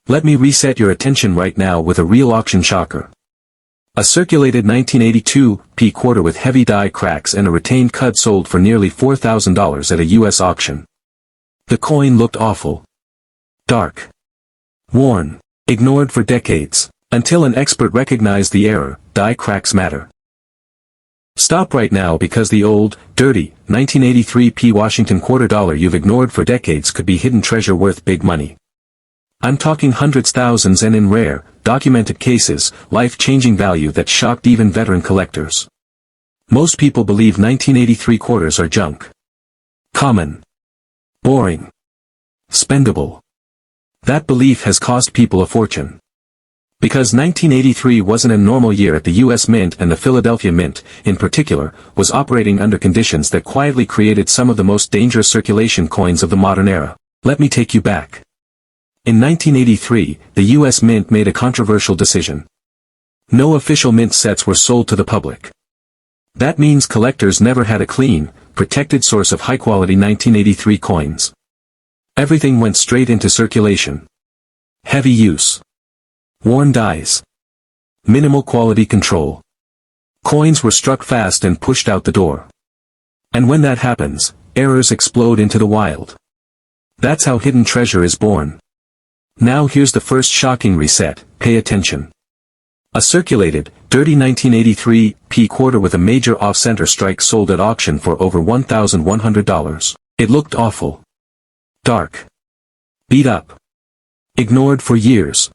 Let me reset your attention right now with a real auction shocker. A circulated 1982 quarter with heavy die cracks and a retained cut sold for nearly $4,000 at a U.S. auction. The coin looked awful. Dark. Worn. Ignored for decades. Until an expert recognized the error. Die cracks matter. Stop right now because the old, dirty, 1983 Washington quarter dollar you've ignored for decades could be hidden treasure worth big money. I'm talking hundreds, thousands, and in rare, documented cases, life-changing value that shocked even veteran collectors. Most people believe 1983 quarters are junk. Common. Boring. Spendable. That belief has cost people a fortune. Because 1983 wasn't a normal year at the U.S. Mint, and the Philadelphia Mint, in particular, was operating under conditions that quietly created some of the most dangerous circulation coins of the modern era. Let me take you back. In 1983, the U.S. Mint made a controversial decision. No official mint sets were sold to the public. That means collectors never had a clean, protected source of high-quality 1983 coins. Everything went straight into circulation. Heavy use. Worn dies. Minimal quality control. Coins were struck fast and pushed out the door. And when that happens, errors explode into the wild. That's how hidden treasure is born. Now here's the first shocking reset, pay attention. A circulated, dirty 1983 quarter with a major off-center strike sold at auction for over $1,100. It looked awful. Dark. Beat up. Ignored for years.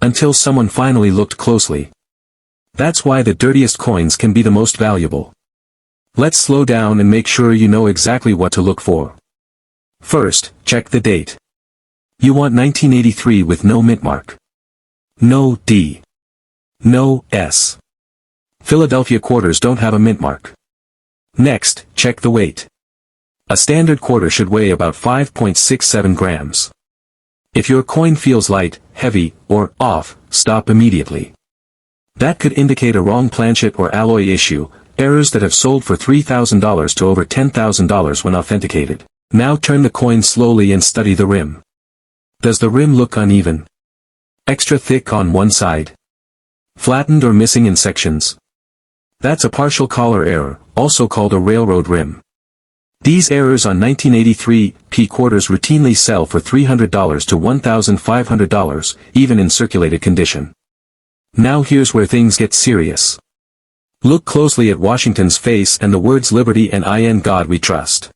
Until someone finally looked closely. That's why the dirtiest coins can be the most valuable. Let's slow down and make sure you know exactly what to look for. First, check the date. You want 1983 with no mint mark. No D. No S. Philadelphia quarters don't have a mint mark. Next, check the weight. A standard quarter should weigh about 5.67 grams. If your coin feels light, heavy, or off, stop immediately. That could indicate a wrong planchet or alloy issue, errors that have sold for $3,000 to over $10,000 when authenticated. Now turn the coin slowly and study the rim. Does the rim look uneven? Extra thick on one side? Flattened or missing in sections? That's a partial collar error, also called a railroad rim. These errors on 1983 P quarters routinely sell for $300 to $1,500, even in circulated condition. Now here's where things get serious. Look closely at Washington's face and the words Liberty and In God We Trust.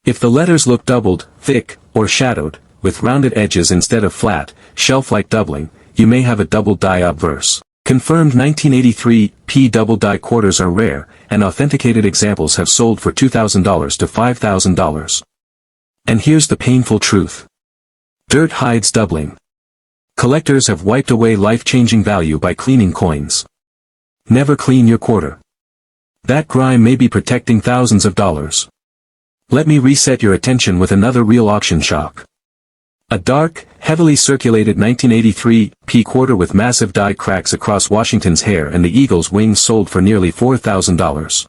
If the letters look doubled, thick, or shadowed, with rounded edges instead of flat, shelf-like doubling, you may have a double die obverse. Confirmed 1983 P double die quarters are rare, and authenticated examples have sold for $2,000 to $5,000. And here's the painful truth. Dirt hides doubling. Collectors have wiped away life-changing value by cleaning coins. Never clean your quarter. That grime may be protecting thousands of dollars. Let me reset your attention with another real auction shock. A dark, heavily circulated 1983 P quarter with massive die cracks across Washington's hair and the eagle's wings sold for nearly $4,000.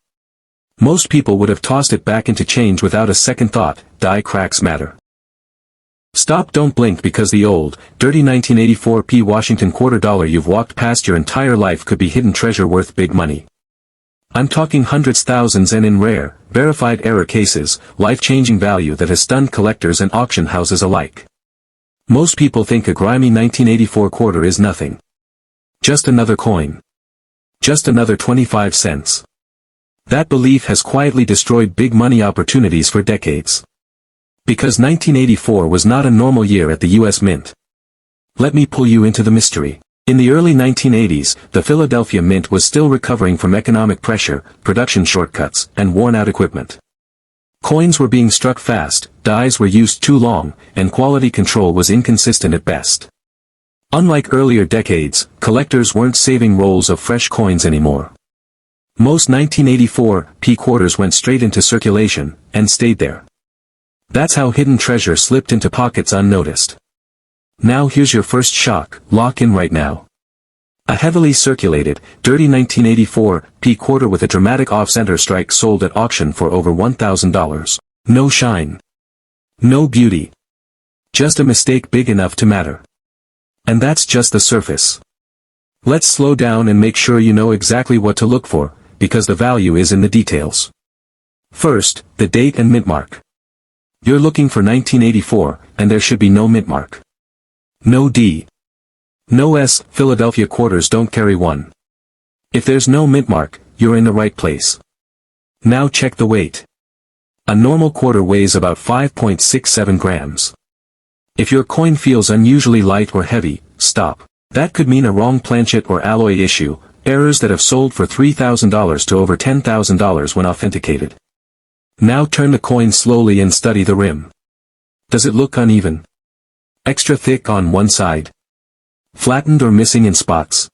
Most people would have tossed it back into change without a second thought. Die cracks matter. Stop, don't blink, because the old, dirty 1984 P Washington quarter dollar you've walked past your entire life could be hidden treasure worth big money. I'm talking hundreds, thousands, and in rare, verified error cases, life-changing value that has stunned collectors and auction houses alike. Most people think a grimy 1984 quarter is nothing. Just another coin. Just another 25 cents. That belief has quietly destroyed big money opportunities for decades. Because 1984 was not a normal year at the U.S. Mint. Let me pull you into the mystery. In the early 1980s, the Philadelphia Mint was still recovering from economic pressure, production shortcuts, and worn-out equipment. Coins were being struck fast, dies were used too long, and quality control was inconsistent at best. Unlike earlier decades, collectors weren't saving rolls of fresh coins anymore. Most 1984 P quarters went straight into circulation, and stayed there. That's how hidden treasure slipped into pockets unnoticed. Now here's your first shock, lock in right now. A heavily circulated, dirty 1984 P quarter with a dramatic off-center strike sold at auction for over $1,000. No shine. No beauty. Just a mistake big enough to matter. And that's just the surface. Let's slow down and make sure you know exactly what to look for, because the value is in the details. First, the date and mint mark. You're looking for 1984, and there should be no mint mark. No D. No S. Philadelphia quarters don't carry one. If there's no mint mark, you're in the right place. Now check the weight. A normal quarter weighs about 5.67 grams. If your coin feels unusually light or heavy, stop. That could mean a wrong planchet or alloy issue, errors that have sold for $3,000 to over $10,000 when authenticated. Now turn the coin slowly and study the rim. Does it look uneven? Extra thick on one side? Flattened or missing in spots?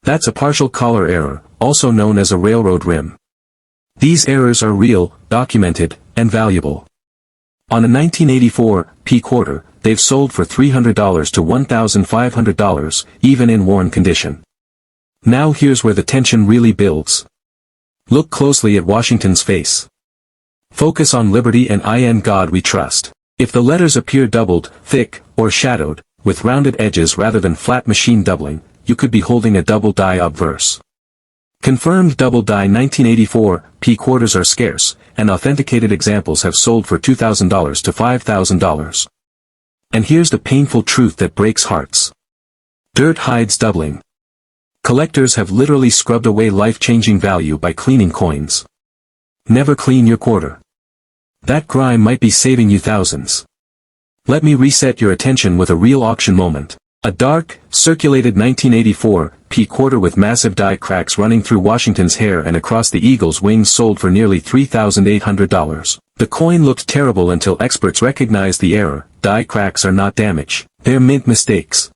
That's a partial collar error, also known as a railroad rim. These errors are real, documented, and valuable. On a 1984 P quarter, they've sold for $300 to $1,500, even in worn condition. Now here's where the tension really builds. Look closely at Washington's face. Focus on Liberty and In God We Trust. If the letters appear doubled, thick, or shadowed, with rounded edges rather than flat machine doubling, you could be holding a double die obverse. Confirmed double die 1984 P quarters are scarce, and authenticated examples have sold for $2,000 to $5,000. And here's the painful truth that breaks hearts. Dirt hides doubling. Collectors have literally scrubbed away life-changing value by cleaning coins. Never clean your quarter. That grime might be saving you thousands. Let me reset your attention with a real auction moment. A dark, circulated 1984 P quarter with massive die cracks running through Washington's hair and across the eagle's wings sold for nearly $3,800. The coin looked terrible until experts recognized the error. Die cracks are not damage. They're mint mistakes.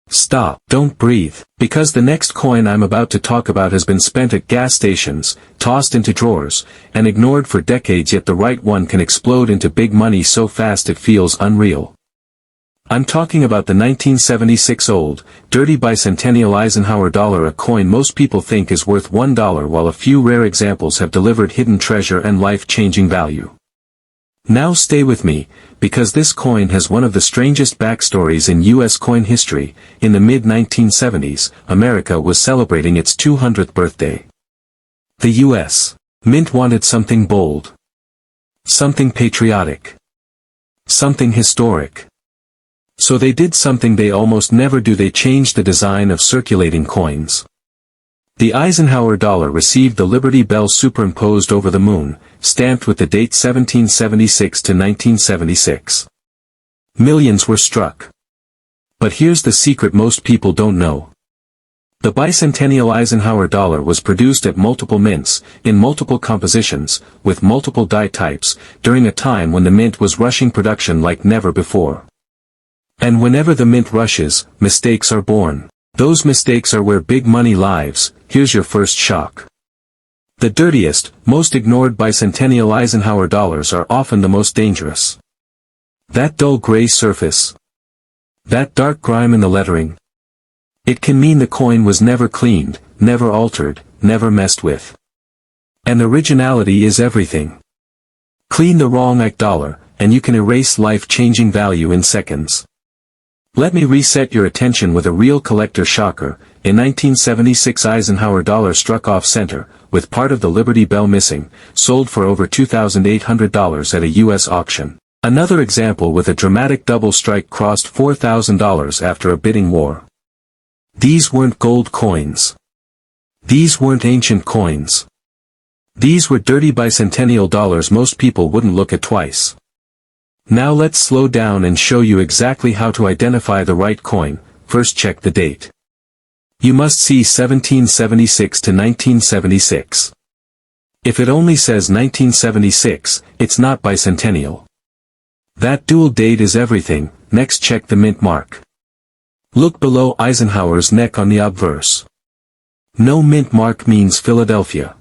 Stop, don't breathe, because the next coin I'm about to talk about has been spent at gas stations, tossed into drawers, and ignored for decades, yet the right one can explode into big money so fast it feels unreal. I'm talking about the 1976 old, dirty bicentennial Eisenhower dollar, a coin most people think is worth $1 while a few rare examples have delivered hidden treasure and life-changing value. Now stay with me, because this coin has one of the strangest backstories in U.S. coin history. In the mid-1970s, America was celebrating its 200th birthday. The U.S. Mint wanted something bold. Something patriotic. Something historic. So they did something they almost never do: they changed the design of circulating coins. The Eisenhower dollar received the Liberty Bell superimposed over the moon, stamped with the date 1776 to 1976. Millions were struck. But here's the secret most people don't know. The bicentennial Eisenhower dollar was produced at multiple mints, in multiple compositions, with multiple die types, during a time when the mint was rushing production like never before. And whenever the mint rushes, mistakes are born. Those mistakes are where big money lives. Here's your first shock. The dirtiest, most ignored bicentennial Eisenhower dollars are often the most dangerous. That dull gray surface. That dark grime in the lettering. It can mean the coin was never cleaned, never altered, never messed with. And originality is everything. Clean the wrong dollar, and you can erase life-changing value in seconds. Let me reset your attention with a real collector shocker. In 1976, Eisenhower dollar struck off center, with part of the Liberty Bell missing, sold for over $2,800 at a U.S. auction. Another example with a dramatic double strike crossed $4,000 after a bidding war. These weren't gold coins. These weren't ancient coins. These were dirty bicentennial dollars most people wouldn't look at twice. Now let's slow down and show you exactly how to identify the right coin. First, check the date. You must see 1776 to 1976. If it only says 1976, it's not bicentennial. That dual date is everything. Next, check the mint mark. Look below Eisenhower's neck on the obverse. No mint mark means Philadelphia.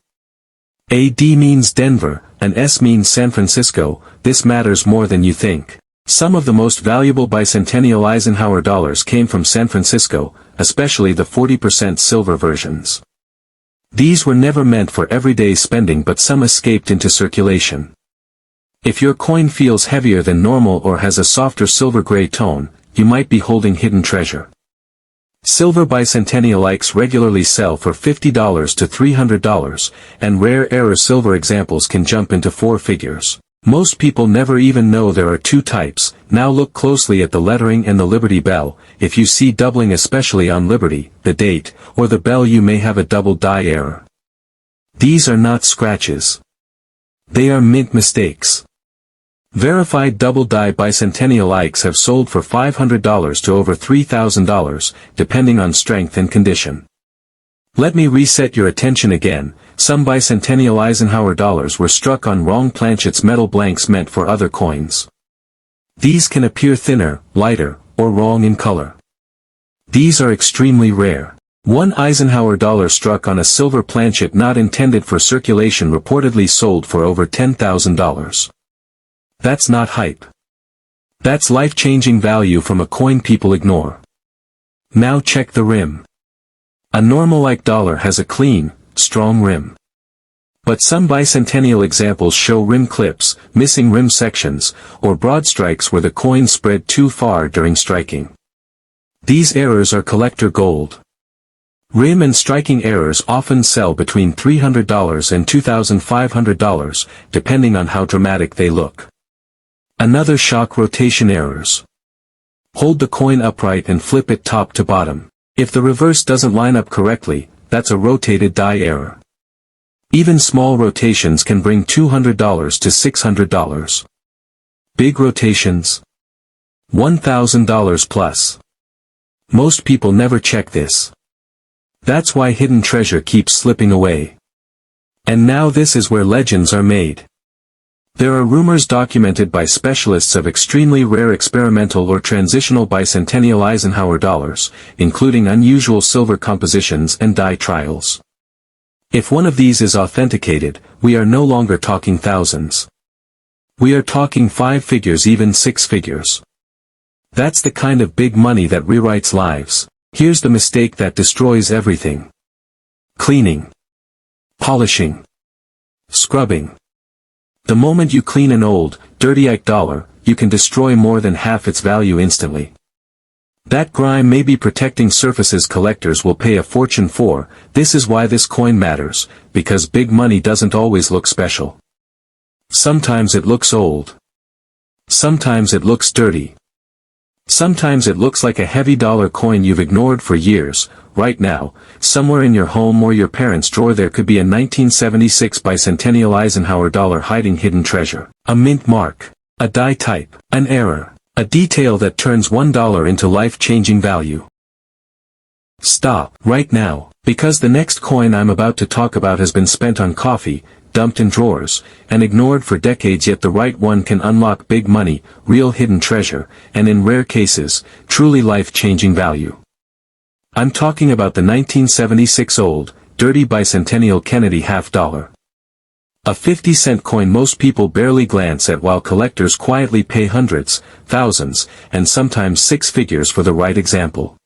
A D means Denver, and S means San Francisco. This matters more than you think. Some of the most valuable bicentennial Eisenhower dollars came from San Francisco, especially the 40% silver versions. These were never meant for everyday spending, but some escaped into circulation. If your coin feels heavier than normal or has a softer silver gray tone, you might be holding hidden treasure. Silver bicentennial-likes regularly sell for $50 to $300, and rare error silver examples can jump into four figures. Most people never even know there are two types. Now look closely at the lettering and the Liberty Bell. If you see doubling, especially on Liberty, the date, or the bell, you may have a double die error. These are not scratches. They are mint mistakes. Verified double die bicentennial-likes have sold for $500 to over $3,000, depending on strength and condition. Let me reset your attention again. Some bicentennial Eisenhower dollars were struck on wrong planchets, metal blanks meant for other coins. These can appear thinner, lighter, or wrong in color. These are extremely rare. One Eisenhower dollar struck on a silver planchet not intended for circulation reportedly sold for over $10,000. That's not hype. That's life-changing value from a coin people ignore. Now check the rim. A normal dollar has a clean, strong rim. But some bicentennial examples show rim clips, missing rim sections, or broad strikes where the coin spread too far during striking. These errors are collector gold. Rim and striking errors often sell between $300 and $2,500, depending on how dramatic they look. Another shock: rotation errors. Hold the coin upright and flip it top to bottom. If the reverse doesn't line up correctly, that's a rotated die error. Even small rotations can bring $200 to $600. Big rotations? $1,000 plus. Most people never check this. That's why hidden treasure keeps slipping away. And now this is where legends are made. There are rumors documented by specialists of extremely rare experimental or transitional bicentennial Eisenhower dollars, including unusual silver compositions and die trials. If one of these is authenticated, we are no longer talking thousands. We are talking 5 figures, even 6 figures. That's the kind of big money that rewrites lives. Here's the mistake that destroys everything. Cleaning. Polishing. Scrubbing. The moment you clean an old, dirty Ike dollar, you can destroy more than half its value instantly. That grime may be protecting surfaces collectors will pay a fortune for. This is why this coin matters, because big money doesn't always look special. Sometimes it looks old. Sometimes it looks dirty. Sometimes it looks like a heavy dollar coin you've ignored for years. Right now, somewhere in your home or your parents' drawer there could be a 1976 bicentennial Eisenhower dollar hiding hidden treasure. A mint mark. A die type. An error. A detail that turns $1 into life-changing value. Stop right now, because the next coin I'm about to talk about has been spent on coffee, dumped in drawers, and ignored for decades, yet the right one can unlock big money, real hidden treasure, and in rare cases, truly life-changing value. I'm talking about the 1976 old, dirty bicentennial Kennedy half dollar. A 50-cent coin most people barely glance at while collectors quietly pay hundreds, thousands, and sometimes 6 figures for the right example.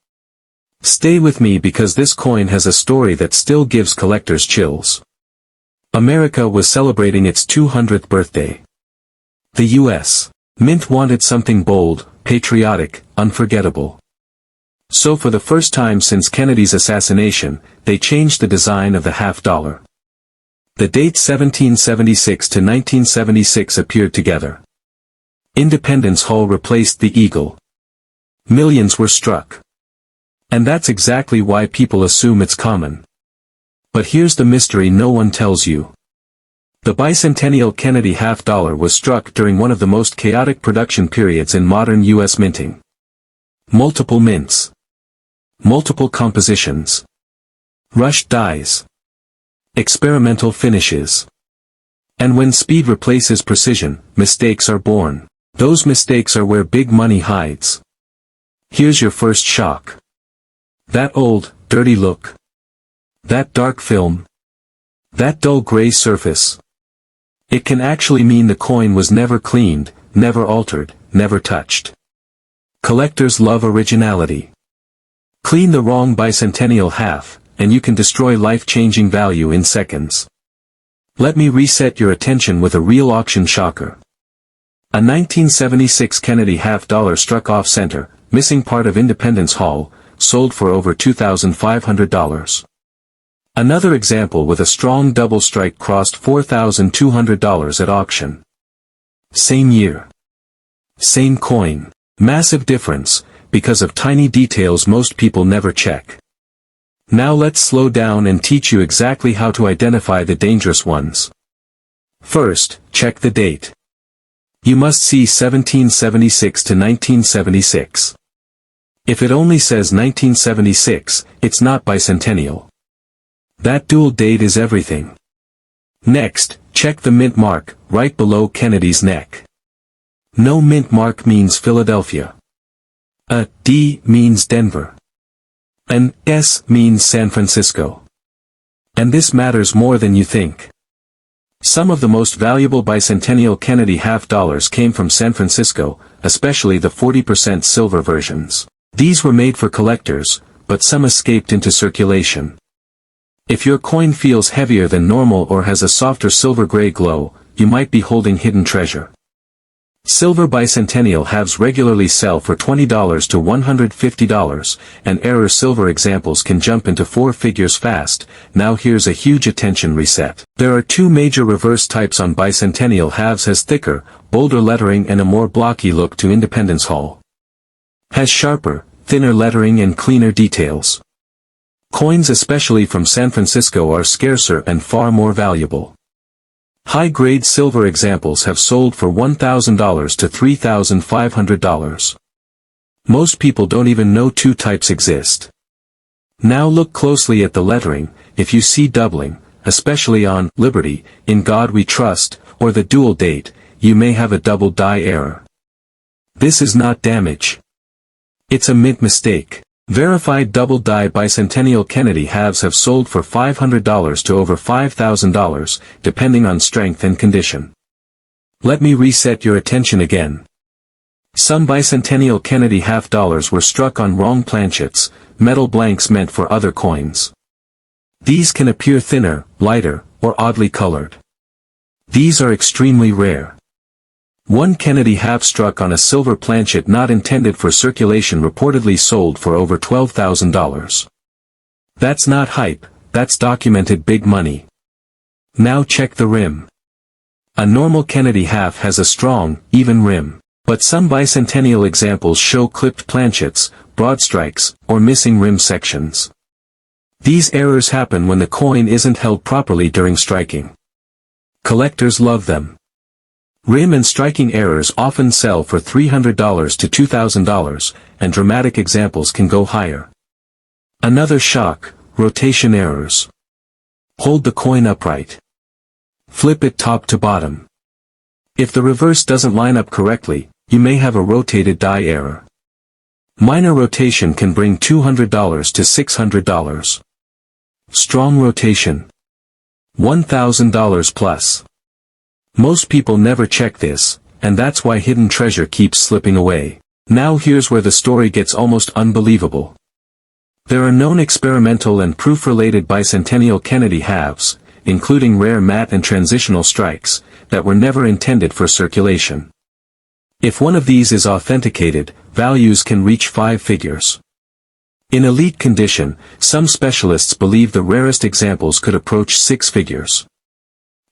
Stay with me because this coin has a story that still gives collectors chills. America was celebrating its 200th birthday. The U.S. Mint wanted something bold, patriotic, unforgettable. So for the first time since Kennedy's assassination, they changed the design of the half dollar. The dates 1776 to 1976 appeared together. Independence Hall replaced the eagle. Millions were struck. And that's exactly why people assume it's common. But here's the mystery no one tells you. The bicentennial Kennedy half dollar was struck during one of the most chaotic production periods in modern U.S. minting. Multiple mints. Multiple compositions. Rushed dies. Experimental finishes. And when speed replaces precision, mistakes are born. Those mistakes are where big money hides. Here's your first shock. That old, dirty look. That dark film. That dull gray surface. It can actually mean the coin was never cleaned, never altered, never touched. Collectors love originality. Clean the wrong bicentennial half, and you can destroy life-changing value in seconds. Let me reset your attention with a real auction shocker. A 1976 Kennedy half dollar struck off center, missing part of Independence Hall, sold for over $2,500. Another example with a strong double strike crossed $4,200 at auction. Same year. Same coin. Massive difference, because of tiny details most people never check. Now let's slow down and teach you exactly how to identify the dangerous ones. First, check the date. You must see 1776 to 1976. If it only says 1976, it's not bicentennial. That dual date is everything. Next, check the mint mark, right below Kennedy's neck. No mint mark means Philadelphia. A D means Denver. An S means San Francisco. And this matters more than you think. Some of the most valuable bicentennial Kennedy half dollars came from San Francisco, especially the 40% silver versions. These were made for collectors, but some escaped into circulation. If your coin feels heavier than normal or has a softer silver-gray glow, you might be holding hidden treasure. Silver bicentennial halves regularly sell for $20 to $150, and error silver examples can jump into 4 figures fast. Now here's a huge attention reset. There are 2 major reverse types on bicentennial halves: has thicker, bolder lettering and a more blocky look to Independence Hall. Has sharper, thinner lettering and cleaner details. Coins especially from San Francisco are scarcer and far more valuable. High-grade silver examples have sold for $1,000 to $3,500. Most people don't even know two types exist. Now look closely at the lettering. If you see doubling, especially on Liberty, In God We Trust, or the dual date, you may have a double die error. This is not damage. It's a mint mistake. Verified double die bicentennial Kennedy halves have sold for $500 to over $5,000, depending on strength and condition. Let me reset your attention again. Some bicentennial Kennedy half dollars were struck on wrong planchets, metal blanks meant for other coins. These can appear thinner, lighter, or oddly colored. These are extremely rare. One Kennedy half struck on a silver planchet not intended for circulation reportedly sold for over $12,000. That's not hype, that's documented big money. Now check the rim. A normal Kennedy half has a strong, even rim. But some bicentennial examples show clipped planchets, broad strikes, or missing rim sections. These errors happen when the coin isn't held properly during striking. Collectors love them. Rim and striking errors often sell for $300 to $2,000, and dramatic examples can go higher. Another shock, rotation errors. Hold the coin upright. Flip it top to bottom. If the reverse doesn't line up correctly, you may have a rotated die error. Minor rotation can bring $200 to $600. Strong rotation. $1,000 plus. Most people never check this, and that's why hidden treasure keeps slipping away. Now here's where the story gets almost unbelievable. There are known experimental and proof-related bicentennial Kennedy halves, including rare matte and transitional strikes, that were never intended for circulation. If one of these is authenticated, values can reach 5 figures. In elite condition, some specialists believe the rarest examples could approach 6 figures.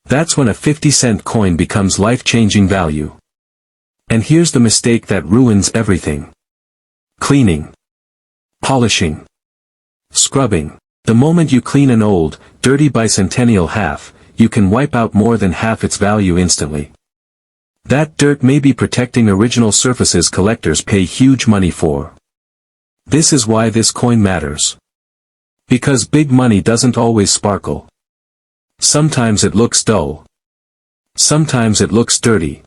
That's when a 50-cent coin becomes life-changing value. And here's the mistake that ruins everything. Cleaning. Polishing. Scrubbing. The moment you clean an old, dirty bicentennial half, you can wipe out more than half its value instantly. That dirt may be protecting original surfaces collectors pay huge money for. This is why this coin matters. Because big money doesn't always sparkle. Sometimes it looks dull. Sometimes it looks dirty.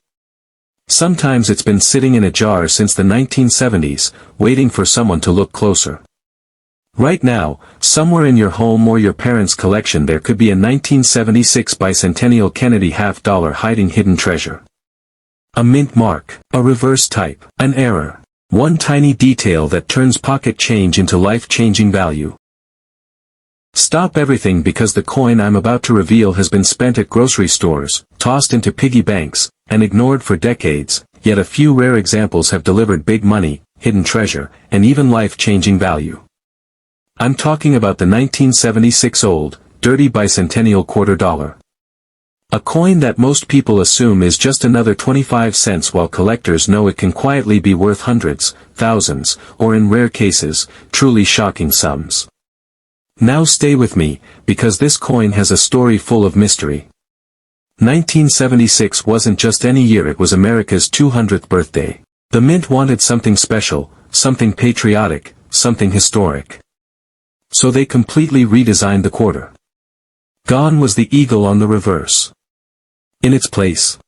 Sometimes it's been sitting in a jar since the 1970s, waiting for someone to look closer. Right now, somewhere in your home or your parents' collection there could be a 1976 bicentennial Kennedy half dollar hiding hidden treasure. A mint mark, a reverse type, an error. One tiny detail that turns pocket change into life-changing value. Stop everything because the coin I'm about to reveal has been spent at grocery stores, tossed into piggy banks, and ignored for decades, yet a few rare examples have delivered big money, hidden treasure, and even life-changing value. I'm talking about the 1976 old, dirty bicentennial quarter dollar. A coin that most people assume is just another 25 cents while collectors know it can quietly be worth hundreds, thousands, or in rare cases, truly shocking sums. Now stay with me, because this coin has a story full of mystery. 1976 wasn't just any year, it was America's 200th birthday. The mint wanted something special, something patriotic, something historic. So they completely redesigned the quarter. Gone was the eagle on the reverse. In its place,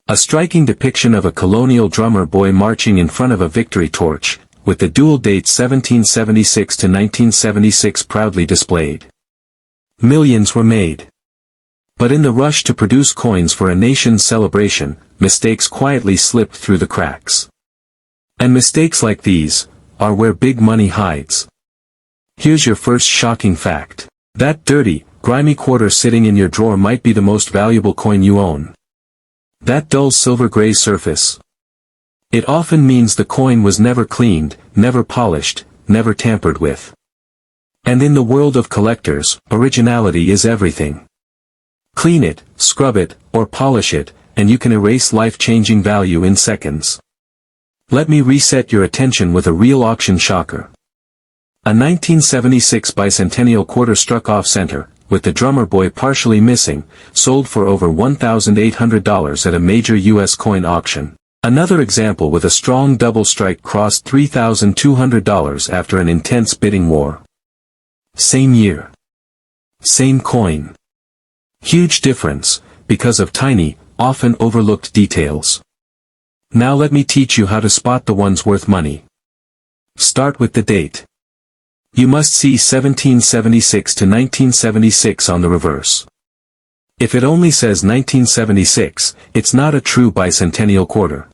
a striking depiction of a colonial drummer boy marching in front of a victory torch, with the dual dates 1776 to 1976 proudly displayed. Millions were made. But in the rush to produce coins for a nation's celebration, mistakes quietly slipped through the cracks. And mistakes like these are where big money hides. Here's your first shocking fact. That dirty, grimy quarter sitting in your drawer might be the most valuable coin you own. That dull silver-gray surface. It often means the coin was never cleaned, never polished, never tampered with. And in the world of collectors, originality is everything. Clean it, scrub it, or polish it, and you can erase life-changing value in seconds. Let me reset your attention with a real auction shocker. A 1976 bicentennial quarter struck off center, with the drummer boy partially missing, sold for over $1,800 at a major U.S. coin auction. Another example with a strong double strike crossed $3,200 after an intense bidding war. Same year. Same coin. Huge difference, because of tiny, often overlooked details. Now let me teach you how to spot the ones worth money. Start with the date. You must see 1776 to 1976 on the reverse. If it only says 1976, it's not a true bicentennial quarter.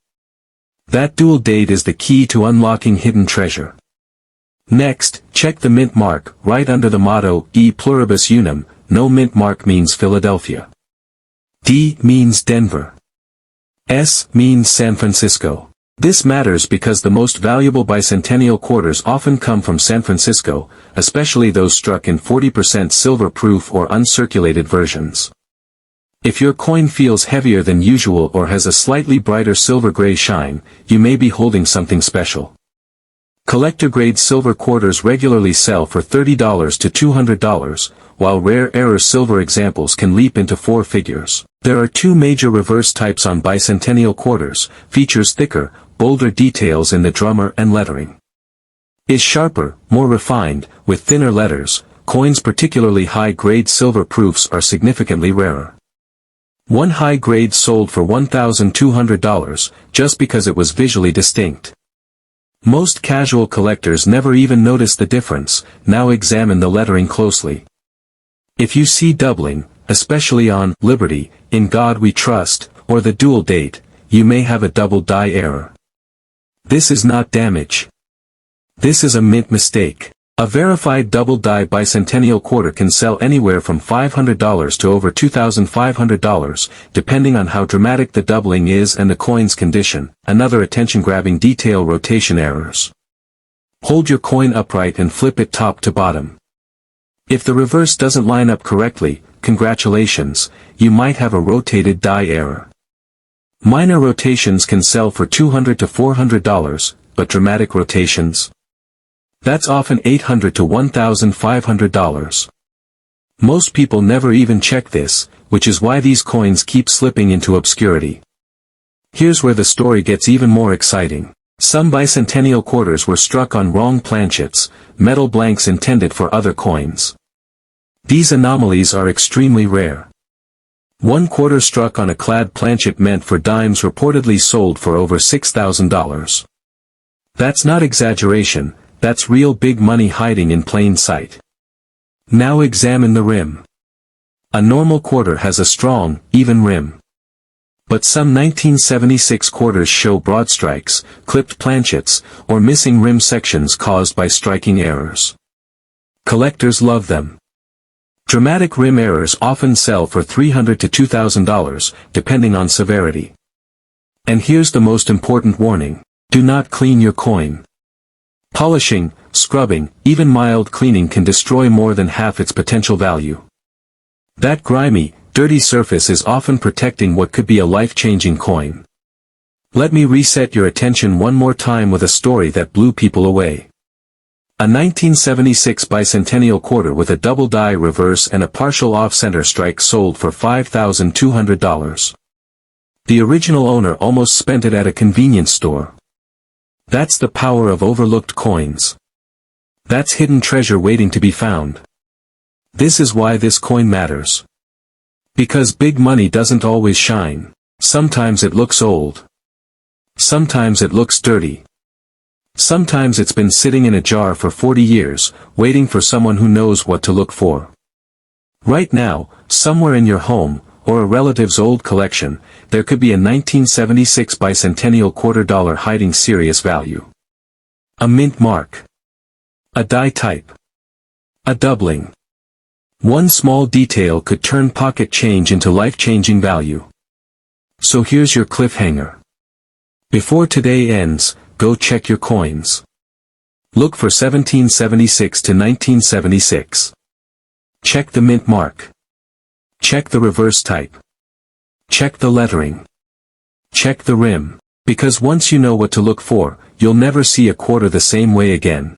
That dual date is the key to unlocking hidden treasure. Next, check the mint mark, right under the motto, E pluribus unum. No mint mark means Philadelphia. D means Denver. S means San Francisco. This matters because the most valuable bicentennial quarters often come from San Francisco, especially those struck in 40% silver proof or uncirculated versions. If your coin feels heavier than usual or has a slightly brighter silver-gray shine, you may be holding something special. Collector-grade silver quarters regularly sell for $30 to $200, while rare error silver examples can leap into four figures. There are two major reverse types on bicentennial quarters, features thicker, bolder details in the drummer and lettering. Is sharper, more refined, with thinner letters. Coins particularly high-grade silver proofs are significantly rarer. One high grade sold for $1,200, just because it was visually distinct. Most casual collectors never even notice the difference. Now examine the lettering closely. If you see doubling, especially on Liberty, In God We Trust, or the dual date, you may have a double die error. This is not damage. This is a mint mistake. A verified double die bicentennial quarter can sell anywhere from $500 to over $2,500, depending on how dramatic the doubling is and the coin's condition. Another attention-grabbing detail: rotation errors. Hold your coin upright and flip it top to bottom. If the reverse doesn't line up correctly, congratulations, you might have a rotated die error. Minor rotations can sell for $200 to $400, but dramatic rotations? That's often $800 to $1,500. Most people never even check this, which is why these coins keep slipping into obscurity. Here's where the story gets even more exciting. Some bicentennial quarters were struck on wrong planchets, metal blanks intended for other coins. These anomalies are extremely rare. One quarter struck on a clad planchet meant for dimes reportedly sold for over $6,000. That's not exaggeration. That's real big money hiding in plain sight. Now examine the rim. A normal quarter has a strong, even rim. But some 1976 quarters show broad strikes, clipped planchets, or missing rim sections caused by striking errors. Collectors love them. Dramatic rim errors often sell for $300 to $2,000, depending on severity. And here's the most important warning: do not clean your coin. Polishing, scrubbing, even mild cleaning can destroy more than half its potential value. That grimy, dirty surface is often protecting what could be a life-changing coin. Let me reset your attention one more time with a story that blew people away. A 1976 bicentennial quarter with a double die reverse and a partial off-center strike sold for $5,200. The original owner almost spent it at a convenience store. That's the power of overlooked coins. That's hidden treasure waiting to be found. This is why this coin matters. Because big money doesn't always shine. Sometimes it looks old. Sometimes it looks dirty. Sometimes it's been sitting in a jar for 40 years, waiting for someone who knows what to look for. Right now, somewhere in your home, or a relative's old collection, there could be a 1976 bicentennial quarter dollar hiding serious value. A mint mark. A die type. A doubling. One small detail could turn pocket change into life-changing value. So here's your cliffhanger. Before today ends, go check your coins. Look for 1776 to 1976. Check the mint mark. Check the reverse type. Check the lettering. Check the rim. Because once you know what to look for, you'll never see a quarter the same way again.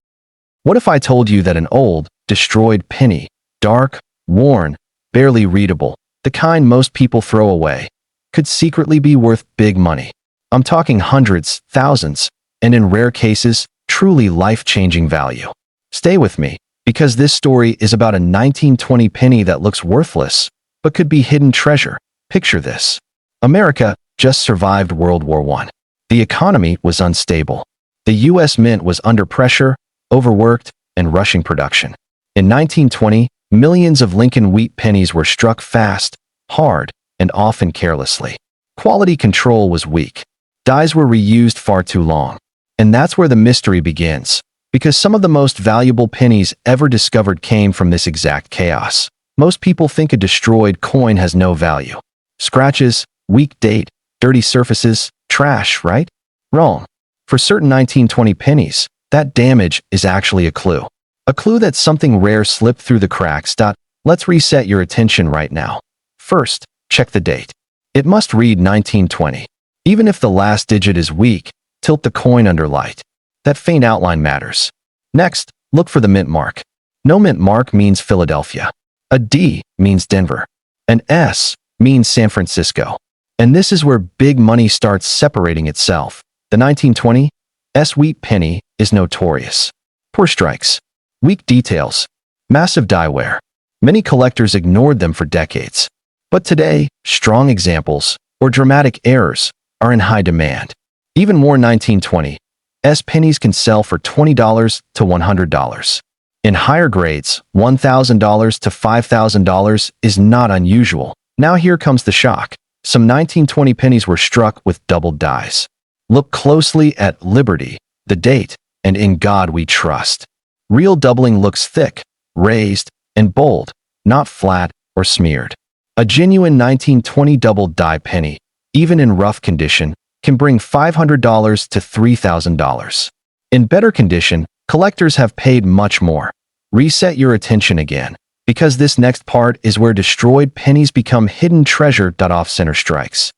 What if I told you that an old, destroyed penny, dark, worn, barely readable, the kind most people throw away, could secretly be worth big money? I'm talking hundreds, thousands, and in rare cases, truly life-changing value. Stay with me, because this story is about a 1920 penny that looks worthless, but could be hidden treasure. Picture this. America just survived World War I. The economy was unstable. The U.S. Mint was under pressure, overworked, and rushing production. In 1920, millions of Lincoln wheat pennies were struck fast, hard, and often carelessly. Quality control was weak. Dies were reused far too long. And that's where the mystery begins, because some of the most valuable pennies ever discovered came from this exact chaos. Most people think a destroyed coin has no value. Scratches, weak date, dirty surfaces, trash, right? Wrong. For certain 1920 pennies, that damage is actually a clue. A clue that something rare slipped through the cracks. Let's reset your attention right now. First, check the date. It must read 1920. Even if the last digit is weak, tilt the coin under light. That faint outline matters. Next, look for the mint mark. No mint mark means Philadelphia. A D means Denver. An S means San Francisco. And this is where big money starts separating itself. The 1920 S wheat penny is notorious. Poor strikes, weak details, massive die wear. Many collectors ignored them for decades. But today, strong examples, or dramatic errors, are in high demand. Even more 1920 S pennies can sell for $20 to $100. In higher grades, $1,000 to $5,000 is not unusual. Now here comes the shock. Some 1920 pennies were struck with doubled dies. Look closely at Liberty, the date, and In God We Trust. Real doubling looks thick, raised, and bold, not flat or smeared. A genuine 1920 doubled die penny, even in rough condition, can bring $500 to $3,000. In better condition, collectors have paid much more. Reset your attention again, because this next part is where destroyed pennies become hidden treasure. Off-center strikes.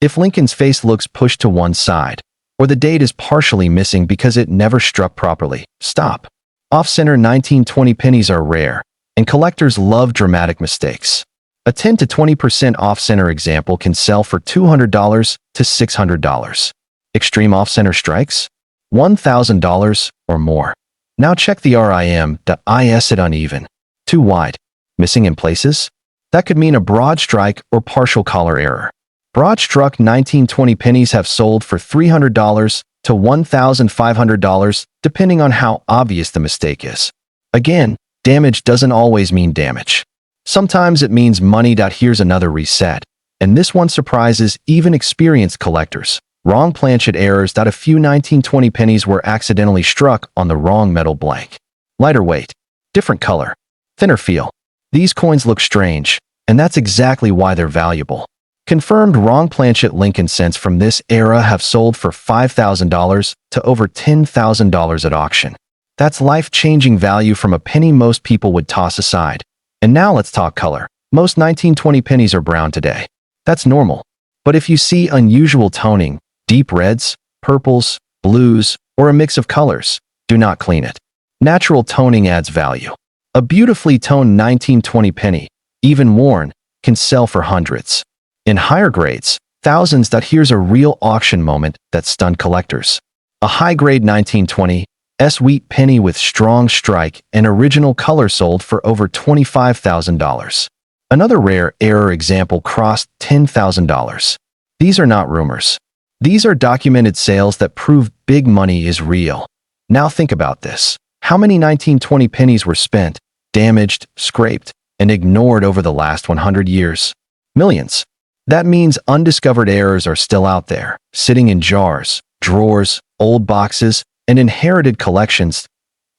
If Lincoln's face looks pushed to one side, or the date is partially missing because it never struck properly, stop. Off-center 1920 pennies are rare, and collectors love dramatic mistakes. A 10 to 20% off-center example can sell for $200 to $600. Extreme off-center strikes? $1,000 or more. Now check the RIM.is. It uneven. Too wide. Missing in places? That could mean a broad strike or partial collar error. Broad-struck 1920 pennies have sold for $300 to $1,500, depending on how obvious the mistake is. Again, damage doesn't always mean damage. Sometimes it means money. Here's another reset, and this one surprises even experienced collectors. Wrong planchet errors. A few 1920 pennies were accidentally struck on the wrong metal blank. Lighter weight, different color, thinner feel. These coins look strange, and that's exactly why they're valuable. Confirmed wrong planchet Lincoln cents from this era have sold for $5,000 to over $10,000 at auction. That's life-changing value from a penny most people would toss aside. And now let's talk color. Most 1920 pennies are brown today. That's normal. But if you see unusual toning, deep reds, purples, blues, or a mix of colors, do not clean it. Natural toning adds value. A beautifully toned 1920 penny, even worn, can sell for hundreds. In higher grades, thousands. Here's a real auction moment that stunned collectors. A high-grade 1920 S wheat penny with strong strike and original color sold for over $25,000. Another rare error example crossed $10,000. These are not rumors. These are documented sales that prove big money is real. Now think about this. How many 1920 pennies were spent, damaged, scraped, and ignored over the last 100 years? Millions. That means undiscovered errors are still out there, sitting in jars, drawers, old boxes, and inherited collections.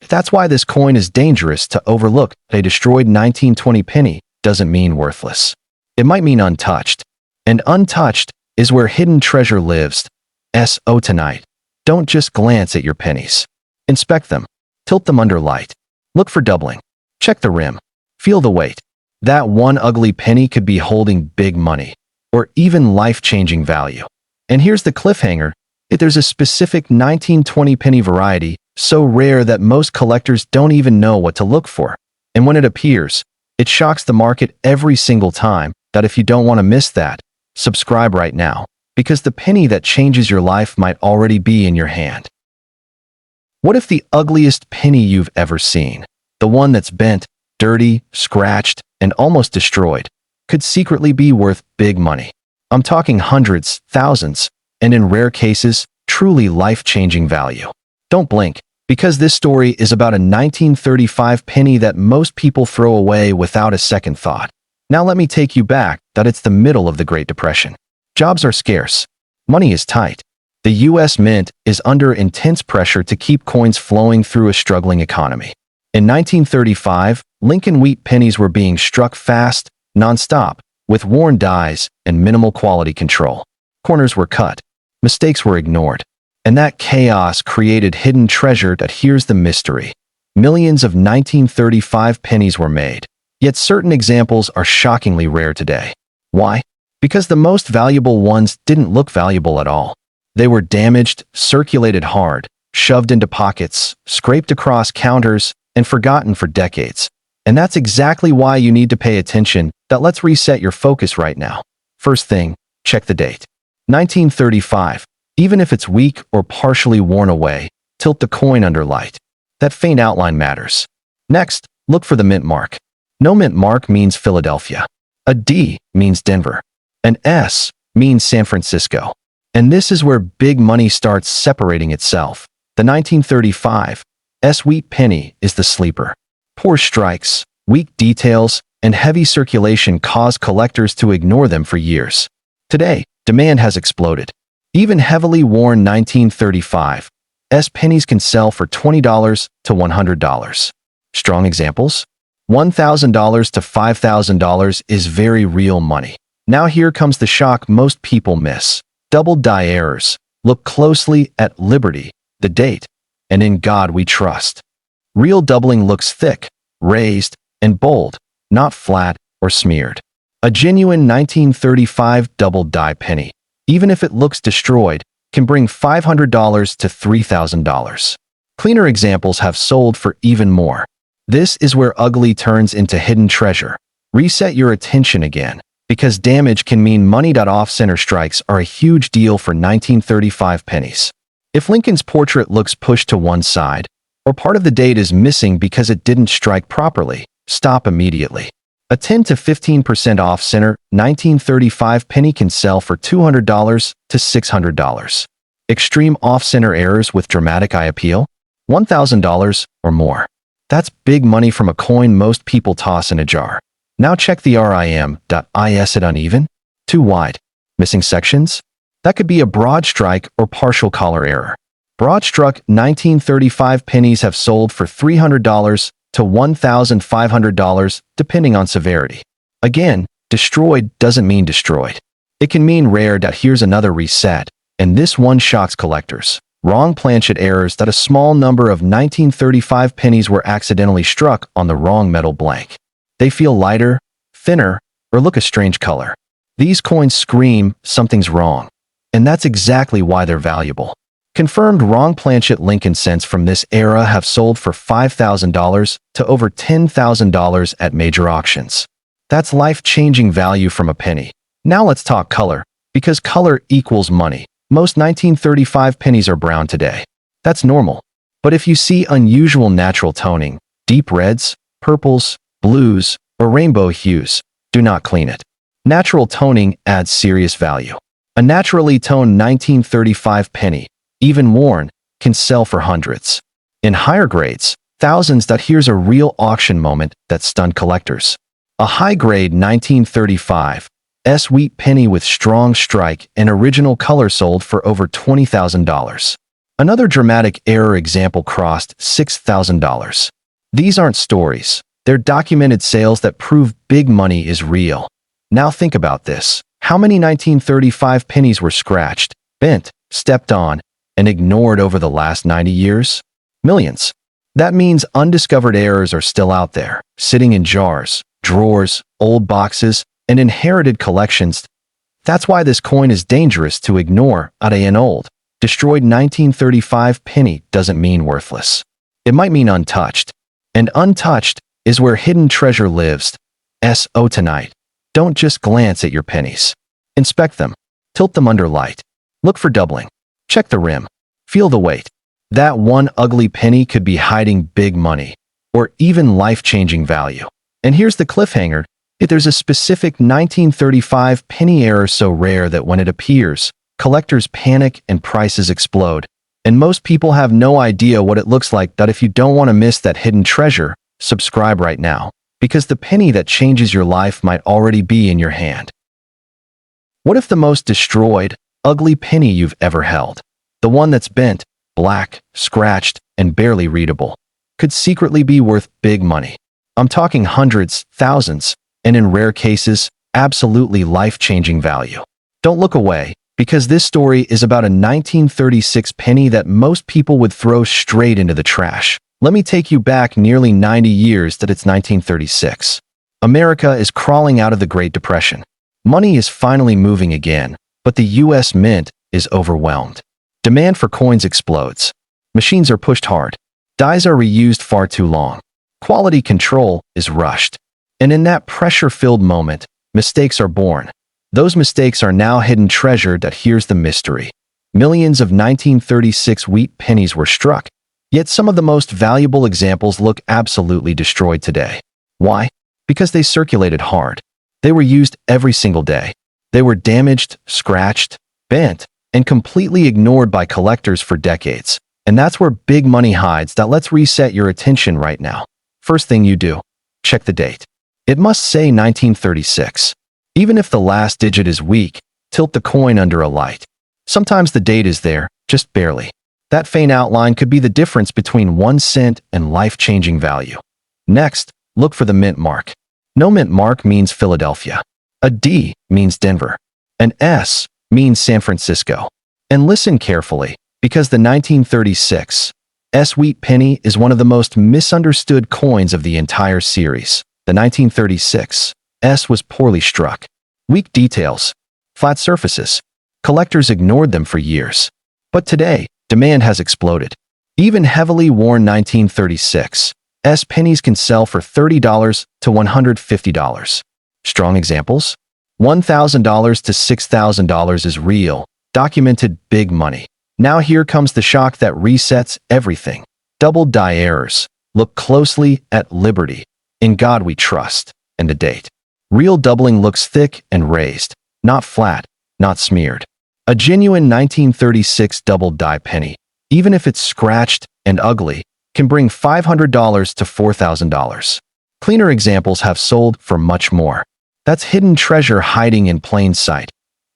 That's why this coin is dangerous to overlook. A destroyed 1920 penny doesn't mean worthless. It might mean untouched. And untouched is where hidden treasure lives. So tonight, don't just glance at your pennies. Inspect them. Tilt them under light. Look for doubling. Check the rim. Feel the weight. That one ugly penny could be holding big money, or even life-changing value. And here's the cliffhanger. There's a specific 1920 penny variety, so rare that most collectors don't even know what to look for. And when it appears, it shocks the market every single time. If you don't want to miss that, subscribe right now. because the penny that changes your life might already be in your hand. What if the ugliest penny you've ever seen, the one that's bent, dirty, scratched, and almost destroyed, could secretly be worth big money? I'm talking hundreds, thousands, and in rare cases, truly life-changing value. Don't blink, because this story is about a 1935 penny that most people throw away without a second thought. Now let me take you back that it's the middle of the Great Depression. Jobs are scarce. Money is tight. The U.S. Mint is under intense pressure to keep coins flowing through a struggling economy. In 1935, Lincoln wheat pennies were being struck fast, non-stop, with worn dies and minimal quality control. Corners were cut. Mistakes were ignored. And that chaos created hidden treasure that here's the mystery. Millions of 1935 pennies were made. Yet certain examples are shockingly rare today. Why? Because the most valuable ones didn't look valuable at all. They were damaged, circulated hard, shoved into pockets, scraped across counters, and forgotten for decades. And that's exactly why you need to pay attention. That let's reset your focus right now. First thing, check the date. 1935. Even if it's weak or partially worn away, tilt the coin under light. That faint outline matters. Next, look for the mint mark. No mint mark means Philadelphia. A D means Denver. An S means San Francisco. And this is where big money starts separating itself. The 1935 S wheat penny is the sleeper. Poor strikes, weak details, and heavy circulation cause collectors to ignore them for years. Today, demand has exploded. Even heavily worn 1935 S pennies can sell for $20 to $100. Strong examples? $1,000 to $5,000 is very real money. Now here comes the shock most people miss. Double die errors. Look closely at Liberty, the date, and in God we trust. Real doubling looks thick, raised, and bold, not flat or smeared. A genuine 1935 double die penny, even if it looks destroyed, can bring $500 to $3,000. Cleaner examples have sold for even more. This is where ugly turns into hidden treasure. Reset your attention again, because damage can mean money. Off-center strikes are a huge deal for 1935 pennies. If Lincoln's portrait looks pushed to one side, or part of the date is missing because it didn't strike properly, stop immediately. A 10 to 15% off-center 1935 penny can sell for $200 to $600. Extreme off-center errors with dramatic eye appeal? $1,000 or more. That's big money from a coin most people toss in a jar. Now check the RIM.is. It uneven? Too wide? Missing sections? That could be a broad strike or partial collar error. Broad struck 1935 pennies have sold for $300 to $1,500 depending on severity. Again, destroyed doesn't mean destroyed. It can mean rare. Here's another reset, and this one shocks collectors. Wrong planchet errors. That a small number of 1935 pennies were accidentally struck on the wrong metal blank. They feel lighter, thinner, or look a strange color. These coins scream something's wrong, and that's exactly why they're valuable. Confirmed wrong planchet Lincoln cents from this era have sold for $5,000 to over $10,000 at major auctions. That's life-changing value from a penny. Now let's talk color, because color equals money. Most 1935 pennies are brown today. That's normal. But if you see unusual natural toning, deep reds, purples, blues, or rainbow hues, do not clean it. Natural toning adds serious value. A naturally toned 1935 penny, even worn, can sell for hundreds. In higher grades, thousands. Here's a real auction moment that stunned collectors. A high-grade 1935 S wheat penny with strong strike and original color sold for over $20,000. Another dramatic error example crossed $6,000. These aren't stories. They're documented sales that prove big money is real. Now think about this. How many 1935 pennies were scratched, bent, stepped on, and ignored over the last 90 years? Millions. That means undiscovered errors are still out there, sitting in jars, drawers, old boxes, and inherited collections. That's why this coin is dangerous to ignore. An old, destroyed 1935 penny doesn't mean worthless. It might mean untouched. And untouched is where hidden treasure lives. So tonight, don't just glance at your pennies. Inspect them. Tilt them under light. Look for doubling. Check the rim. Feel the weight. That one ugly penny could be hiding big money, or even life-changing value. And here's the cliffhanger. If there's a specific 1935 penny error so rare that when it appears, collectors panic and prices explode. And most people have no idea what it looks like. That if you don't want to miss that hidden treasure, subscribe right now, because the penny that changes your life might already be in your hand. What if the most destroyed, ugly penny you've ever held, the one that's bent, black, scratched, and barely readable, could secretly be worth big money? I'm talking hundreds, thousands, and in rare cases, absolutely life-changing value. Don't look away, because this story is about a 1936 penny that most people would throw straight into the trash. Let me take you back nearly 90 years that it's 1936. America is crawling out of the Great Depression. Money is finally moving again, but the U.S. Mint is overwhelmed. Demand for coins explodes. Machines are pushed hard. Dies are reused far too long. Quality control is rushed. And in that pressure-filled moment, mistakes are born. Those mistakes are now hidden treasure. That here's the mystery. Millions of 1936 wheat pennies were struck, yet some of the most valuable examples look absolutely destroyed today. Why? Because they circulated hard. They were used every single day. They were damaged, scratched, bent, and completely ignored by collectors for decades. And that's where big money hides. That let's reset your attention right now. First thing you do, check the date. It must say 1936. Even if the last digit is weak, tilt the coin under a light. Sometimes the date is there, just barely. That faint outline could be the difference between 1 cent and life-changing value. Next, look for the mint mark. No mint mark means Philadelphia. A D means Denver. An S means San Francisco. And listen carefully, because the 1936 S wheat penny is one of the most misunderstood coins of the entire series. The 1936 S was poorly struck. Weak details. Flat surfaces. Collectors ignored them for years. But today, demand has exploded. Even heavily worn 1936 S pennies can sell for $30 to $150. Strong examples? $1,000 to $6,000 is real, documented big money. Now here comes the shock that resets everything. Double die errors. Look closely at Liberty. In God we trust. And the date. Real doubling looks thick and raised, not flat, not smeared. A genuine 1936 double die penny, even if it's scratched and ugly, can bring $500 to $4,000. Cleaner examples have sold for much more. That's hidden treasure hiding in plain sight.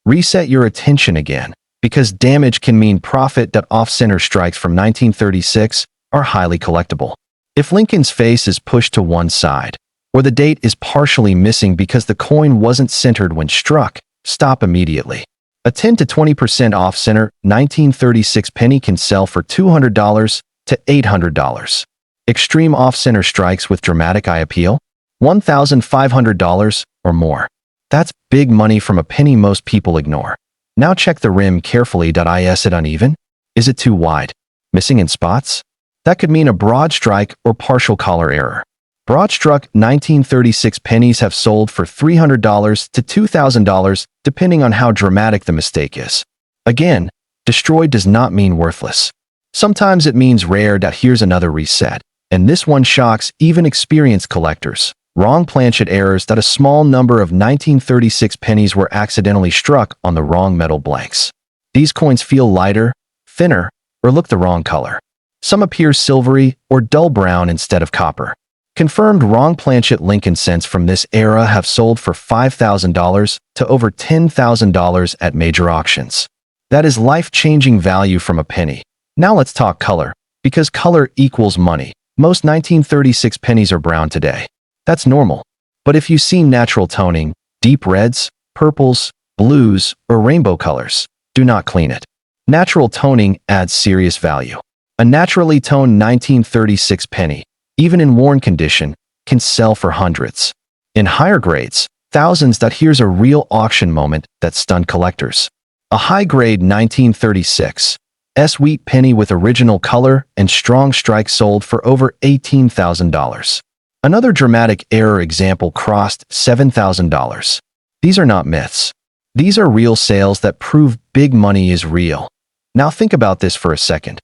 Reset your attention again, because damage can mean profit. That off-center strikes from 1936 are highly collectible. If Lincoln's face is pushed to one side, or the date is partially missing because the coin wasn't centered when struck, stop immediately. A 10 to 20% off-center 1936 penny can sell for $200 to $800. Extreme off-center strikes with dramatic eye appeal? $1,500 or more. That's big money from a penny most people ignore. Now check the rim carefully. Is it uneven? Is it too wide? Missing in spots? That could mean a broad strike or partial collar error. Broad-struck 1936 pennies have sold for $300 to $2,000 depending on how dramatic the mistake is. Again, destroyed does not mean worthless. Sometimes it means rare. Here's another reset, and this one shocks even experienced collectors. Wrong planchet errors. That a small number of 1936 pennies were accidentally struck on the wrong metal blanks. These coins feel lighter, thinner, or look the wrong color. Some appear silvery or dull brown instead of copper. Confirmed wrong planchet Lincoln cents from this era have sold for $5,000 to over $10,000 at major auctions. That is life-changing value from a penny. Now let's talk color, because color equals money. Most 1936 pennies are brown today. That's normal. But if you see natural toning, deep reds, purples, blues, or rainbow colors, do not clean it. Natural toning adds serious value. A naturally toned 1936 penny, even in worn condition, can sell for hundreds. In higher grades, thousands. Here's a real auction moment that stunned collectors. A high-grade 1936 S wheat penny with original color and strong strike sold for over $18,000. Another dramatic error example crossed $7,000. These are not myths. These are real sales that prove big money is real. Now think about this for a second.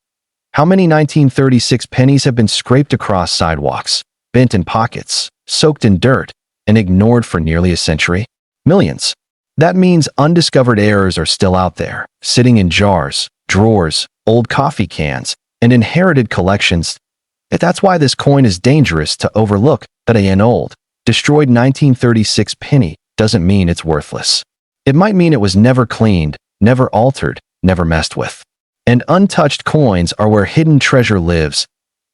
How many 1936 pennies have been scraped across sidewalks, bent in pockets, soaked in dirt, and ignored for nearly a century? Millions. That means undiscovered errors are still out there, sitting in jars, drawers, old coffee cans, and inherited collections. That's why this coin is dangerous to overlook. That an old, destroyed 1936 penny doesn't mean it's worthless. It might mean it was never cleaned, never altered, never messed with. And untouched coins are where hidden treasure lives.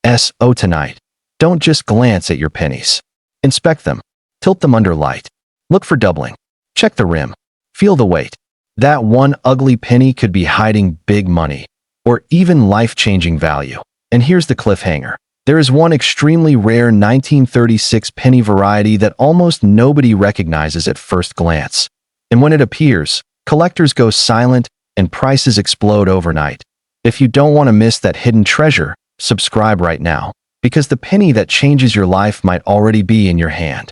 So tonight, don't just glance at your pennies. Inspect them. Tilt them under light. Look for doubling. Check the rim. Feel the weight. That one ugly penny could be hiding big money, or even life-changing value. And here's the cliffhanger. There is one extremely rare 1936 penny variety that almost nobody recognizes at first glance. And when it appears, collectors go silent and prices explode overnight. If you don't want to miss that hidden treasure, subscribe right now, because the penny that changes your life might already be in your hand.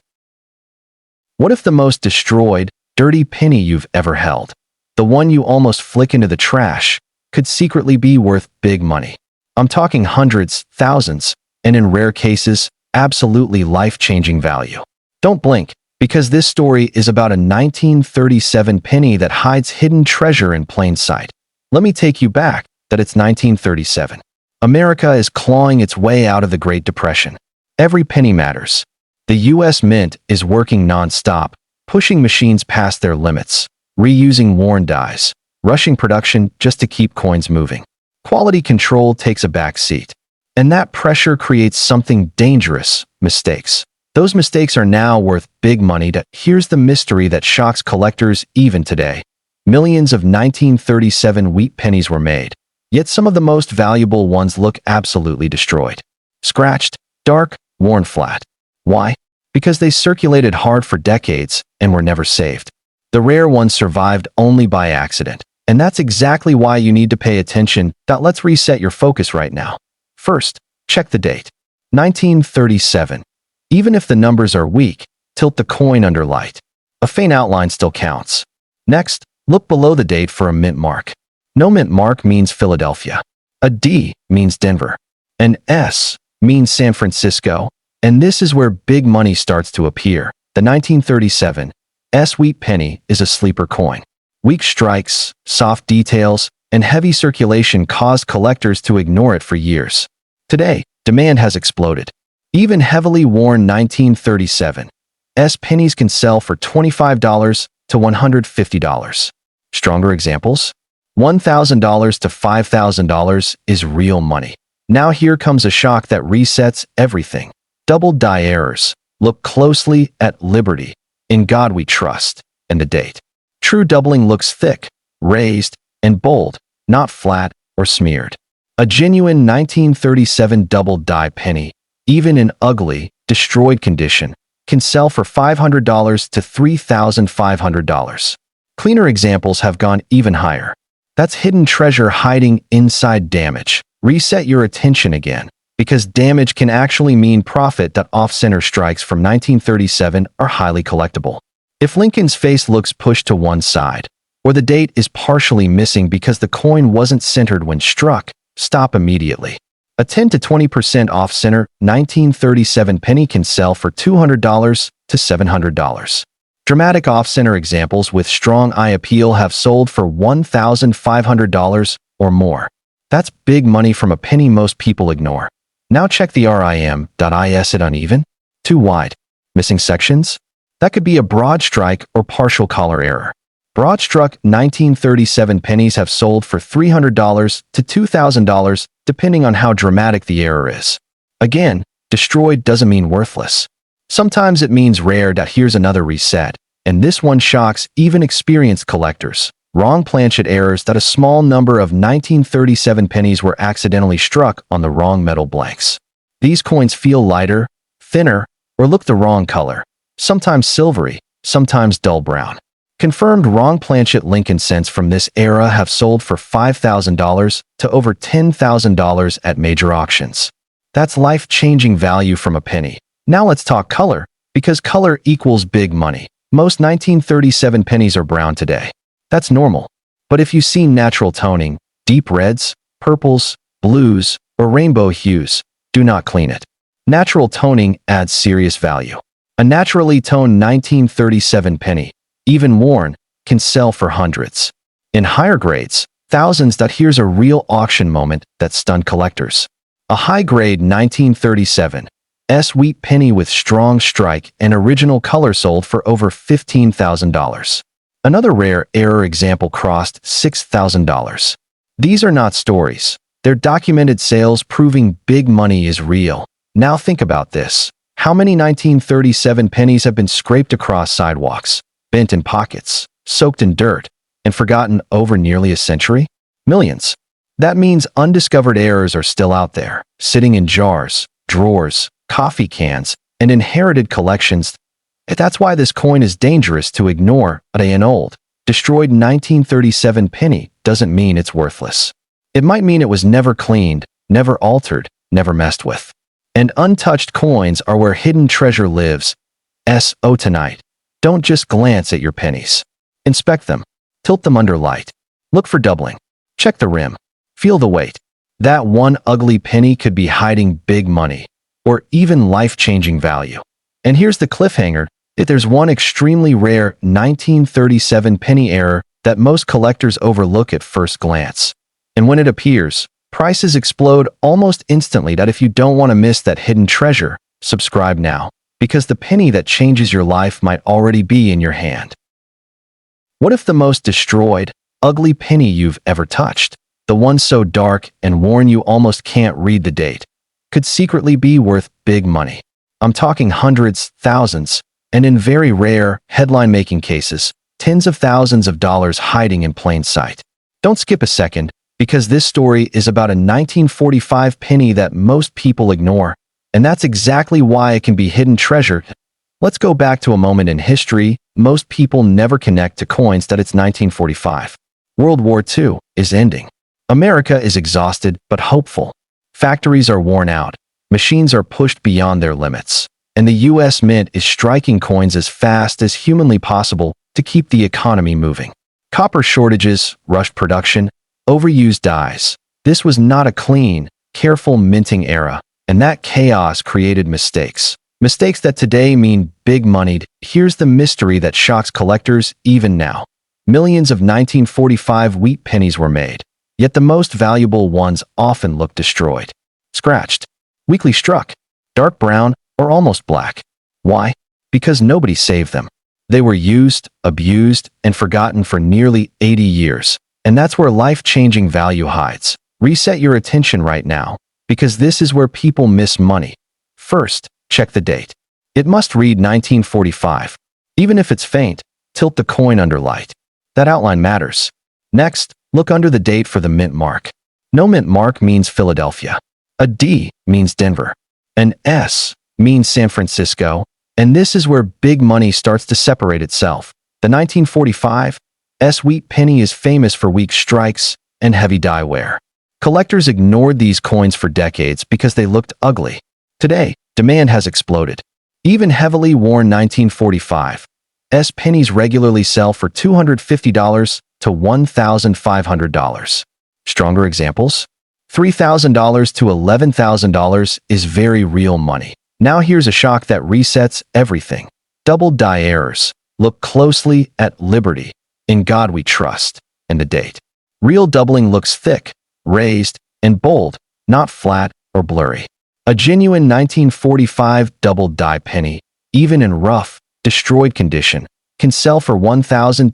What if the most destroyed, dirty penny you've ever held, the one you almost flick into the trash, could secretly be worth big money? I'm talking hundreds, thousands, and in rare cases, absolutely life-changing value. Don't blink, because this story is about a 1937 penny that hides hidden treasure in plain sight. Let me take you back, that it's 1937. America is clawing its way out of the Great Depression. Every penny matters. The U.S. Mint is working non-stop, pushing machines past their limits, reusing worn dies, rushing production just to keep coins moving. Quality control takes a back seat. And that pressure creates something dangerous: mistakes. Those mistakes are now worth big money. Here's the mystery that shocks collectors even today. Millions of 1937 wheat pennies were made, yet some of the most valuable ones look absolutely destroyed. Scratched, dark, worn flat. Why? Because they circulated hard for decades and were never saved. The rare ones survived only by accident. And that's exactly why you need to pay attention. Let's reset your focus right now. First, check the date. 1937. Even if the numbers are weak, tilt the coin under light. A faint outline still counts. Next, look below the date for a mint mark. No mint mark means Philadelphia. A D means Denver. An S means San Francisco. And this is where big money starts to appear. The 1937 S wheat penny is a sleeper coin. Weak strikes, soft details, and heavy circulation caused collectors to ignore it for years. Today, demand has exploded. Even heavily worn 1937 S pennies can sell for $25 to $150. Stronger examples? $1,000 to $5,000 is real money. Now here comes a shock that resets everything. Double die errors. Look closely at Liberty, In God We Trust, and the date. True doubling looks thick, raised, and bold, not flat or smeared. A genuine 1937 double die penny, even in ugly, destroyed condition, can sell for $500 to $3,500. Cleaner examples have gone even higher. That's hidden treasure hiding inside damage. Reset your attention again, because damage can actually mean profit. That off-center strikes from 1937 are highly collectible. If Lincoln's face looks pushed to one side, or the date is partially missing because the coin wasn't centered when struck, stop immediately. A 10 to 20% off-center 1937 penny can sell for $200 to $700. Dramatic off-center examples with strong eye appeal have sold for $1,500 or more. That's big money from a penny most people ignore. Now check the rim.is. It uneven? Too wide? Missing sections? That could be a broad strike or partial collar error. Broad struck 1937 pennies have sold for $300 to $2,000 depending on how dramatic the error is. Again, destroyed doesn't mean worthless. Sometimes it means rare. Here's another reset, and this one shocks even experienced collectors. Wrong planchet errors. That a small number of 1937 pennies were accidentally struck on the wrong metal blanks. These coins feel lighter, thinner, or look the wrong color, sometimes silvery, sometimes dull brown. Confirmed wrong planchet Lincoln cents from this era have sold for $5,000 to over $10,000 at major auctions. That's life-changing value from a penny. Now let's talk color, because color equals big money. Most 1937 pennies are brown today. That's normal. But if you see natural toning, deep reds, purples, blues, or rainbow hues, do not clean it. Natural toning adds serious value. A naturally toned 1937 penny, even worn, can sell for hundreds. In higher grades, thousands. Here's a real auction moment that stunned collectors. A high-grade 1937 wheat penny with strong strike and original color sold for over $15,000. Another rare error example crossed $6,000. These are not stories. They're documented sales proving big money is real. Now think about this. How many 1937 pennies have been scraped across sidewalks, bent in pockets, soaked in dirt, and forgotten over nearly a century? Millions. That means undiscovered errors are still out there, sitting in jars, drawers, coffee cans, and inherited collections. That's why this coin is dangerous to ignore. An old, destroyed 1937 penny doesn't mean it's worthless. It might mean it was never cleaned, never altered, never messed with. And untouched coins are where hidden treasure lives. Tonight. Don't just glance at your pennies. Inspect them. Tilt them under light. Look for doubling. Check the rim. Feel the weight. That one ugly penny could be hiding big money, or even life-changing value. And here's the cliffhanger. If there's one extremely rare 1937 penny error that most collectors overlook at first glance. And when it appears, prices explode almost instantly. If you don't want to miss that hidden treasure, subscribe now, because the penny that changes your life might already be in your hand. What if the most destroyed, ugly penny you've ever touched, the one so dark and worn you almost can't read the date, could secretly be worth big money? I'm talking hundreds, thousands, and in very rare, headline-making cases, tens of thousands of dollars hiding in plain sight. Don't skip a second, because this story is about a 1945 penny that most people ignore, and that's exactly why it can be hidden treasure. Let's go back to a moment in history most people never connect to coins. It's 1945. World War II is ending. America is exhausted but hopeful. Factories are worn out. Machines are pushed beyond their limits. And the U.S. Mint is striking coins as fast as humanly possible to keep the economy moving. Copper shortages, rushed production, overused dies. This was not a clean, careful minting era, and that chaos created mistakes. Mistakes that today mean big money. Here's the mystery that shocks collectors even now. Millions of 1945 wheat pennies were made, yet the most valuable ones often look destroyed. Scratched, weakly struck, dark brown, or almost black. Why? Because nobody saved them. They were used, abused, and forgotten for nearly 80 years. And that's where life-changing value hides. Reset your attention right now, because this is where people miss money. First, check the date. It must read 1945. Even if it's faint, tilt the coin under light. That outline matters. Next, look under the date for the mint mark. No mint mark means Philadelphia. A D means Denver. An S means San Francisco. And this is where big money starts to separate itself. The 1945 wheat penny is famous for weak strikes and heavy die wear. Collectors ignored these coins for decades because they looked ugly. Today, demand has exploded. Even heavily worn 1945 pennies regularly sell for $250 to $1,500. Stronger examples? $3,000 to $11,000 is very real money. Now here's a shock that resets everything. Double die errors. Look closely at Liberty, In God We Trust, and the date. Real doubling looks thick, raised, and bold, not flat or blurry. A genuine 1945 double die penny, even in rough, destroyed condition, can sell for $1,200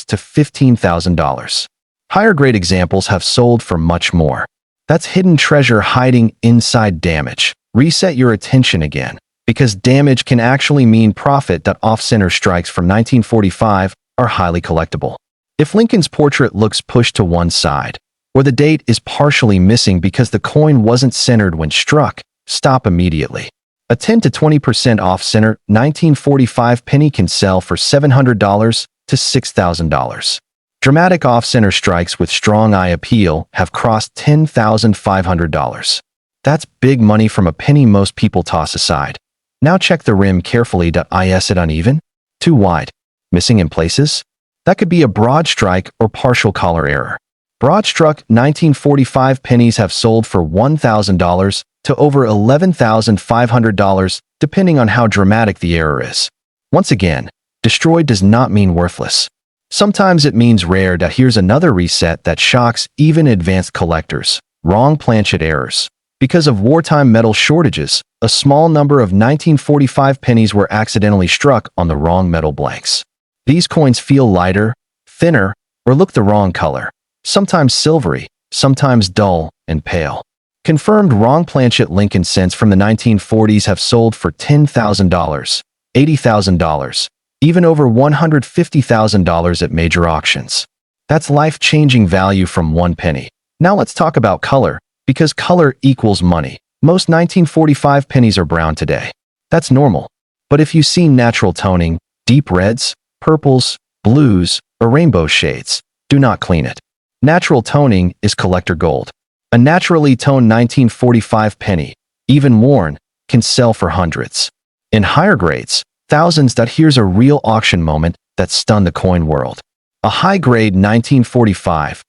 to $15,000. Higher grade examples have sold for much more. That's hidden treasure hiding inside damage. Reset your attention again, because damage can actually mean profit. Off-center strikes from 1945 are highly collectible. If Lincoln's portrait looks pushed to one side, or the date is partially missing because the coin wasn't centered when struck, stop immediately. A 10 to 20% off-center 1945 penny can sell for $700 to $6,000. Dramatic off-center strikes with strong eye appeal have crossed $10,500. That's big money from a penny most people toss aside. Now check the rim carefully. Is it uneven? Too wide. Missing in places? That could be a broad strike or partial collar error. Broad struck 1945 pennies have sold for $1,000 to over $11,500, depending on how dramatic the error is. Once again, destroyed does not mean worthless. Sometimes it means rare. Here's another reset that shocks even advanced collectors. Wrong planchet errors. Because of wartime metal shortages, a small number of 1945 pennies were accidentally struck on the wrong metal blanks. These coins feel lighter, thinner, or look the wrong color. Sometimes silvery, sometimes dull and pale. Confirmed wrong planchet Lincoln cents from the 1940s have sold for $10,000, $80,000, even over $150,000 at major auctions. That's life-changing value from one penny. Now let's talk about color, because color equals money. Most 1945 pennies are brown today. That's normal. But if you see natural toning, deep reds, purples, blues, or rainbow shades, do not clean it. Natural toning is collector gold. A naturally toned 1945 penny, even worn, can sell for hundreds. In higher grades, thousands. Here's a real auction moment that stunned the coin world. A high-grade 1945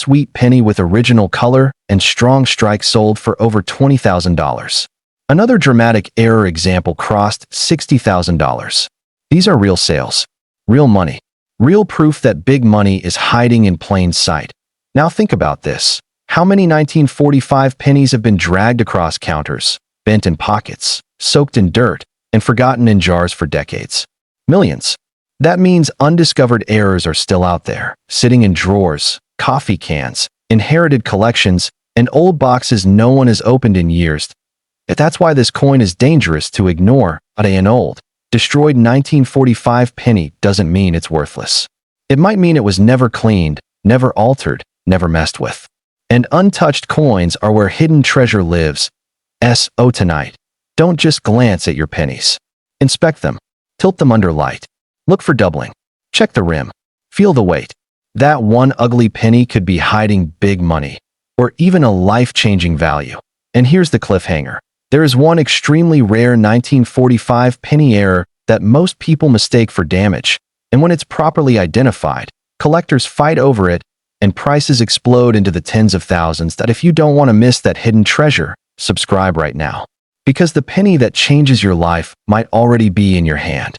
wheat penny with original color and strong strike sold for over $20,000. Another dramatic error example crossed $60,000. These are real sales. Real money. Real proof that big money is hiding in plain sight. Now think about this. How many 1945 pennies have been dragged across counters, bent in pockets, soaked in dirt, and forgotten in jars for decades? Millions. That means undiscovered errors are still out there, sitting in drawers, coffee cans, inherited collections, and old boxes no one has opened in years. That's why this coin is dangerous to ignore. An old, destroyed 1945 penny doesn't mean it's worthless. It might mean it was never cleaned, never altered, never messed with. And untouched coins are where hidden treasure lives. So tonight, don't just glance at your pennies. Inspect them. Tilt them under light. Look for doubling. Check the rim. Feel the weight. That one ugly penny could be hiding big money, or even a life-changing value. And here's the cliffhanger. There is one extremely rare 1945 penny error that most people mistake for damage, and when it's properly identified, collectors fight over it, and prices explode into the tens of thousands. If you don't want to miss that hidden treasure, subscribe right now. Because the penny that changes your life might already be in your hand.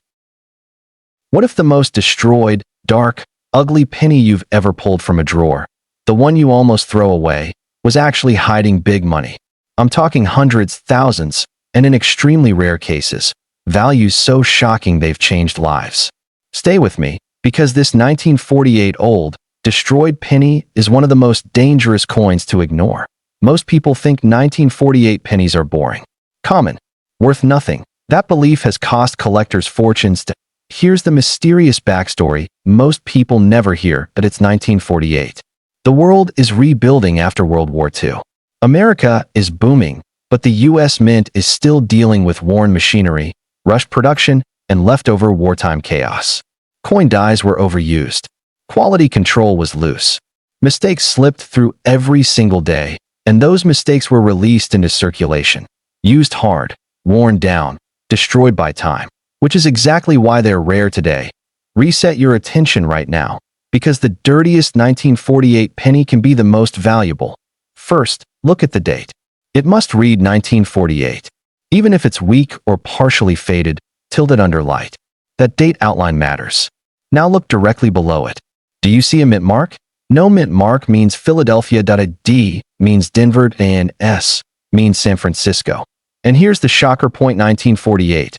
What if the most destroyed, dark, ugly penny you've ever pulled from a drawer, the one you almost throw away, was actually hiding big money? I'm talking hundreds, thousands, and in extremely rare cases, values so shocking they've changed lives. Stay with me, because this 1948 old, destroyed penny is one of the most dangerous coins to ignore. Most people think 1948 pennies are boring, common, worth nothing. That belief has cost collectors fortunes. Here's the mysterious backstory most people never hear, that it's 1948. The world is rebuilding after World War II. America is booming, but the U.S. Mint is still dealing with worn machinery, rushed production, and leftover wartime chaos. Coin dies were overused. Quality control was loose. Mistakes slipped through every single day, and those mistakes were released into circulation. Used hard, worn down, destroyed by time. Which is exactly why they're rare today. Reset your attention right now, because the dirtiest 1948 penny can be the most valuable. First, look at the date. It must read 1948. Even if it's weak or partially faded, tilt it under light. That date outline matters. Now look directly below it. Do you see a mint mark? No mint mark means Philadelphia. A D means Denver, and S means San Francisco. And here's the shocker point: 1948.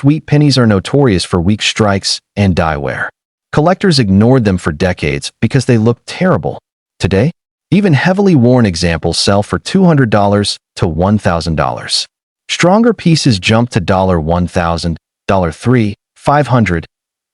Wheat pennies are notorious for weak strikes and die wear. Collectors ignored them for decades because they looked terrible. Today, even heavily worn examples sell for $200 to $1,000. Stronger pieces jump to $1,000, $300, $500,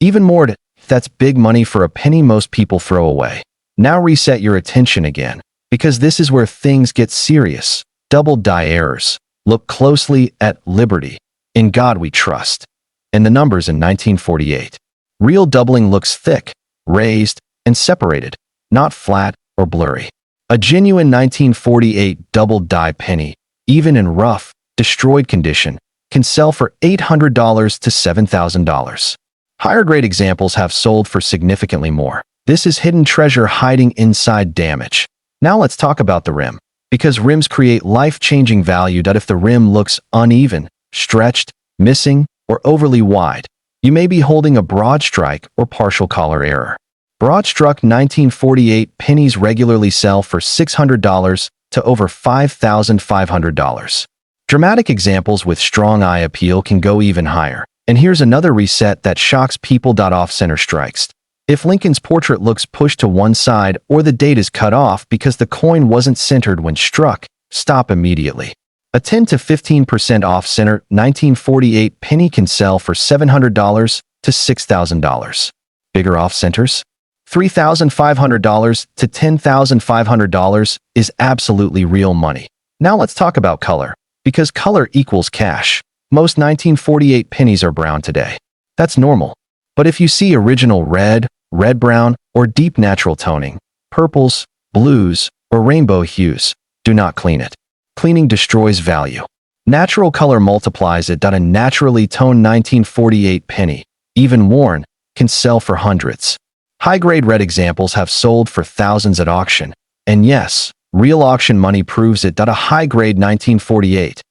even more. That's big money for a penny most people throw away. Now reset your attention again, because this is where things get serious. Double die errors. Look closely at Liberty. In God we trust. And the numbers in 1948. Real doubling looks thick, raised, and separated, not flat or blurry. A genuine 1948 double die penny, even in rough, destroyed condition, can sell for $800 to $7,000. Higher grade examples have sold for significantly more. This is hidden treasure hiding inside damage. Now let's talk about the rim. Because rims create life-changing value that if the rim looks uneven, stretched, missing, or overly wide, you may be holding a broad strike or partial collar error. Broad struck 1948 pennies regularly sell for $600 to over $5,500. Dramatic examples with strong eye appeal can go even higher. And here's another reset that shocks people. Off-center strikes. If Lincoln's portrait looks pushed to one side or the date is cut off because the coin wasn't centered when struck, stop immediately. A 10 to 15% off-center 1948 penny can sell for $700 to $6,000. Bigger off-centers? $3,500 to $10,500 is absolutely real money. Now let's talk about color. Because color equals cash. Most 1948 pennies are brown today. That's normal. But if you see original red, red-brown, or deep natural toning, purples, blues, or rainbow hues, do not clean it. Cleaning destroys value. Natural color multiplies it. A naturally toned 1948 penny, even worn, can sell for hundreds. High-grade red examples have sold for thousands at auction. And yes, real auction money proves it. A high-grade 1948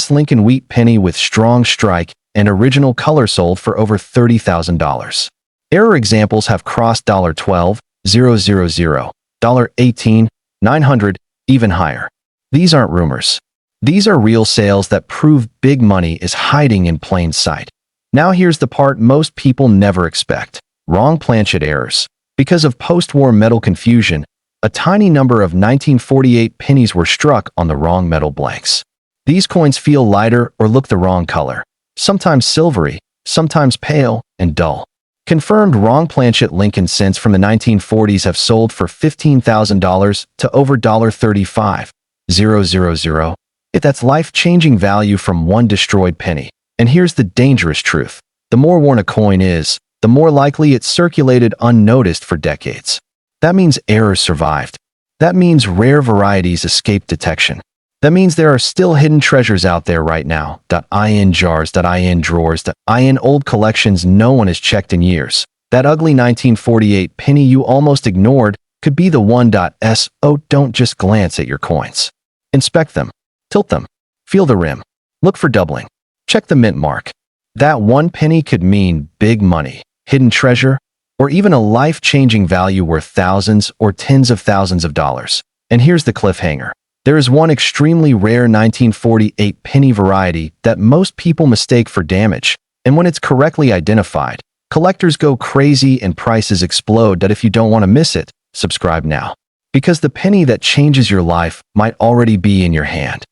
Lincoln wheat penny with strong strike and original color sold for over $30,000. Error examples have crossed $12,000, $18,000, $900, even higher. These aren't rumors. These are real sales that prove big money is hiding in plain sight. Now here's the part most people never expect. Wrong planchet errors. Because of post-war metal confusion, a tiny number of 1948 pennies were struck on the wrong metal blanks. These coins feel lighter or look the wrong color, sometimes silvery, sometimes pale and dull. Confirmed wrong planchet Lincoln cents from the 1940s have sold for $15,000 to over $35,000. That's life-changing value from one destroyed penny. And here's the dangerous truth. The more worn a coin is, the more likely it's circulated unnoticed for decades. That means errors survived. That means rare varieties escaped detection. That means there are still hidden treasures out there right now. In jars, in drawers, in old collections no one has checked in years. That ugly 1948 penny you almost ignored could be the one. Don't just glance at your coins. Inspect them. Tilt them. Feel the rim. Look for doubling. Check the mint mark. That one penny could mean big money, hidden treasure, or even a life-changing value worth thousands or tens of thousands of dollars. And here's the cliffhanger. There is one extremely rare 1948 penny variety that most people mistake for damage, and when it's correctly identified, collectors go crazy and prices explode. If you don't want to miss it, subscribe now. Because the penny that changes your life might already be in your hand.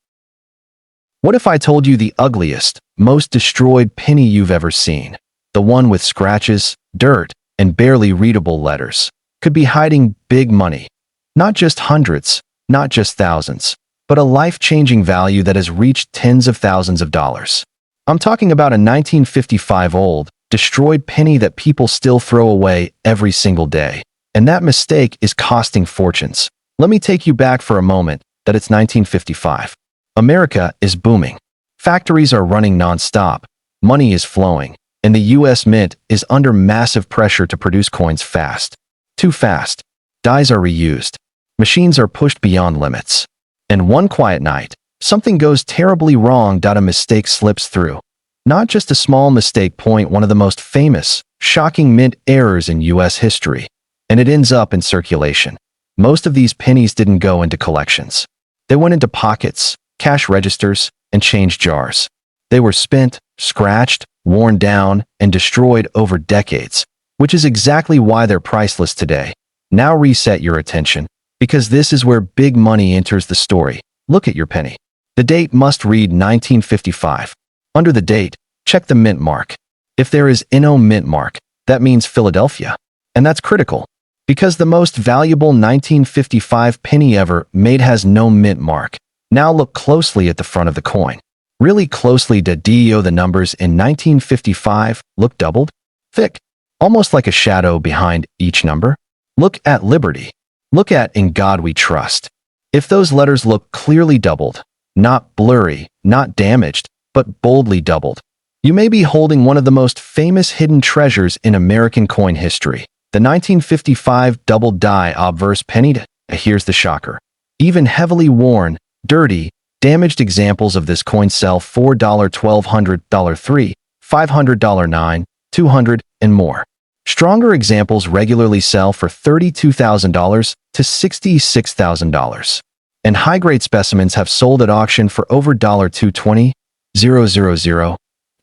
What if I told you the ugliest, most destroyed penny you've ever seen, the one with scratches, dirt, and barely readable letters, could be hiding big money? Not just hundreds, not just thousands, but a life-changing value that has reached tens of thousands of dollars. I'm talking about a 1955 old, destroyed penny that people still throw away every single day. And that mistake is costing fortunes. Let me take you back for a moment. It's 1955. America is booming. Factories are running non-stop. Money is flowing. And the U.S. Mint is under massive pressure to produce coins fast. Too fast. Dies are reused. Machines are pushed beyond limits. And one quiet night, something goes terribly wrong. A mistake slips through. Not just a small mistake. One of the most famous, shocking mint errors in U.S. history. And it ends up in circulation. Most of these pennies didn't go into collections. They went into pockets, cash registers, and change jars. They were spent, scratched, worn down, and destroyed over decades, which is exactly why they're priceless today. Now reset your attention, because this is where big money enters the story. Look at your penny. The date must read 1955. Under the date, check the mint mark. If there is no mint mark, that means Philadelphia. And that's critical, because the most valuable 1955 penny ever made has no mint mark. Now look closely at the front of the coin. Really closely. The numbers in 1955 look doubled? Thick. Almost like a shadow behind each number. Look at Liberty. Look at In God We Trust. If those letters look clearly doubled, not blurry, not damaged, but boldly doubled, You may be holding one of the most famous hidden treasures in American coin history, the 1955 double die obverse penny. Here's the shocker. Even heavily worn, dirty, damaged examples of this coin sell for $1,200, $3, $500, $9, $200, and more. Stronger examples regularly sell for $32,000 to $66,000. And high-grade specimens have sold at auction for over $220,000.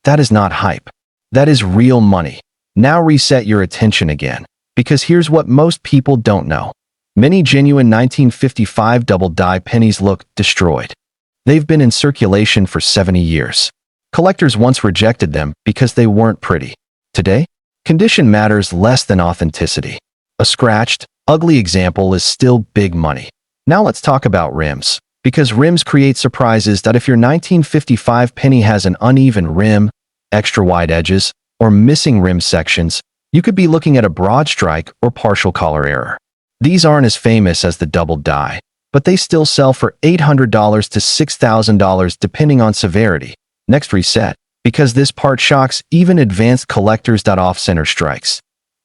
That is not hype. That is real money. Now reset your attention again, because here's what most people don't know. Many genuine 1955 double die pennies look destroyed. They've been in circulation for 70 years. Collectors once rejected them because they weren't pretty. Today, condition matters less than authenticity. A scratched, ugly example is still big money. Now let's talk about rims, because rims create surprises. That if your 1955 penny has an uneven rim, extra wide edges, or missing rim sections, you could be looking at a broad strike or partial color error. These aren't as famous as the double die, but they still sell for $800 to $6,000 depending on severity. Next, reset, because this part shocks even advanced collectors. Off-center strikes.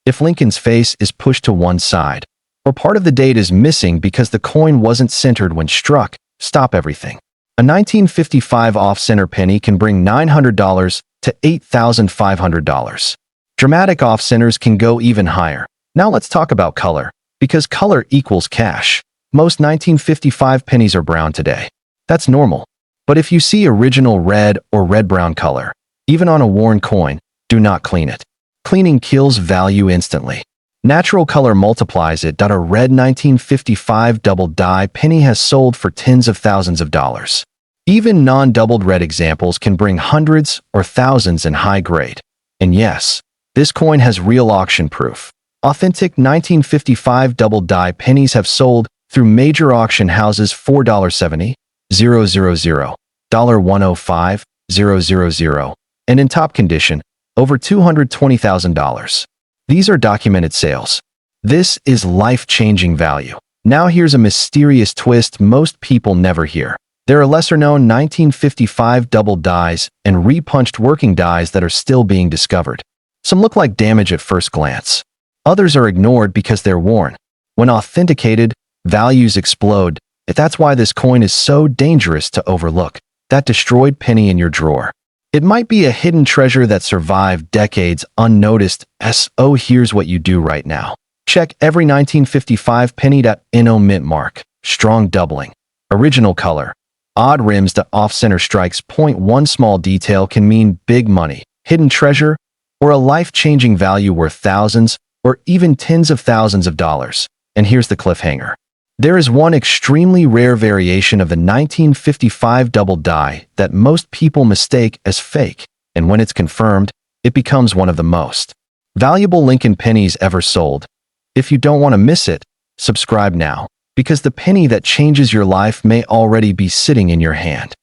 If Lincoln's face is pushed to one side, or part of the date is missing because the coin wasn't centered when struck, stop everything. A 1955 off-center penny can bring $900 to $8,500. Dramatic off-centers can go even higher. Now let's talk about color, because color equals cash. Most 1955 pennies are brown today. That's normal. But if you see original red or red-brown color, even on a worn coin, do not clean it. Cleaning kills value instantly. Natural color multiplies it. A red 1955 double die penny has sold for tens of thousands of dollars. Even non-doubled red examples can bring hundreds or thousands in high grade. And yes, this coin has real auction proof. Authentic 1955 double die pennies have sold through major auction houses for $70,000, $105,000, and in top condition, over $220,000. These are documented sales. This is life-changing value. Now here's a mysterious twist most people never hear. There are lesser-known 1955 double dies and repunched working dies that are still being discovered. Some look like damage at first glance. Others are ignored because they're worn. When authenticated, values explode. That's why this coin is so dangerous to overlook. That destroyed penny in your drawer. It might be a hidden treasure that survived decades unnoticed. So here's what you do right now. Check every 1955 penny. No mint mark. Strong doubling. Original color. Odd rims. Off-center strikes. One small detail can mean big money, hidden treasure, or a life-changing value worth thousands or even tens of thousands of dollars. And here's the cliffhanger. There is one extremely rare variation of the 1955 double die that most people mistake as fake, and when it's confirmed, it becomes one of the most valuable Lincoln pennies ever sold. If you don't want to miss it, subscribe now, because the penny that changes your life may already be sitting in your hand.